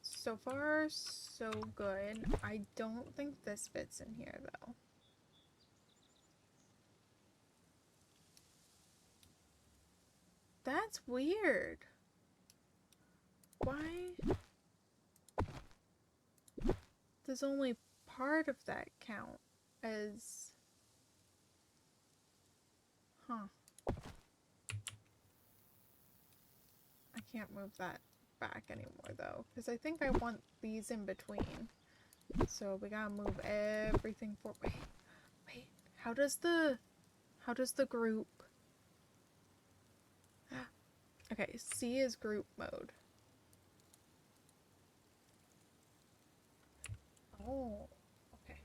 So far, so good. I don't think this fits in here, though. That's weird. Why? Does only part of that count as... huh. I can't move that back anymore, though, because I think I want these in between. So we gotta move everything for... wait. How does the group... okay, C is group mode. Oh, okay.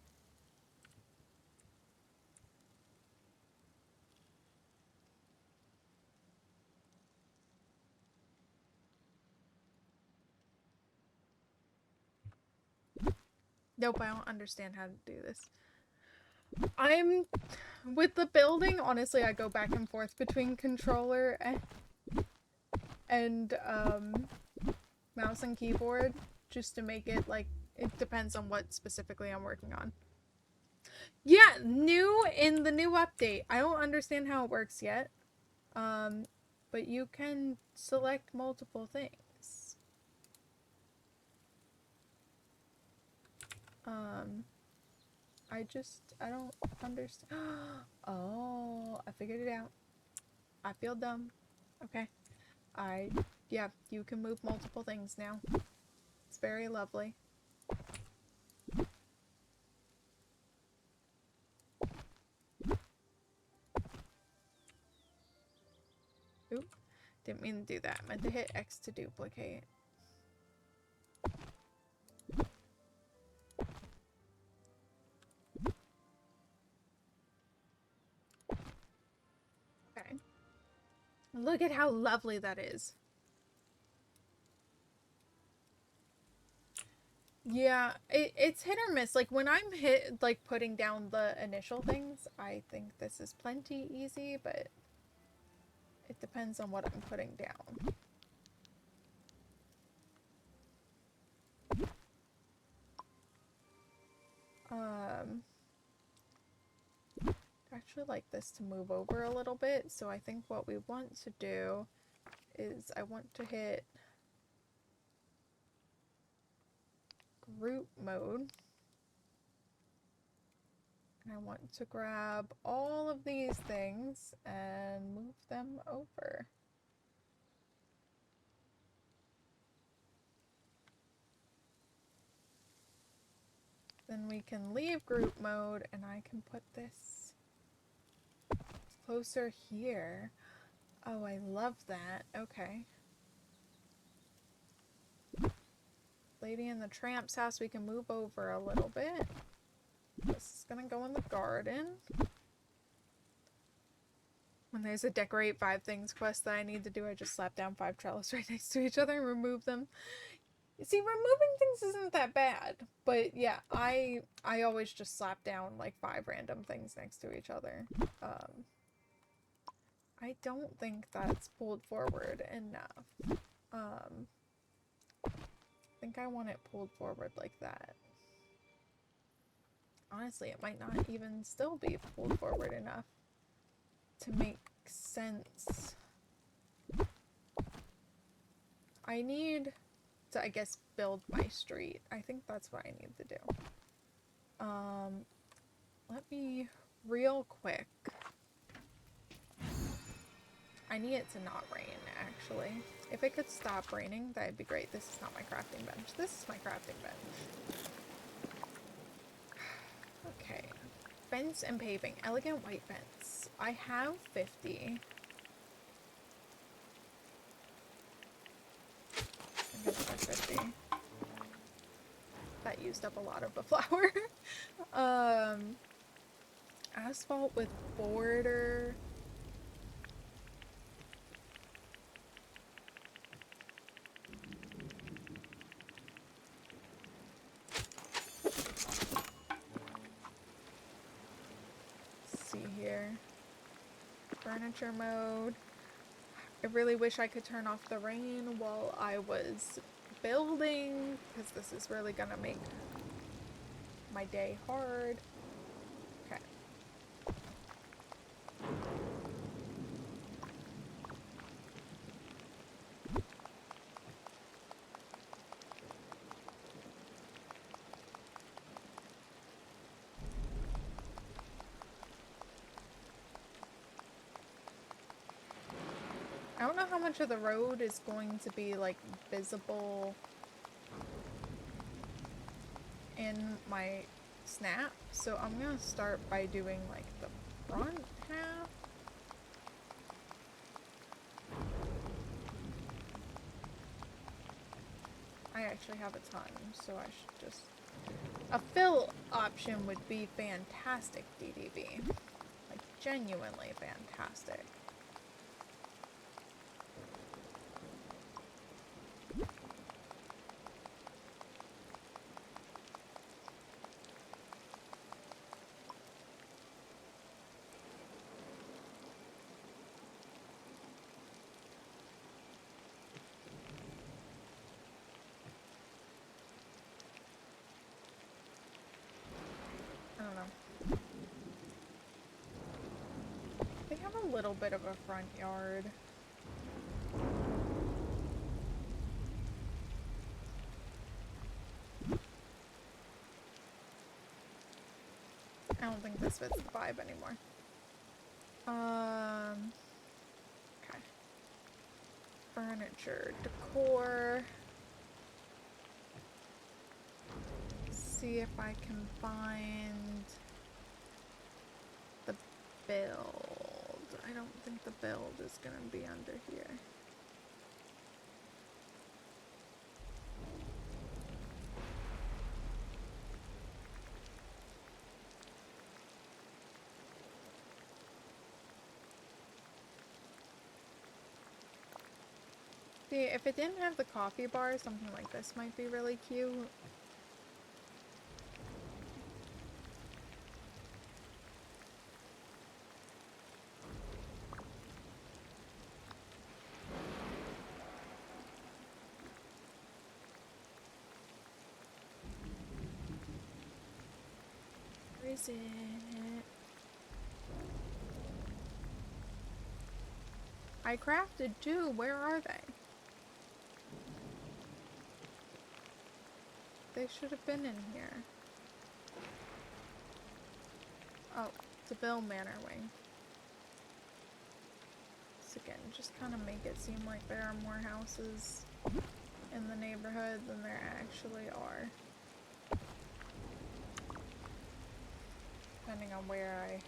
Nope, I don't understand how to do this. I'm... with the building, honestly, I go back and forth between controller and mouse and keyboard, just to make it, like, it depends on what specifically I'm working on. Yeah, new in the new update. I don't understand how it works yet. But you can select multiple things. I don't understand. Oh, I figured it out. I feel dumb. Okay. Yeah, you can move multiple things now. It's very lovely. Oop. Didn't mean to do that. I meant to hit X to duplicate. Okay. Look at how lovely that is. Yeah, it's hit or miss. Like when I'm hit, like putting down the initial things, I think this is plenty easy, but it depends on what I'm putting down. I actually like this to move over a little bit, so I think what we want to do is I want to hit group mode. And I want to grab all of these things and move them over. Then we can leave group mode and I can put this closer here. Oh, I love that. Okay. Lady in the Tramp's house, we can move over a little bit. This is gonna go in the garden. When there's a decorate 5 things quest that I need to do, I just slap down 5 trellis right next to each other and remove them. You see, removing things isn't that bad, but yeah, I always just slap down like 5 random things next to each other. I don't think that's pulled forward enough. I think I want it pulled forward like that. Honestly, it might not even still be pulled forward enough to make sense. I need to, I guess, build my street. I think that's what I need to do. Let me, real quick. I need it to not rain, actually. If it could stop raining, that'd be great. This is not my crafting bench. This is my crafting bench. Okay. Fence and paving. Elegant white fence. I have 50. I'm gonna put 50. That used up a lot of the flour. Asphalt with border. Let's see here. Furniture mode. I really wish I could turn off the rain while I was building, because this is really gonna make my day hard. Okay. I don't know how much of the road is going to be like visible in my snap, so I'm gonna start by doing like the front half. I actually have a ton, so I should just... A fill option would be fantastic, DDB. Like, genuinely fantastic. I don't know. They have a little bit of a front yard. I don't think this fits the vibe anymore. Okay. Furniture, decor. See if I can find the build. I don't think the build is gonna be under here. See, if it didn't have the coffee bar, something like this might be really cute. is it? I crafted two. Where are they? They should have been in here. Oh, it's a Bill Manor wing. So again, just kind of make it seem like there are more houses in the neighborhood than there actually are. Depending on where I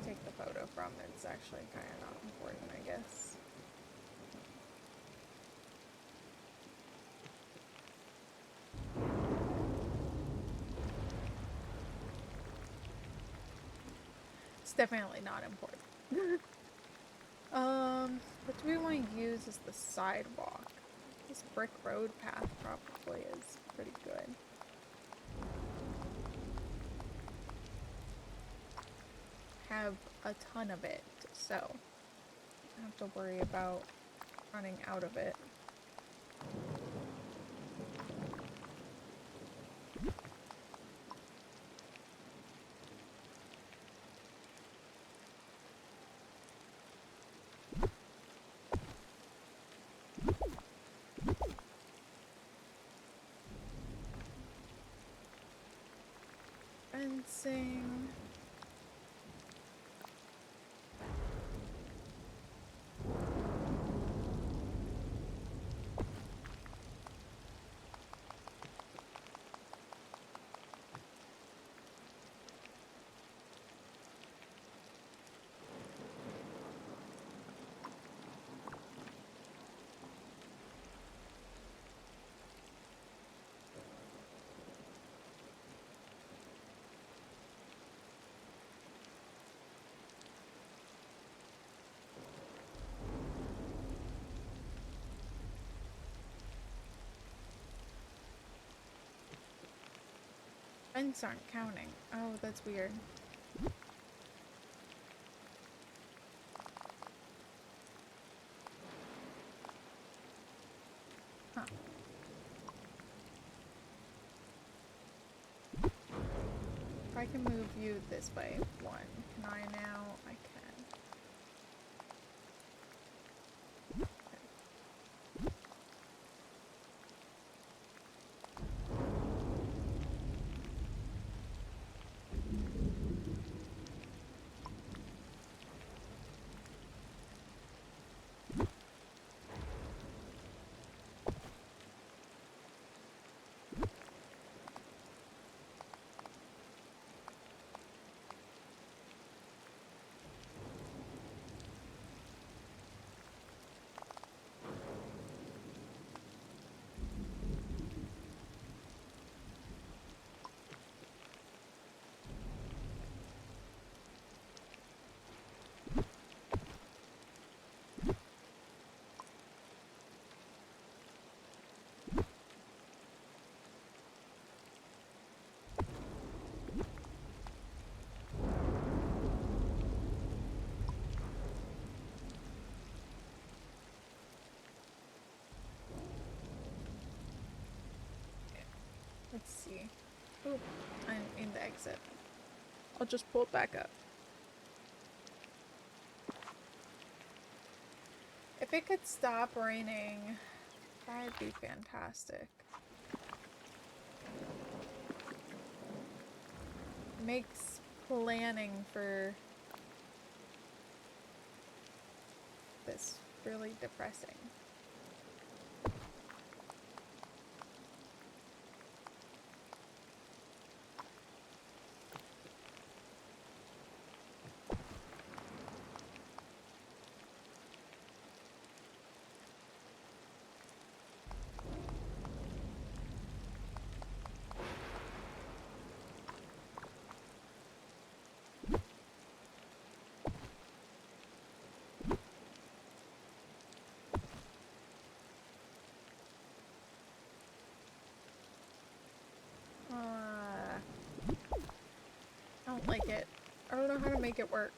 take the photo from, it's actually kind of not important, I guess. It's definitely not important. What do we want to use as the sidewalk? This brick road path probably is pretty good. Have a ton of it, so I don't have to worry about running out of it. Fencing. Fence aren't counting. Oh, that's weird. Huh. If I can move you this way, one. Can I now? I can. Let's see. Oh, I'm in the exit. I'll just pull it back up. If it could stop raining, that'd be fantastic. Makes planning for this really depressing. I don't like it. I don't know how to make it work.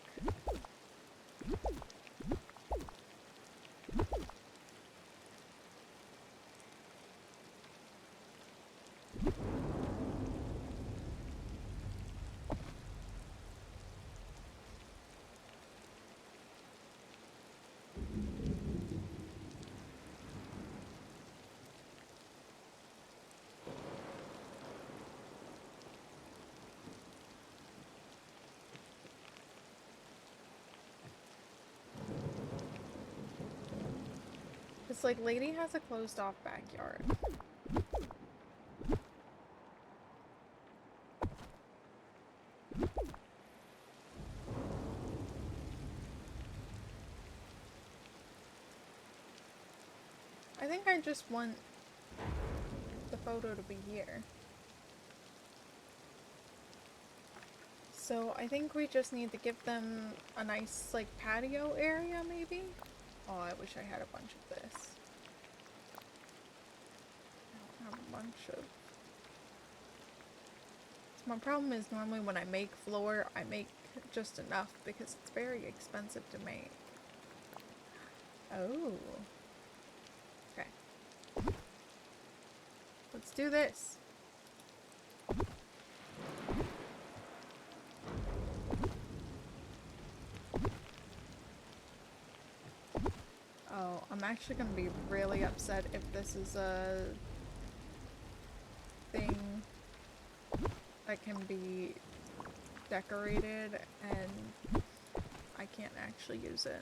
It's like Lady has a closed off backyard. I think I just want the photo to be here. So I think we just need to give them a nice like patio area maybe? Oh, I wish I had a bunch of this. I don't have a bunch of... So my problem is normally when I make floor, I make just enough because it's very expensive to make. Oh. Okay. Let's do this. Oh, I'm actually gonna be really upset if this is a thing that can be decorated and I can't actually use it.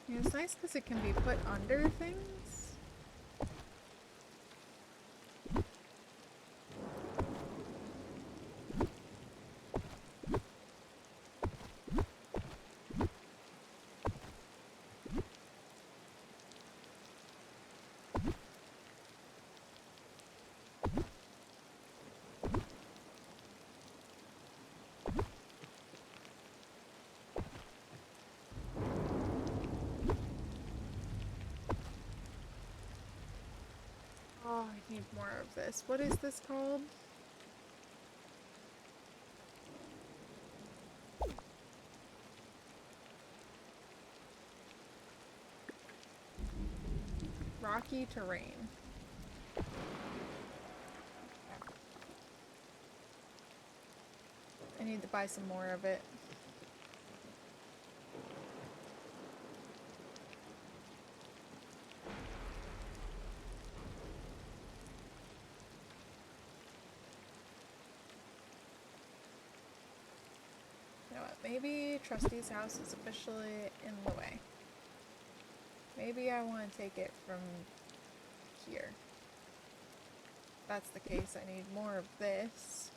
Yeah, it's nice because it can be put under things. Oh, I need more of this. What is this called? Rocky terrain. I need to buy some more of it. You know what? Maybe Trusty's house is officially in the way. Maybe I want to take it from here. If that's the case, I need more of this.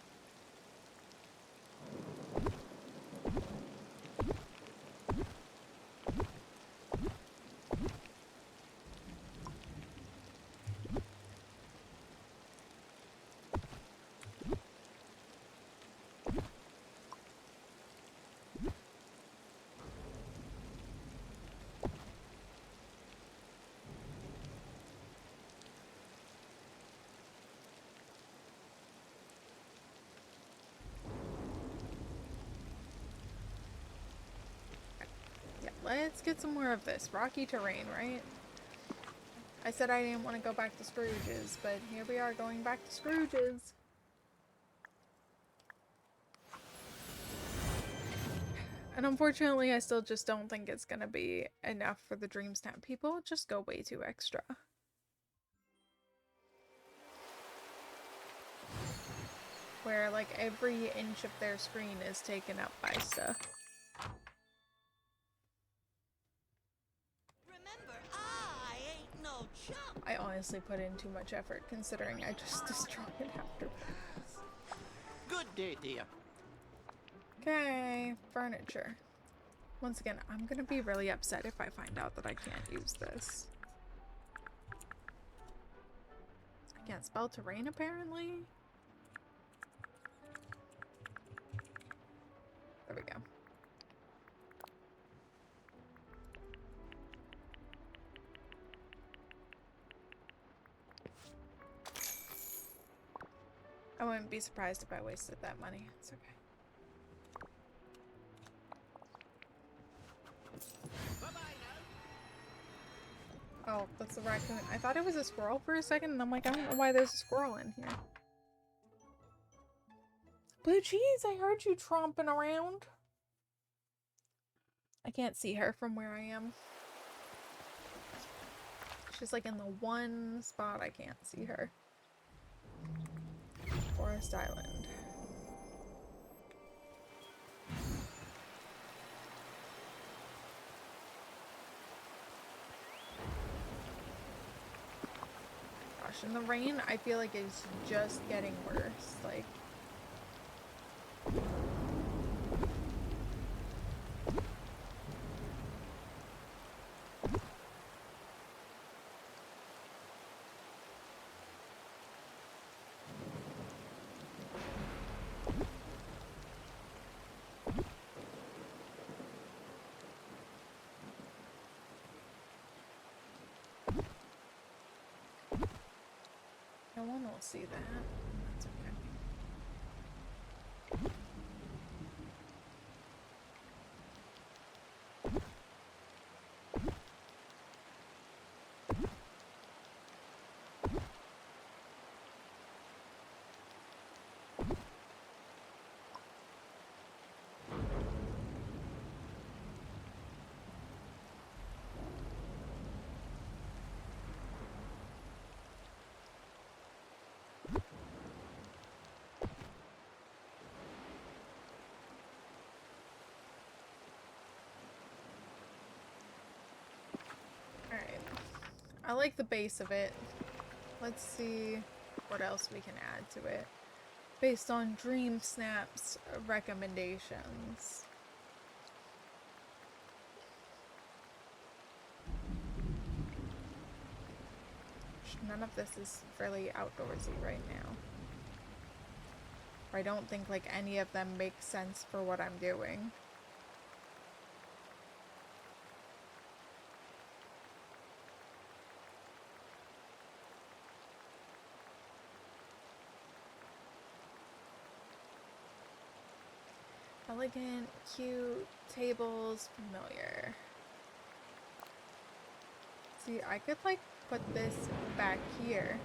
Let's get some more of this. Rocky terrain, right? I said I didn't want to go back to Scrooge's, but here we are going back to Scrooge's. And unfortunately, I still just don't think it's gonna be enough for the dreamsnap people. Just go way too extra. Where, like, every inch of their screen is taken up by stuff. I honestly put in too much effort considering I just destroyed it after. Good day, dear. Okay, furniture. Once again, I'm gonna be really upset if I find out that I can't use this. I can't spell terrain apparently. There we go. I wouldn't be surprised if I wasted that money. It's okay. Oh, that's the raccoon. I thought it was a squirrel for a second, and I'm like, I don't know why there's a squirrel in here. Blue cheese, I heard you tromping around. I can't see her from where I am. She's like in the one spot I can't see her. Forest Island. Gosh, and the rain, I feel like it's just getting worse. Like, no one will see that. That's okay. Alright. I like the base of it. Let's see what else we can add to it. Based on dreamsnap's recommendations. None of this is really outdoorsy right now. I don't think like any of them make sense for what I'm doing. Elegant, cute, tables, familiar. See, I could like put this back here.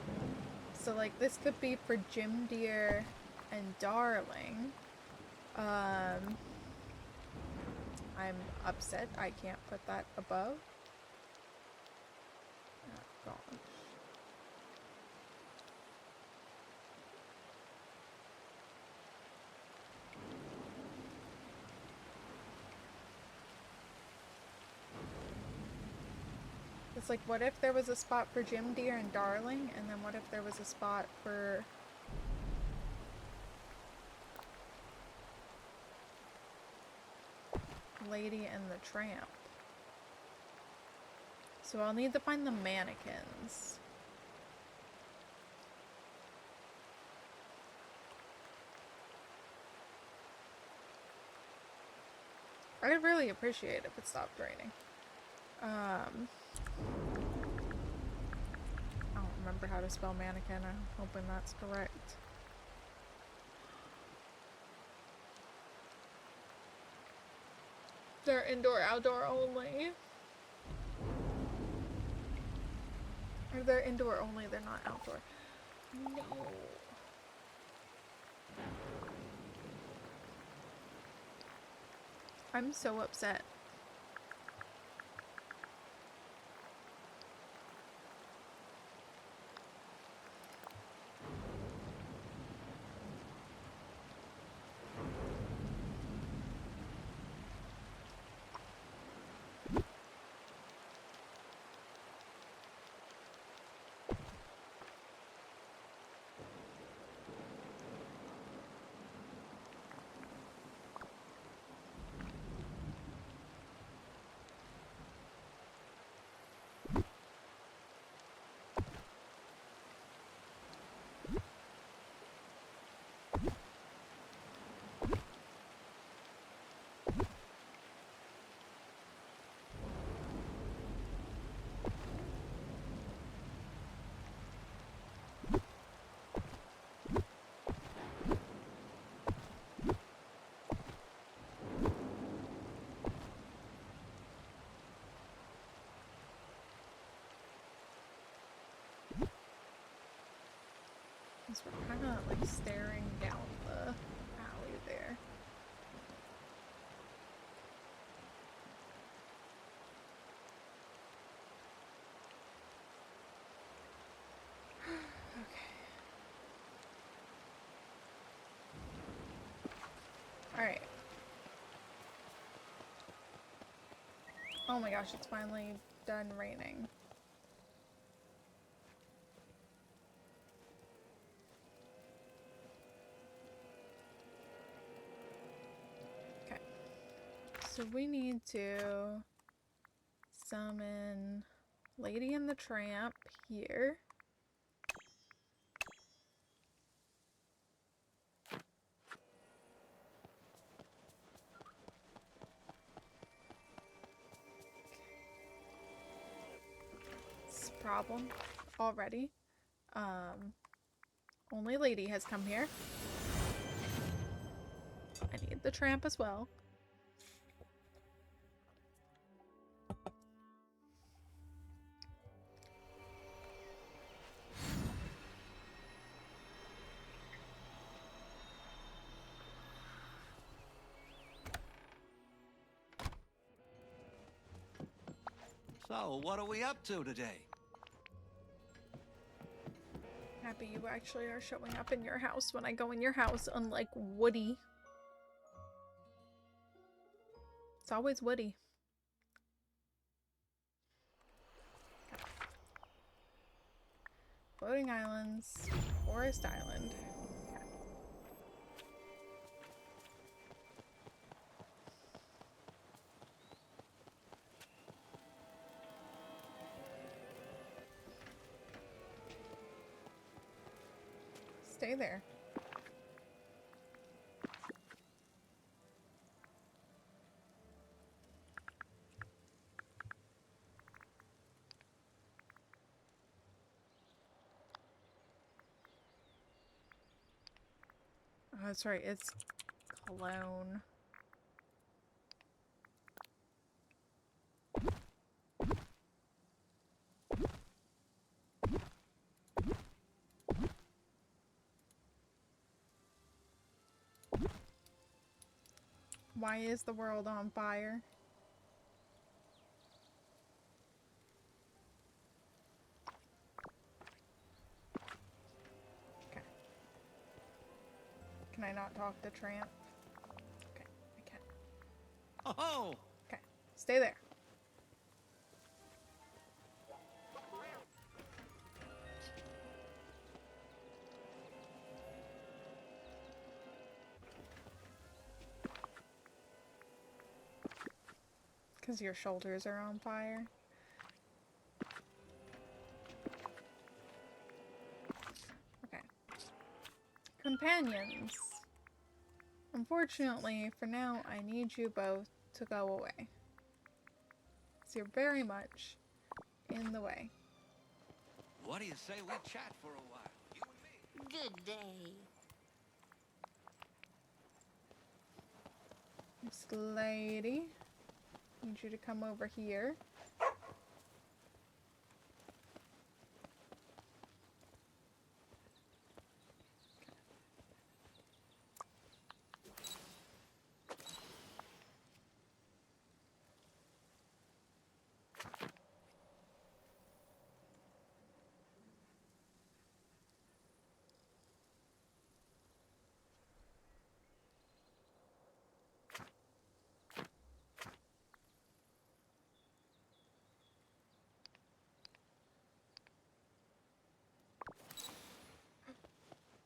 So like this could be for Jim Deer and Darling. I'm upset I can't put that above. Oh gosh. It's like, what if there was a spot for Jim Deer and Darling, and then what if there was a spot for Lady and the Tramp? So I'll need to find the mannequins. I'd really appreciate it if it stopped raining. I don't remember how to spell mannequin. I'm hoping that's correct. They're indoor, outdoor only. Or they're indoor only, they're not outdoor. No. I'm so upset. So we're kind of like staring down the alley there. Alright. Oh my gosh, it's finally done raining. Okay. So we need to summon Lady and the Tramp here. Problem already. Only Lady has come here. I need the Tramp as well. So, what are we up to today? Happy you actually are showing up in your house when I go in your house, unlike Woody. It's always Woody. Okay. Floating Islands, Forest Island. Okay. Stay there. Oh, that's right, it's cologne. Why is the world on fire? Okay. Can I not talk to Tramp? Okay, I can. Oh! Okay, stay there. Because your shoulders are on fire. Okay. Companions. Unfortunately, for now, I need you both to go away. So you're very much in the way. What do you say we chat for a while? You and me. Good day. Miss Lady, need you to come over here.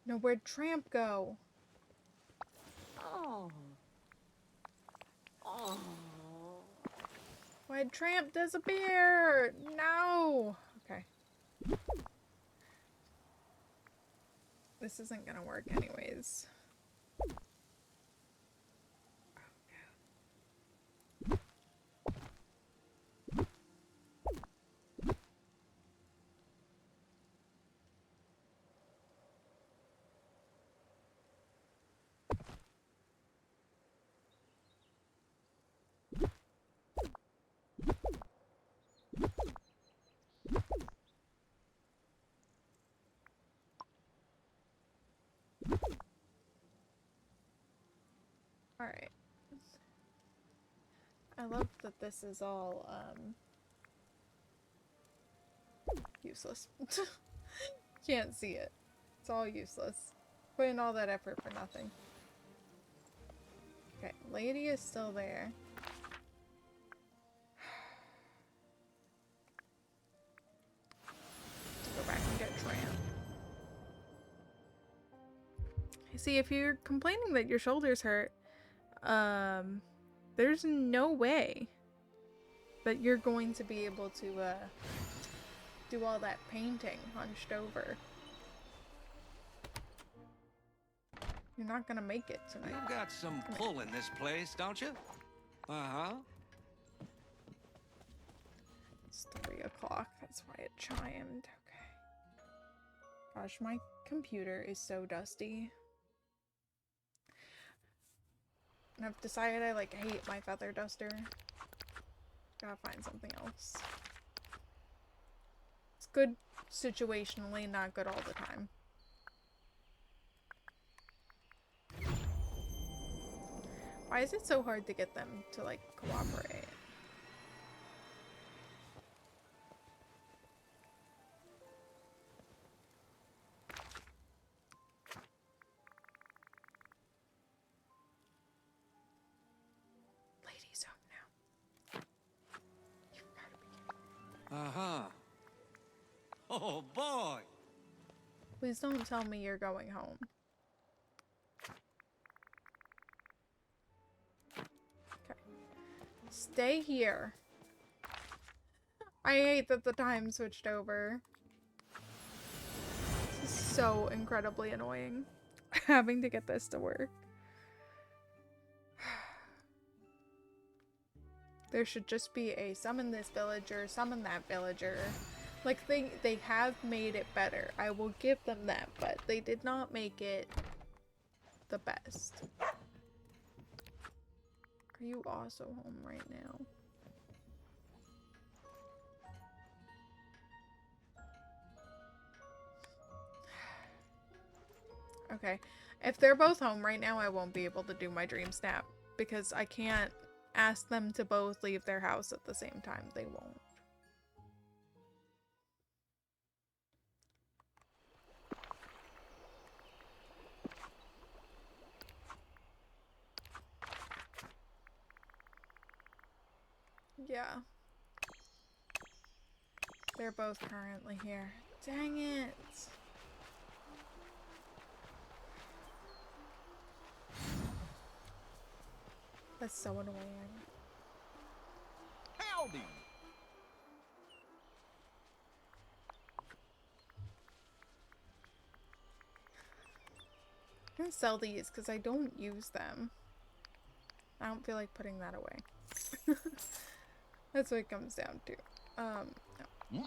No, where'd Tramp go? Oh. Oh. Why'd Tramp disappear? No! Okay. This isn't gonna work anyways. Alright. I love that this is all, useless. Can't see it. It's all useless. Put in all that effort for nothing. Okay, Lady is still there. To go back and get Tramp. See, if you're complaining that your shoulders hurt, there's no way that you're going to be able to do all that painting hunched over. You're not gonna make it tonight. You've got some pull in this place, don't you? Uh-huh. It's 3 o'clock. That's why it chimed. Okay. Gosh, my computer is so dusty. And I've decided I like hate my feather duster. Gotta find something else. It's good situationally, not good all the time. Why is it so hard to get them to like cooperate? Lady's home now. You've gotta be kidding. Uh-huh. Oh, boy. Please don't tell me you're going home. Okay. Stay here. I hate that the time switched over. This is so incredibly annoying. Having to get this to work. There should just be a summon this villager, summon that villager. Like, they have made it better. I will give them that, but they did not make it the best. Are you also home right now? Okay. If they're both home right now, I won't be able to do my dream snap because I can't ask them to both leave their house at the same time. They won't. Yeah. They're both currently here. Dang it. That's so annoying. Howdy! I'm gonna sell these because I don't use them. I don't feel like putting that away. That's what it comes down to. No.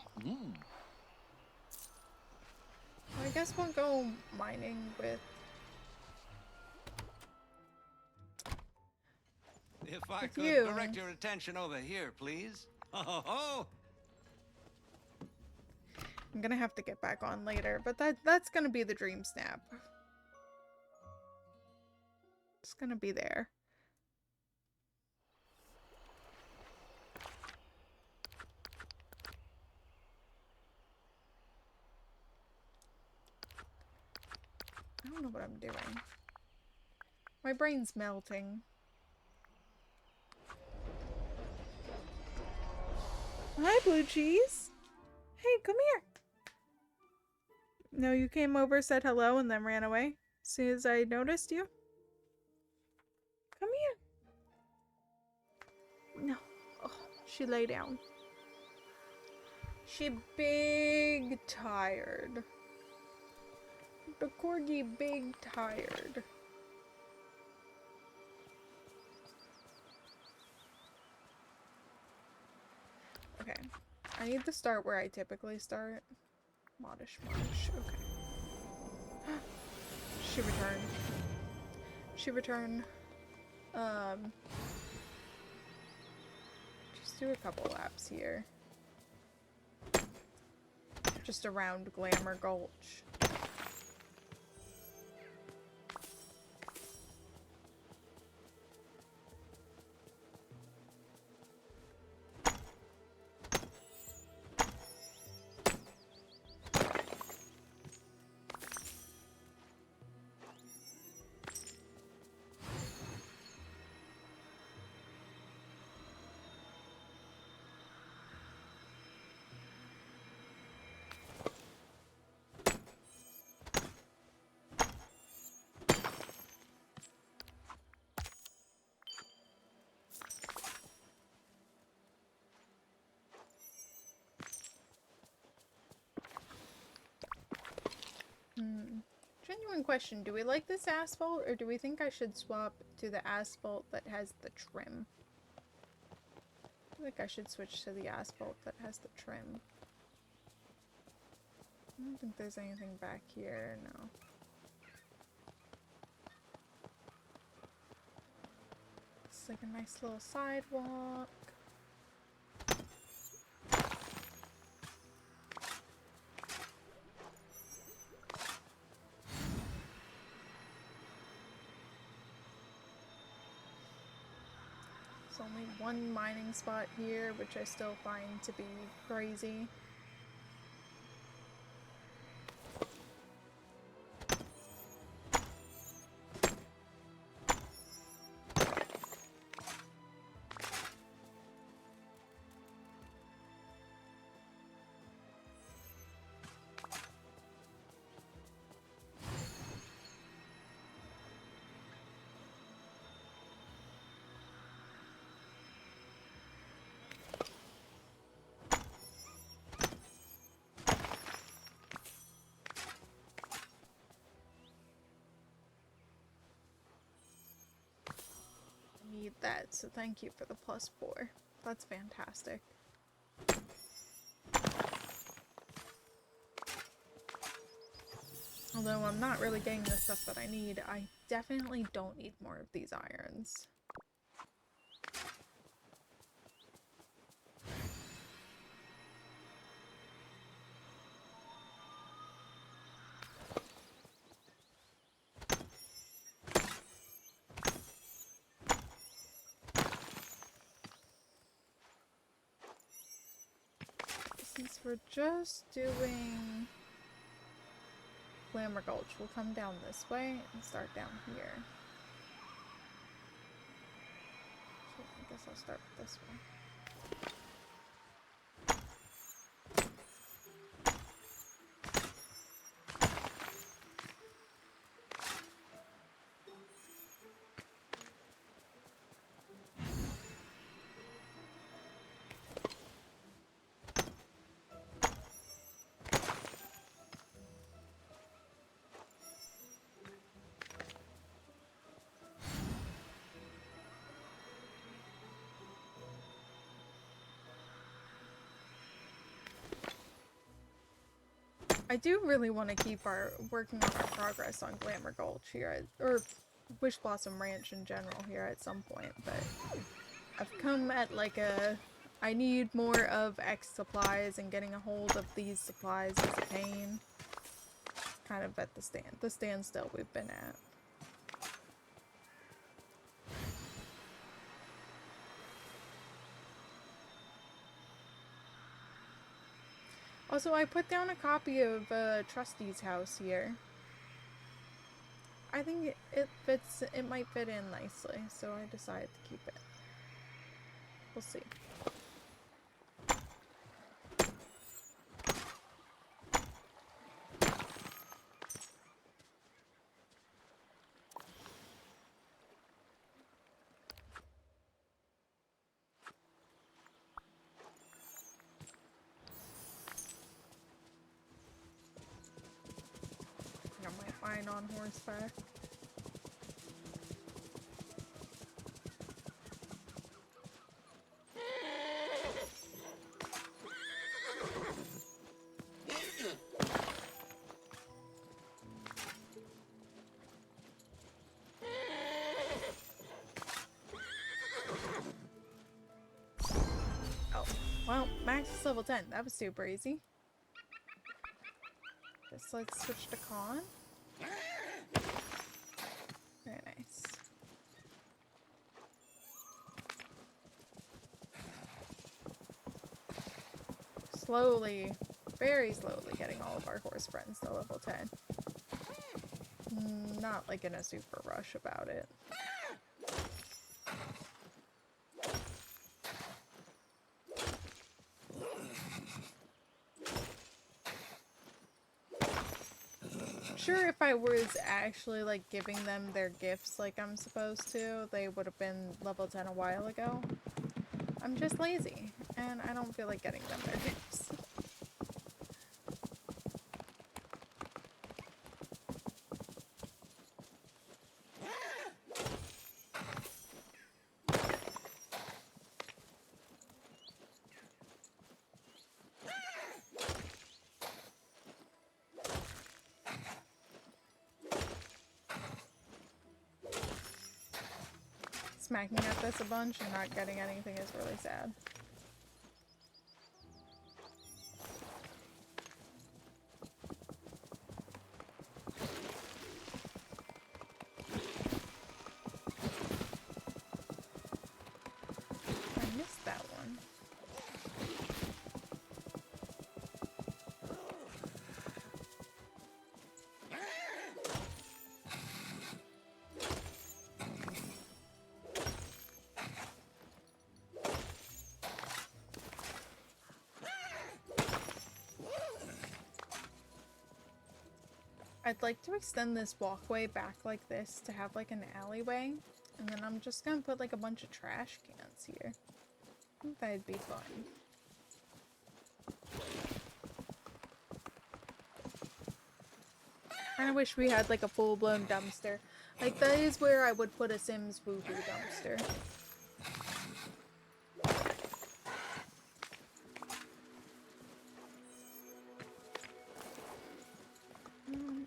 I guess we'll go mining with... If I With could you. direct your attention over here, please. Oh. I'm gonna have to get back on later, but that's gonna be the dream snap. It's gonna be there. I don't know what I'm doing. My brain's melting. Hi, Blue Cheese. Hey, come here. No, you came over, said hello, and then ran away as soon as I noticed you. Come here. No. Oh, she lay down. She big tired. The corgi big tired. Okay. I need to start where I typically start. Modish. Okay. She returned. She returned. Just do a couple laps here. Just around Glamour Gulch. Genuine question, do we like this asphalt or do we think I should swap to the asphalt that has the trim? I feel like I should switch to the asphalt that has the trim. I don't think there's anything back here, no. It's like a nice little sidewalk. There's only one mining spot here, which I still find to be crazy. Need that, so thank you for the +4. That's fantastic. Although I'm not really getting the stuff that I need, I definitely don't need more of these irons. Since we're just doing Glamour Gulch, we'll come down this way and start down here. So I guess I'll start this way. I do really want to keep working on our progress on Glamour Gulch here, or Wish Blossom Ranch in general here at some point, but I've come at like I need more of X supplies, and getting a hold of these supplies is a pain. Kind of at the standstill we've been at. Also, I put down a copy of Trusty's house here. I think it might fit in nicely, so I decided to keep it. We'll see. On horseback. Oh, well, Max is level 10. That was super easy. Just let's switch to Con. Very nice. Slowly, very slowly getting all of our horse friends to level 10. Not like in a super rush about it. Sure, if I was actually like giving them their gifts like I'm supposed to, they would have been level 10 a while ago. I'm just lazy, and I don't feel like getting them their gifts. smacking at this a bunch and not getting anything is really sad. I missed that one. I'd like to extend this walkway back like this to have like an alleyway, and then I'm just gonna put like a bunch of trash cans here. I think that'd be fun. I kinda wish we had like a full-blown dumpster. Like that is where I would put a Sims woohoo dumpster.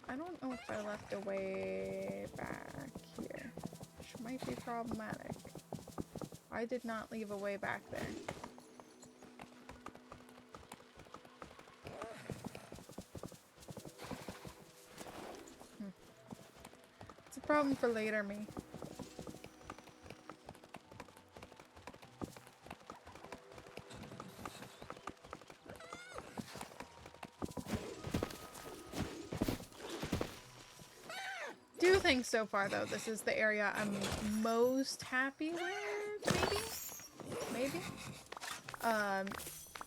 I don't know if I left a way back here, which might be problematic. I did not leave a way back there. It's a problem for later me. Do think so far though this is the area I'm most happy with, maybe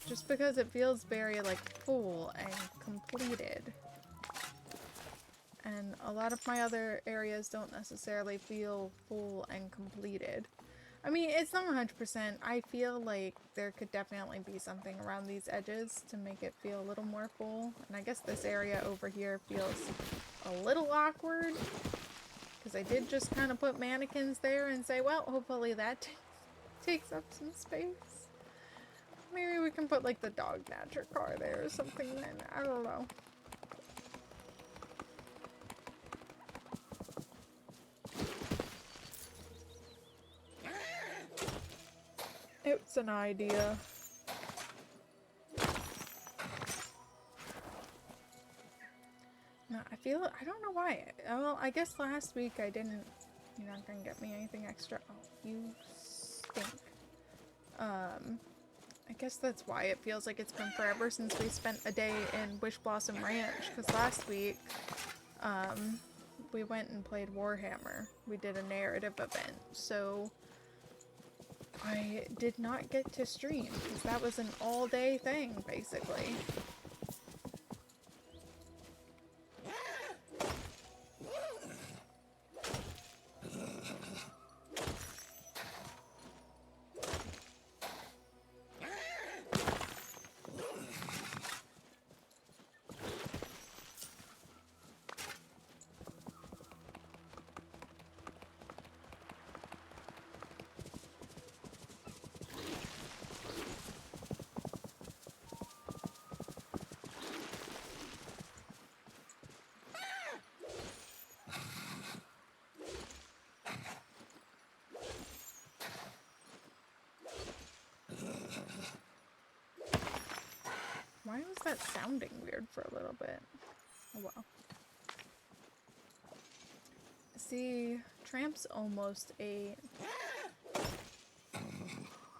just because it feels very like full and completed, and a lot of my other areas don't necessarily feel full and completed. I mean, it's not 100%. I feel like there could definitely be something around these edges to make it feel a little more full. And I guess this area over here feels a little awkward, because I did just kind of put mannequins there and say, well, hopefully that takes up some space. Maybe we can put like the dog catcher car there or something then. I don't know. It's an idea. No, I don't know why. Well, I guess last week I didn't, you're not gonna get me anything extra. Oh, you stink. I guess that's why it feels like it's been forever since we spent a day in Wish Blossom Ranch, because last week, we went and played Warhammer. We did a narrative event, so I did not get to stream, because that was an all-day thing, basically. Why was that sounding weird for a little bit? Oh well. See, Tramp's almost a...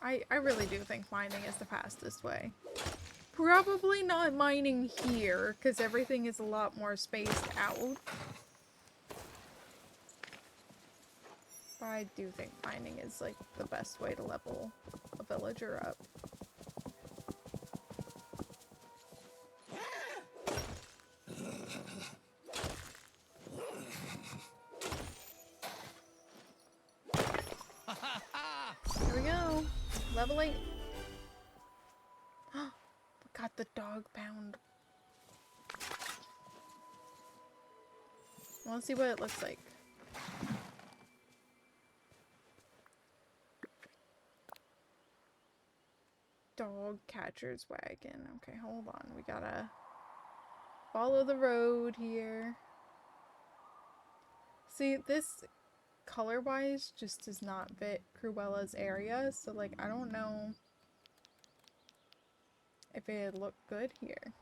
I really do think mining is the fastest way. Probably not mining here, because everything is a lot more spaced out. But I do think mining is like the best way to level a villager up. Here we go. Level 8. We got the dog pound. Let's see what it looks like. Dog catcher's wagon. Okay, hold on. We gotta follow the road here. See, this color-wise just does not fit Cruella's area, so like I don't know if it'd look good here.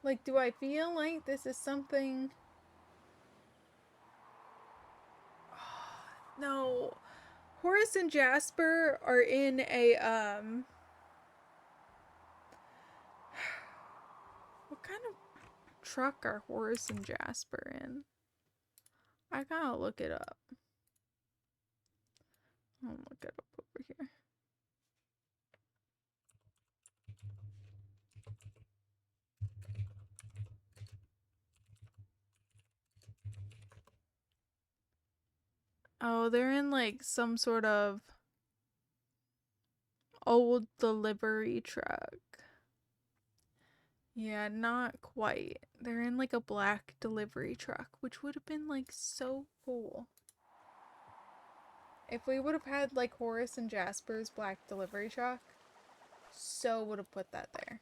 Like, do I feel like this is something? No. Horace and Jasper are in a, what kind of truck are Horace and Jasper in? I gotta look it up. I'll look it up over here. Oh, they're in like some sort of old delivery truck. Yeah, not quite. They're in like a black delivery truck, which would have been like so cool. If we would have had like Horace and Jasper's black delivery truck, so would have put that there.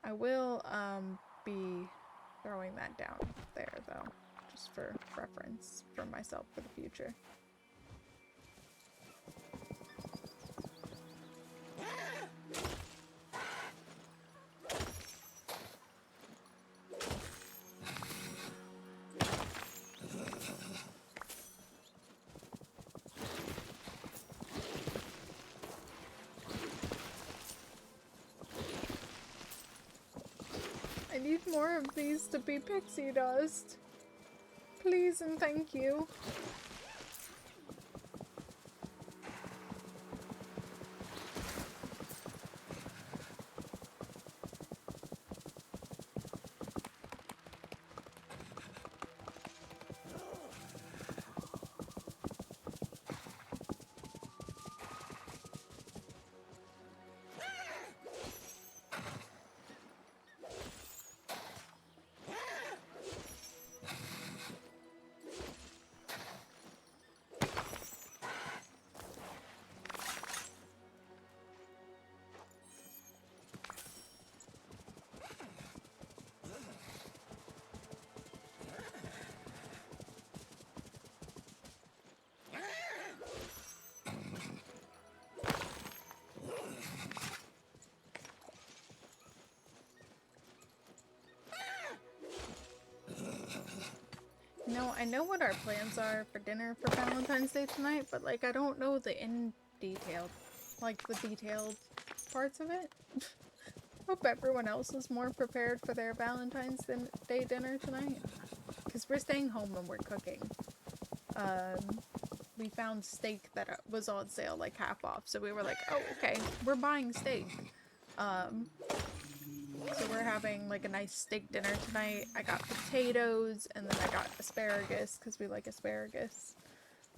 I will be throwing that down there though, just for reference for myself for the future. I need more of these to be pixie dust. Please and thank you. No, I know what our plans are for dinner for Valentine's Day tonight, but like I don't know the detailed parts of it. Hope everyone else is more prepared for their Valentine's Day dinner tonight. Because we're staying home and we're cooking. We found steak that was on sale like half off, so we were like, oh, okay, we're buying steak. So we're having like a nice steak dinner tonight. I got potatoes and then I got asparagus because we like asparagus.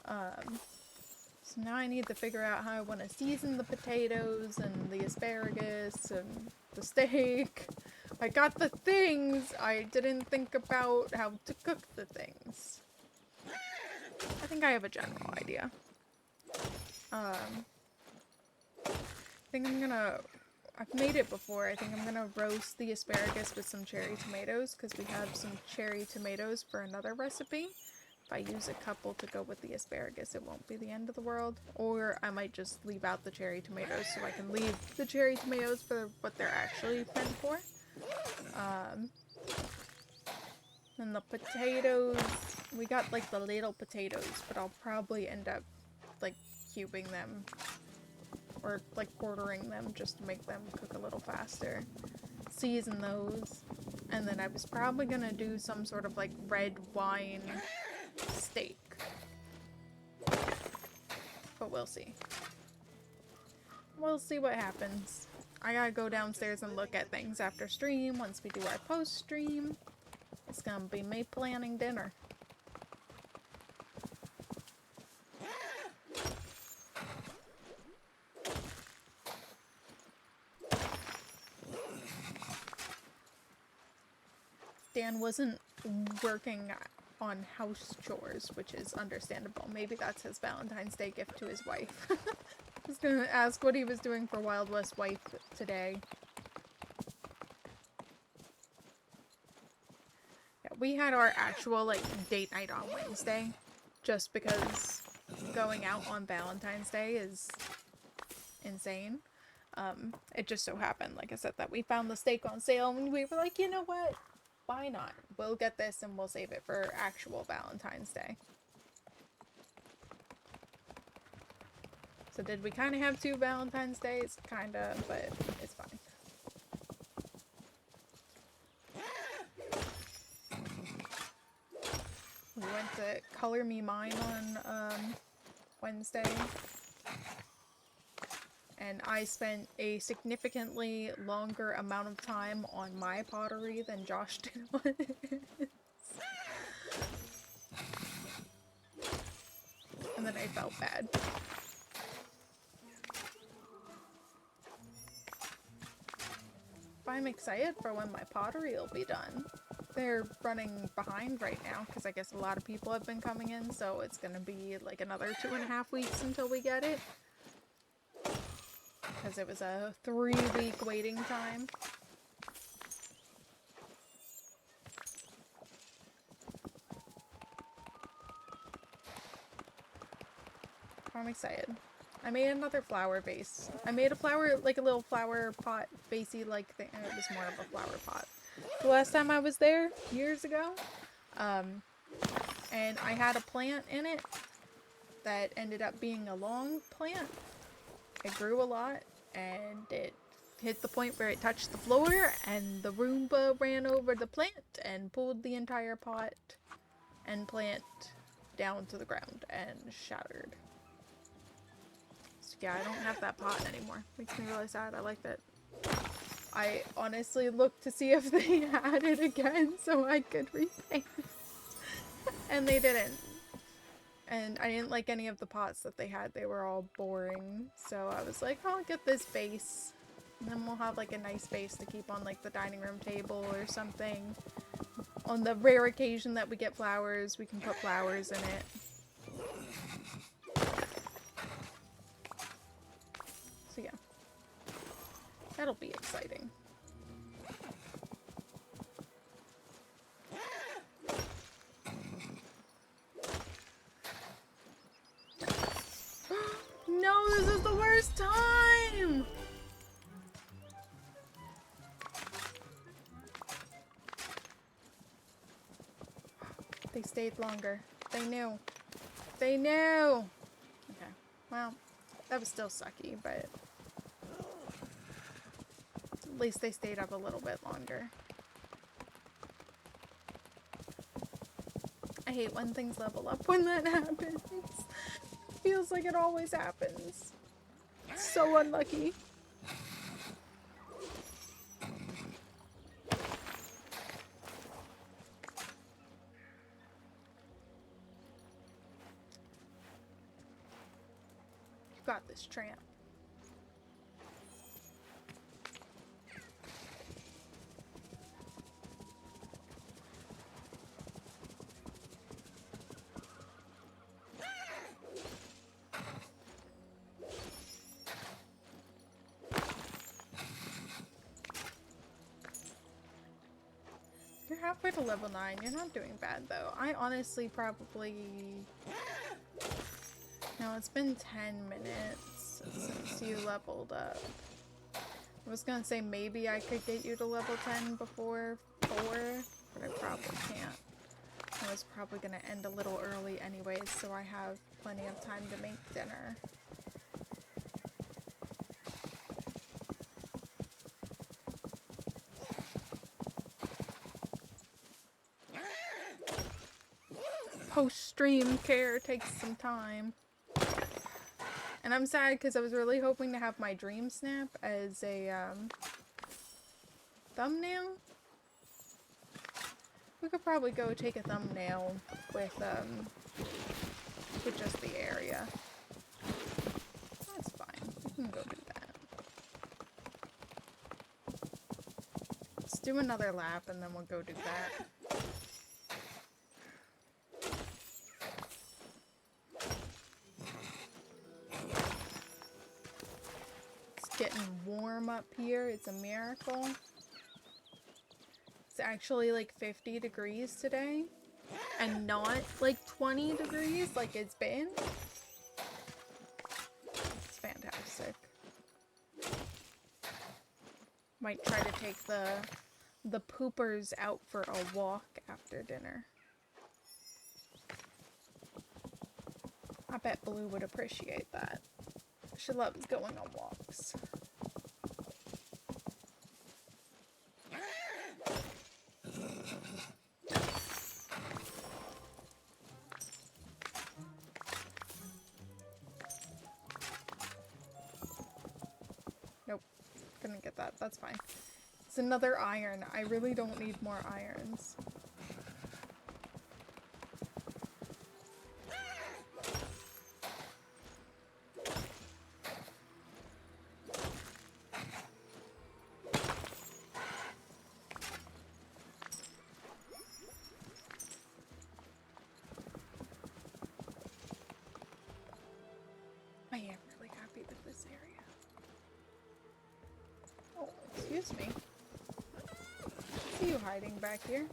So now I need to figure out how I want to season the potatoes and the asparagus and the steak. I got the things, I didn't think about how to cook the things. I think I have a general idea. I think I've made it before. I think I'm gonna roast the asparagus with some cherry tomatoes because we have some cherry tomatoes for another recipe. If I use a couple to go with the asparagus, it won't be the end of the world. Or I might just leave out the cherry tomatoes so I can leave the cherry tomatoes for what they're actually meant for. And the potatoes, we got like the little potatoes, but I'll probably end up like cubing them or like quartering them just to make them cook a little faster. Season those, and then I was probably gonna do some sort of like red wine steak, but we'll see. We'll see what happens. I gotta go downstairs and look at things after stream. Once we do our post stream, it's gonna be me planning dinner. Dan wasn't working on house chores, which is understandable. Maybe that's his Valentine's Day gift to his wife. I was gonna ask what he was doing for Wild West wife today. Yeah, we had our actual, like, date night on Wednesday, just because going out on Valentine's Day is insane. It just so happened, like I said, that we found the steak on sale and we were like, you know what? Why not? We'll get this and we'll save it for actual Valentine's Day. So did we kind of have 2 Valentine's Days? Kind of, but it's fine. We went to Color Me Mine on Wednesday. And I spent a significantly longer amount of time on my pottery than Josh did on his. And then I felt bad. But I'm excited for when my pottery will be done. They're running behind right now because I guess a lot of people have been coming in, so it's gonna be like another 2.5 weeks until we get it. Because it was a 3-week waiting time. I'm excited. I made another flower vase. I made a flower, like a little flower pot vasey like thing. It was more of a flower pot. The last time I was there, years ago, and I had a plant in it that ended up being a long plant. It grew a lot, and it hit the point where it touched the floor, and the Roomba ran over the plant and pulled the entire pot and plant down to the ground and shattered. So yeah, I don't have that pot anymore. Makes me really sad. I like that. I honestly looked to see if they had it again so I could repaint. And they didn't. And I didn't like any of the pots that they had. They were all boring. So I was like, I'll get this vase. And then we'll have like a nice vase to keep on like the dining room table or something. On the rare occasion that we get flowers, we can put flowers in it. So yeah. That'll be exciting. No, this is the worst time! They stayed longer. They knew. They knew! Okay, well, that was still sucky, but at least they stayed up a little bit longer. I hate when things level up when that happens. Feels like it always happens. It's so unlucky. You got this, Tramp. You're halfway to level 9. You're not doing bad, though. I honestly probably... No, it's been 10 minutes since you leveled up. I was gonna say maybe I could get you to level 10 before 4, but I probably can't. I was probably gonna end a little early anyways, so I have plenty of time to make dinner. Post-stream care takes some time. And I'm sad because I was really hoping to have my dream snap as a thumbnail. We could probably go take a thumbnail with just the area. That's fine. We can go do that. Let's do another lap and then we'll go do that. warm up here. It's a miracle. It's actually like 50 degrees today and not like 20 degrees like it's been. It's fantastic. Might try to take the poopers out for a walk after dinner. I bet Blue would appreciate that. She loves going on walks. Nope, couldn't get that. That's fine. It's another iron. I really don't need more irons. I am really happy with this area. Oh, excuse me. I see you hiding back here.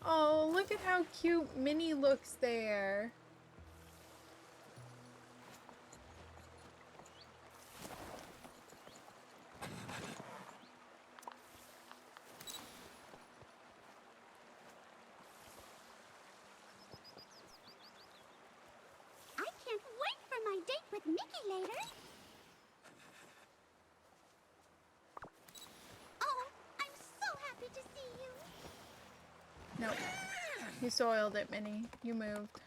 Oh, look at how cute Minnie looks there. I can't wait for my date with Mickey later. Oh, I'm so happy to see you. Nope. You soiled it, Minnie. You moved.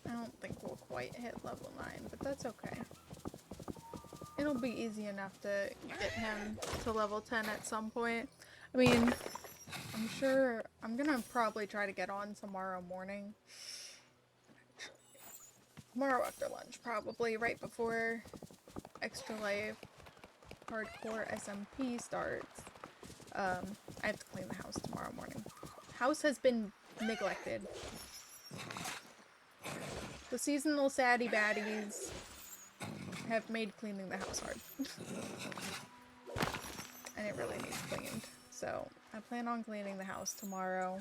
I don't think we'll quite hit level 9, but that's okay. It'll be easy enough to get him to level 10 at some point. I mean, I'm sure I'm gonna probably try to get on tomorrow morning. Tomorrow after lunch, probably right before Extra Life Hardcore SMP starts. I have to clean the house tomorrow morning. House has been neglected. The seasonal saddy baddies have made cleaning the house hard. And it really needs cleaned. So, I plan on cleaning the house tomorrow.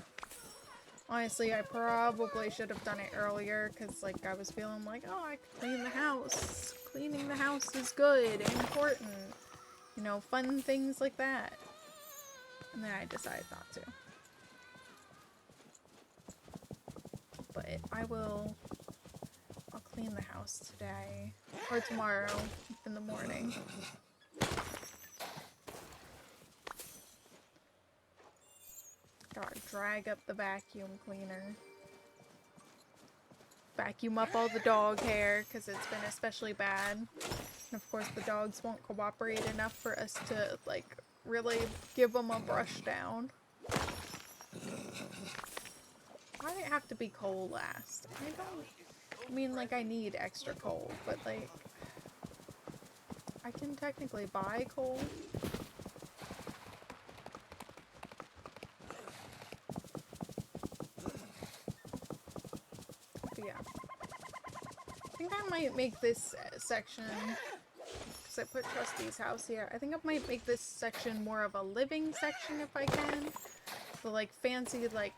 Honestly, I probably should have done it earlier, because, like, I was feeling like, oh, I could clean the house. Cleaning the house is good and important. You know, fun things like that. And then I decided not to. But I'll clean the house today. Or tomorrow in the morning. Gotta drag up the vacuum cleaner. Vacuum up all the dog hair, because it's been especially bad. And of course the dogs won't cooperate enough for us to, like, really give them a brush down. Why did it have to be coal last? I mean, like, I need extra coal, but, like, I can technically buy coal. But yeah. I think I might make this section, because I put Trusty's house here, I think I might make this section more of a living section if I can. So, like, fancy, like,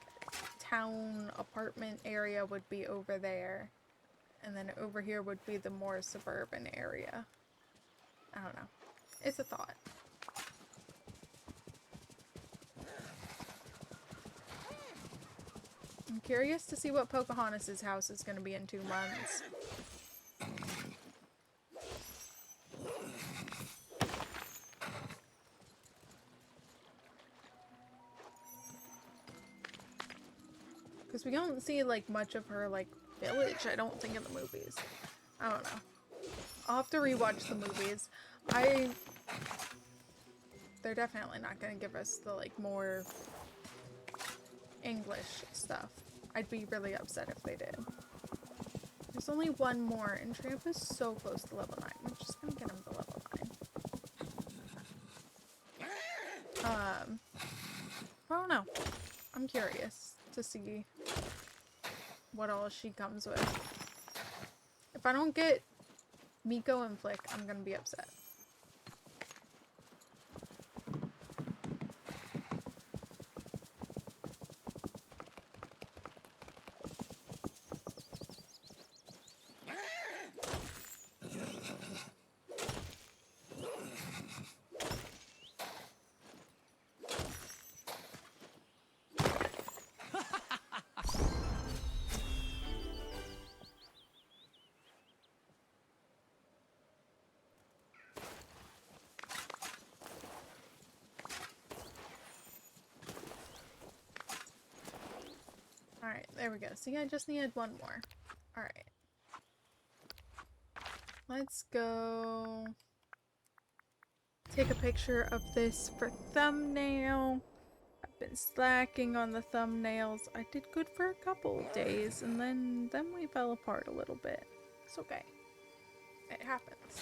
town apartment area would be over there. And then over here would be the more suburban area. I don't know. It's a thought. I'm curious to see what Pocahontas' house is going to be in 2 months. Because we don't see, like, much of her, like, village, I don't think, in the movies. I don't know. I'll have to rewatch the movies. They're definitely not going to give us the, like, more English stuff. I'd be really upset if they did. There's only one more, and Tramp is so close to level 9. We're just going to get him to level 9. I don't know. I'm curious to see what all she comes with. If I don't get Miko and Flick, I'm gonna be upset. Alright, there we go. See, I just needed one more. Alright. Let's go take a picture of this for thumbnail. I've been slacking on the thumbnails. I did good for a couple of days, and then we fell apart a little bit. It's okay. It happens.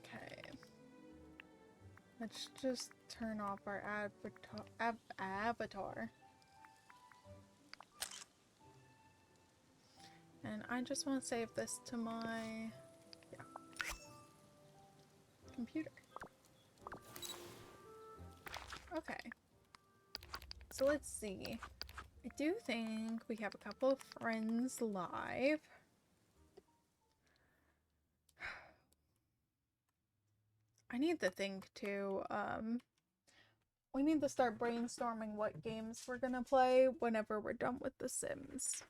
Okay. Let's just turn off our avatar. And I just want to save this to my computer. Okay. So let's see. I do think we have a couple of friends live. I need to think too. We need to start brainstorming what games we're gonna play whenever we're done with The Sims.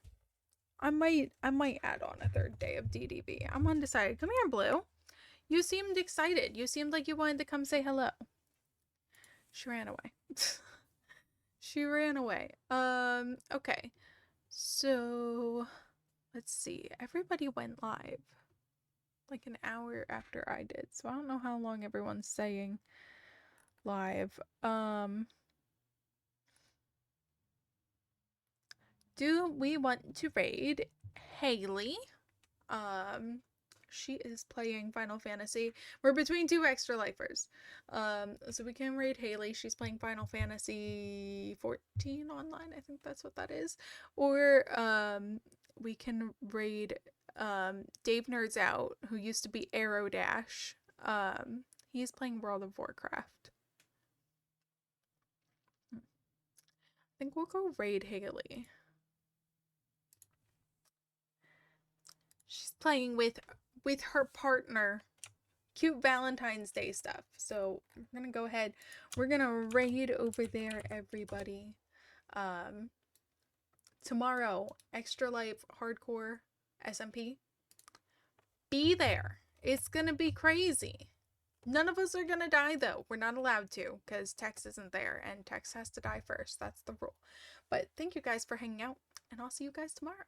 I might add on a 3rd day of DDB. I'm undecided. Come here, Blue. You seemed excited. You seemed like you wanted to come say hello. She ran away. She ran away. Okay. So, let's see. Everybody went live like an hour after I did. So I don't know how long everyone's saying live. Do we want to raid Haley? She is playing Final Fantasy. We're between 2 extra lifers. So we can raid Haley. She's playing Final Fantasy 14 online. I think that's what that is. Or we can raid Dave Nerds Out, who used to be Arrow Dash. He's playing World of Warcraft. I think we'll go raid Haley. She's playing with her partner. Cute Valentine's Day stuff. So I'm gonna go ahead. We're gonna raid over there, everybody. Tomorrow, Extra Life Hardcore SMP. Be there. It's gonna be crazy. None of us are gonna die though. We're not allowed to because Tex isn't there and Tex has to die first. That's the rule. But thank you guys for hanging out and I'll see you guys tomorrow.